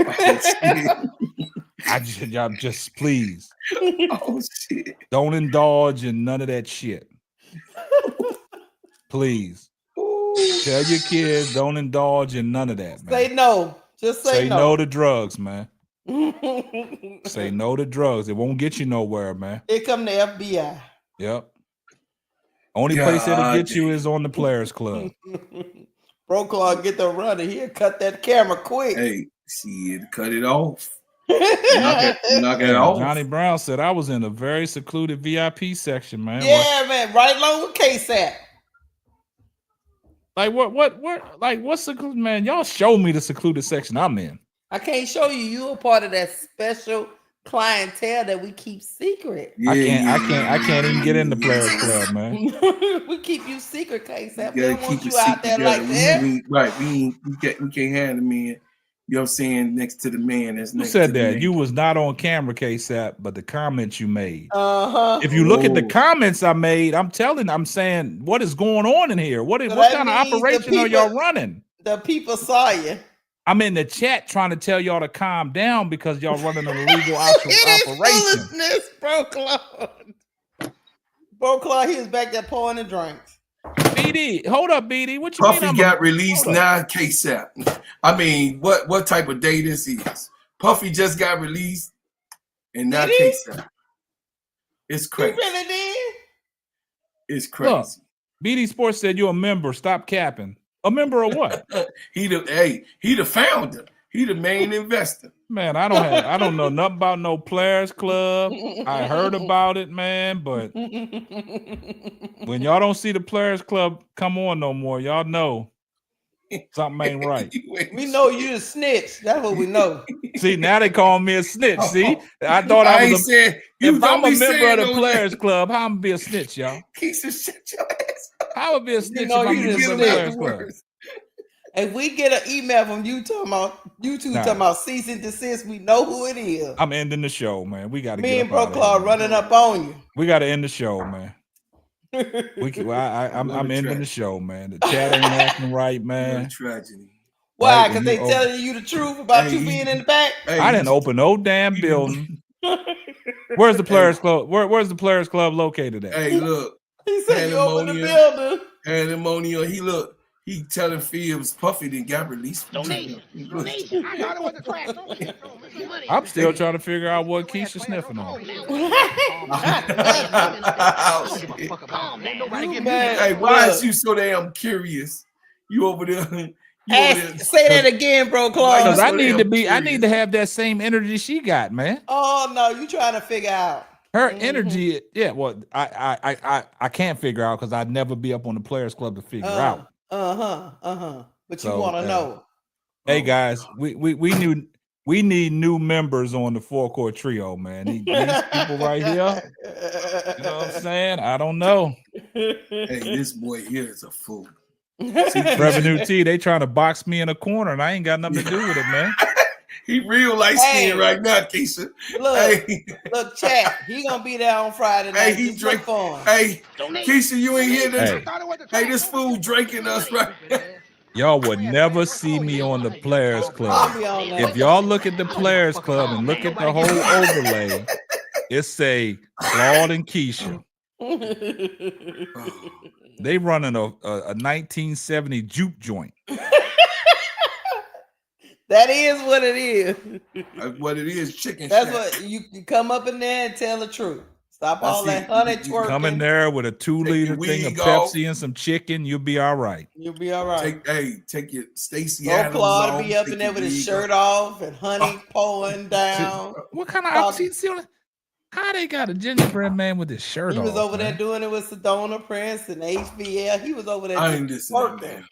Y'all just please. Oh shit. Don't indulge in none of that shit. Please. Tell your kids don't indulge in none of that, man. Say no. Just say no. Say no to drugs, man. Say no to drugs. It won't get you nowhere, man. Here come the FBI. Yep. Only place it'll get you is on the Players Club. Bro Claude get the runner. He'll cut that camera quick. Hey, shit, cut it off. knock it off. Johnny Brown said I was in a very secluded VIP section, man. Yeah, man. Right along with K-Sap. Like what's secluded, man? Y'all show me the secluded section I'm in. I can't show you. You a part of that special clientele that we keep secret. I can't even get in the Players Club, man. We keep you secret, K-Sap. You We gotta don't want keep it you out there secret. like that. We can't have the man. You know what I'm saying? Next to the man. That's Who next said to the that? man. You was not on camera, K-Sap, but the comments you made. Uh-huh. If you look at the Oh. comments I made, I'm saying, what is going on in here? What So what that kind of means the operation are y'all running? The people saw you. I'm in the chat trying to tell y'all to calm down because y'all running an illegal It operation. is foolishness, Bro Claude. Bro Claude, he was back there pouring the drinks. BD, hold up, BD. What you Puffy mean? got released now, K-Sap. I mean, what type of day this is? Puffy just got released, and now K-Sap. It's crazy. He really did? It's crazy. Look, BD Sports said you're a member. Stop capping. A member of what? he the founder. He the main investor. Man, I don't know nothing about no Players Club. I heard about it, man, but when y'all don't see the Players Club come on no more, y'all know something ain't right. We know you the snitch. That's what we know. See, now they call me a snitch. See, I thought I was if I'm a member of the Players Club, how I'm gonna be a snitch, y'all? Shut your ass up. How would be a snitch know if I'm a you member the of the Players snitch. Club? If we get an email from you talking about cease and desist, we know who it is. I'm ending the show, man. We got to Me get and up Bro out of Claude here. running up on you. We got to end the show, man. I'm ending the show, man. The chat ain't acting right, man. What a tragedy. Why? Because they telling you the truth about you being in the back? I didn't open no damn building. Where's the Players Club? Where's the Players Club located at? Hey, look. He said you opened the building. Pandemonium. He telling Phibbs Puffy didn't got released. Donation. I thought it was the trash. Don't shit. I'm still trying to figure out what Keisha sniffing on. Hey, why is you so damn curious? You over there? Say that again, Bro Claude. Because I need to have that same energy she got, man. Oh no, you trying to figure out her energy. Yeah, well, I can't figure out because I'd never be up on the Players Club to figure out. But you want to know. Hey guys, we need new members on the Four Court Trio, man. These people right here. You know what I'm saying? I don't know. Hey, this boy here is a fool. Revenue T, they trying to box me in a corner, and I ain't got nothing to do with it, man. He real light skinned right now, Keisha. Look, chat. He gonna be there on Friday night. Hey, he drink. Hey, Keisha, you ain't here this. Hey, this fool drinking us right now. Y'all would never see me on the Players Club. If y'all look at the Players Club and look at the whole overlay, it say Claude and Keisha. They running a 1970 juke joint. That is what it is. What it is, chicken. That's what you can come up in there and tell the truth. Stop all that honey twerking. Come in there with a 2-liter thing of Pepsi and some chicken. You'll be all right. You'll be all right. Take your Stacey Bro Claude be up in there with his shirt off and honey pouring down. What kind of outfit? How they got a gingerbread man with his shirt off? He was over there doing it with Sedona Prince and HBL. He was over there working.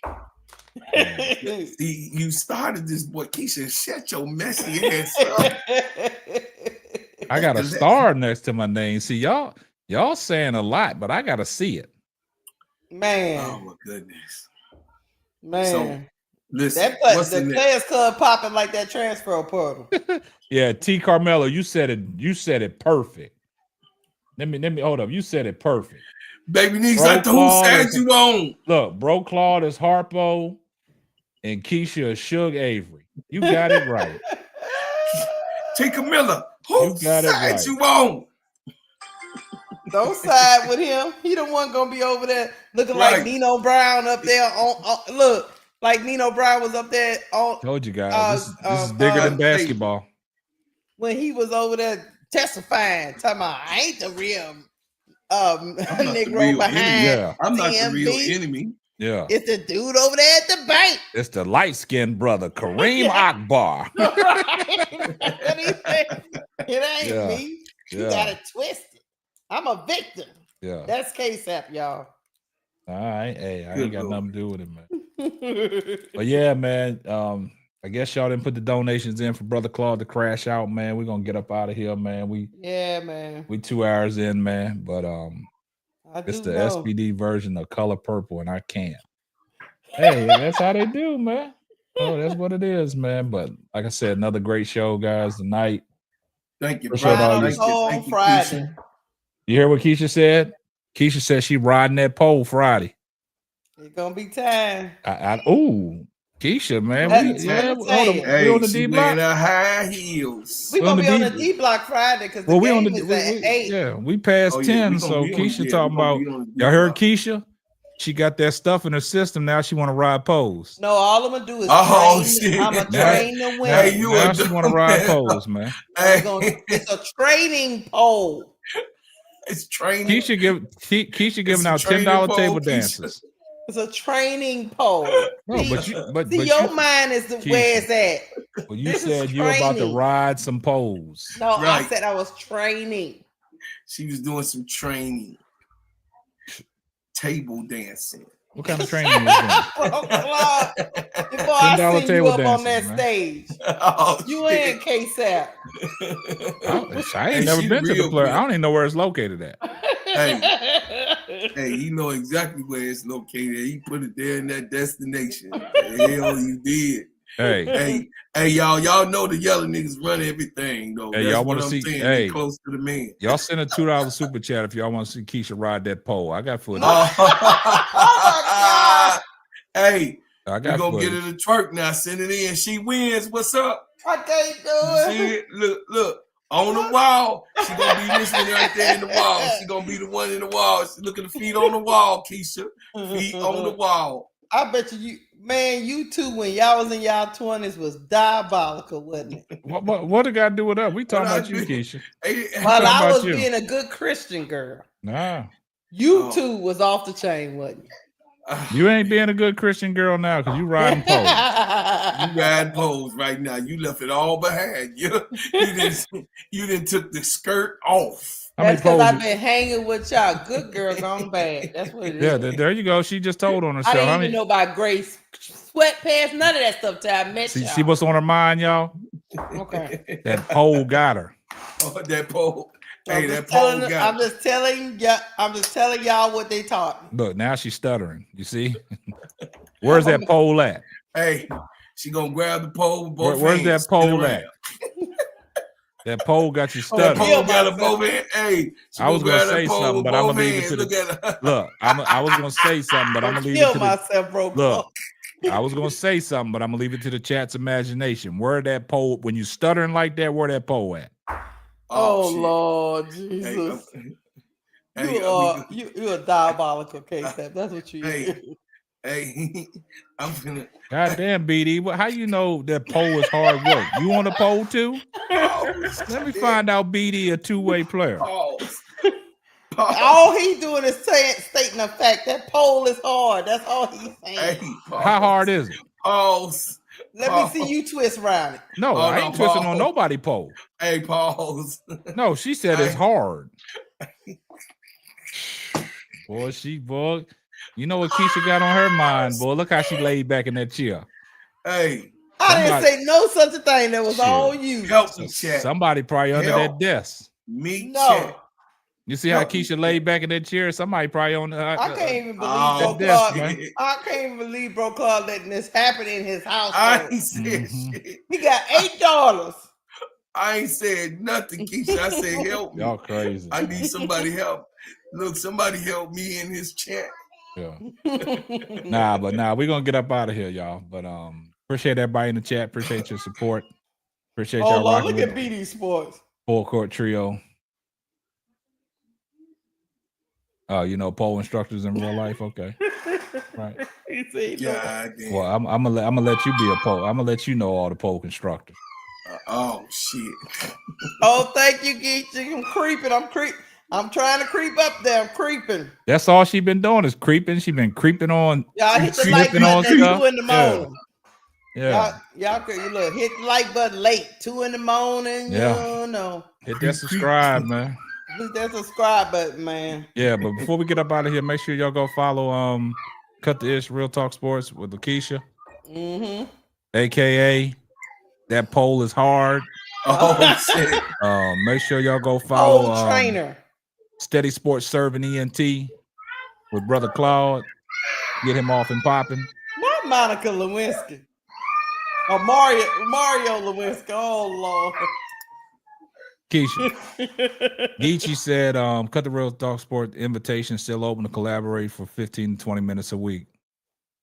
See, you started this, boy. Keisha, shut your messy ass up. I got a star next to my name. See, y'all saying a lot, but I gotta see it. Man. Oh my goodness. Man. So, listen, the Players Club popping like that transfer portal. Yeah, T Carmelo, you said it perfect. Let me hold up. You said it perfect. Baby Neeks like the who said you on. Look, Bro Claude is Harpo and Keisha is Suge Avery. You got it right. T Camilla, who said right. you on? Don't side with him. He the one gonna be over there looking like Nino Brown up there on look, like Nino Brown was up there on. Told you guys, this is bigger than basketball. When he was over there testifying, talking about I ain't the real Negro behind. I'm not the real enemy. Yeah, it's the dude over there at the bank. It's the light-skinned brother, Kareem Akbar. What he say? It ain't me. You got it twisted. I'm a victim. Yeah, that's K-Sap, y'all. All right, hey, I ain't got nothing to do with it, man. But yeah, man. I guess y'all didn't put the donations in for Brother Claude to crash out, man. We're gonna get up out of here, man. We 2 hours in, man. But it's the SPD version of Color Purple, and I can't. Hey, that's how they do, man. Oh, that's what it is, man. But like I said, another great show, guys, tonight. Thank you, Appreciate brother. all you. Thank you, Keisha. You hear what Keisha said? Keisha said she riding that pole Friday. It's gonna be time. Keisha, man. Hey, we on the D she block. wearing her high heels. We gonna be on the D block Friday because the game is at 8. Yeah, we passed 10. So Keisha talking about. Y'all heard Keisha? She got that stuff in her system. Now she want to ride poles. No, all I'm gonna do is shit. I'm gonna train the women. Hey, now she want to ride poles, man. It's a training pole. It's training. Keisha giving out $10 table dances. It's a training pole. No, but your mind is where it's at. Well, you said you were about to ride some poles. No, right. I said I was training. She was doing some training. Table dancing. What kind of training was that? Before I send you up on that stage, you ain't K-Sap. I ain't never been to the place. I don't even know where it's located at. Hey, you know exactly where it's located. He put it there in that destination. Hell, you did. Hey, y'all know the yellow niggas run everything though. Hey, y'all want to see? Hey, close to the man. Y'all send a $2 super chat if y'all want to see Keisha ride that pole. I got footage. Hey, I got gonna get her to twerk now. Send it in. She wins. What's up? I can't do it. See, look. On the wall. She gonna be listening right there in the wall. She gonna be the one in the wall. She look at the feet on the wall, Keisha. Feet on the wall. I bet you two when y'all was in y'all 20s was diabolical, wasn't it? What it got to do with us? We talking about you, Keisha. Well, I was being a good Christian girl. Nah. You two was off the chain, wasn't you? You ain't being a good Christian girl now because you riding poles. You riding poles right now. You left it all behind. You didn't took the skirt off. That's because I've been hanging with y'all. Good girls on bad. That's what it is. Yeah, there you go. She just told on herself. I didn't even know about Grace sweatpants, none of that stuff till I met y'all. See what's on her mind, y'all? Okay. That pole got her. Oh, that pole. Hey, that pole got her. I'm just telling y'all what they taught me. Look, now she's stuttering. You see? Where's that pole at? Hey, she gonna grab the pole with both Where's hands. That pole at? That pole got you stuttering. Pole got a both hands. Hey, I was gonna say something, but I'm gonna leave it to the look. I was gonna say something, but I'm gonna leave it to myself, bro. Look, I was gonna say something, but I'm gonna leave it to the chat's imagination. Where that pole, when you stuttering like that, where that pole at? Oh Lord Jesus. You're a diabolical case. That's what you Hey, I'm finna. Goddamn, BD. How you know that pole is hard work? You on a pole too? Let me find out. BD a two-way player. All he doing is stating the fact that pole is hard. That's all he's saying. Hey, how hard is it? Let me see you twist around it. No, I ain't twisting on nobody pole. Hey, pause. No, she said it's hard. Boy. You know what Keisha got on her mind, boy. Look how she laid back in that chair. Hey. I didn't say no such a thing. That was all you. Help me, chat. Somebody probably under that desk. Chat. You see how Keisha laid back in that chair? Somebody probably on the I can't even believe I can't even believe Bro Claude letting this happen in his house. I ain't said shit. He got $8. I ain't said nothing, Keisha. I said help me. Y'all crazy. I need somebody help. Look, somebody help me in his chat. Yeah. Nah, we're gonna get up out of here, y'all. But appreciate everybody in the chat. Appreciate your support. Appreciate y'all rocking. Look at BD Sports. Full court trio. Oh, you know, pole instructors in real life. Okay. Right. Well, I'm gonna let you be a pole. I'm gonna let you know all the pole constructors. Oh shit. Oh, thank you, Geechee. I'm creeping. I'm trying to creep up there. I'm creeping. That's all she been doing is creeping. She been creeping on. Y'all hit the like button at 2 in the morning. Yeah. Y'all look, hit the like button late, 2 in the morning. Yeah. You know. Hit that subscribe, man. Hit that subscribe button, man. Yeah, but before we get up out of here, make sure y'all go follow Cut the Ish Real Talk Sports with Lakeisha. aka that poll is hard. Oh shit! Make sure y'all go Old follow trainer. Steady Sports Serving ENT with Brother Claude. Get him off and popping. Not Monica Lewinsky. Or Mario Lewinsky. Oh Lord. Keisha. Geechee said, Cut the Real Talk Sport invitation still open to collaborate for 15 to 20 minutes a week.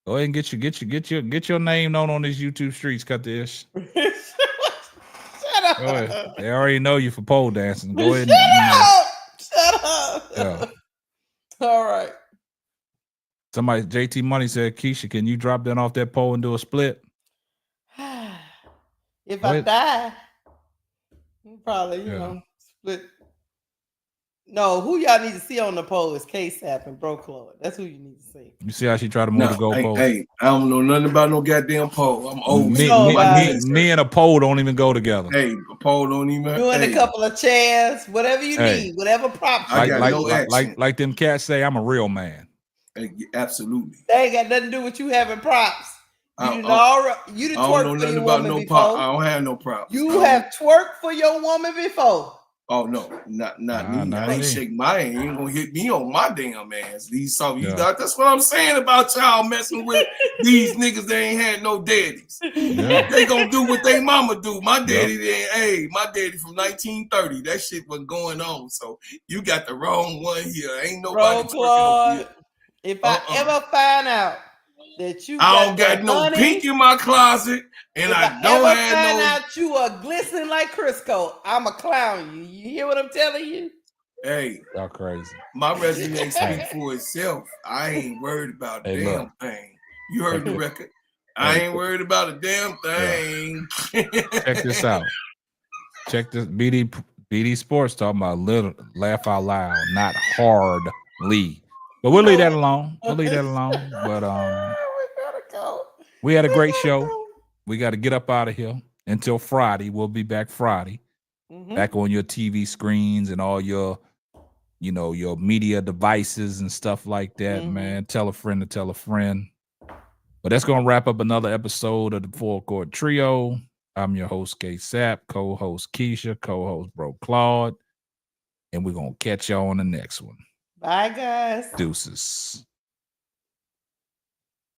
Go ahead and get your name known on these YouTube streets, Cut the Ish. Shut up. Go ahead. They already know you for pole dancing. Go ahead Shut up. Yeah. All right. Somebody, JT Money said, Keisha, can you drop that off that pole and do a split? If Go I ahead. die, probably, you know, split. No, who y'all need to see on the pole is K-Sap and Bro Claude. That's who you need to see. You see how she tried to move the goalpost? Hey, I don't know nothing about no goddamn pole. I'm old. Me and a pole don't even go together. Hey, a pole don't even. You and a couple of chairs, whatever you need, whatever props. I got no action. Like them cats say, I'm a real man. Hey, absolutely. They ain't got nothing to do with you having props. You I twerk don't know for your nothing about woman no before. I don't have no props. You have twerked for your woman before. Oh no, not me. I ain't shake my hand. You ain't gonna hit me on my damn ass. That's what I'm saying about y'all messing with these niggas. They ain't had no daddies. Yeah. They gonna do what they mama do. My daddy, my daddy from 1930. That shit was going on. So you got the wrong one here. Ain't nobody Bro, Claude, if I ever find out that you I don't got no pink in my closet, and I don't have find out you are glistening like Crisco, I'ma clown you. You hear what I'm telling you? Hey, y'all crazy. My resume speaks for itself. I ain't worried about a damn thing. You heard the record. I ain't worried about a damn thing. Check this out. Check this. BD Sports talking about little laugh out loud, not hardly. But we'll leave that alone. But we gotta go. We had a great show. We got to get up out of here until Friday. We'll be back Friday. Back on your TV screens and all your, your media devices and stuff like that, man. Tell a friend to tell a friend. But that's going to wrap up another episode of the Full Court Trio. I'm your host, K-Sap, co-host Keisha, co-host Bro Claude. And we're going to catch y'all on the next one. Bye, guys. Deuces.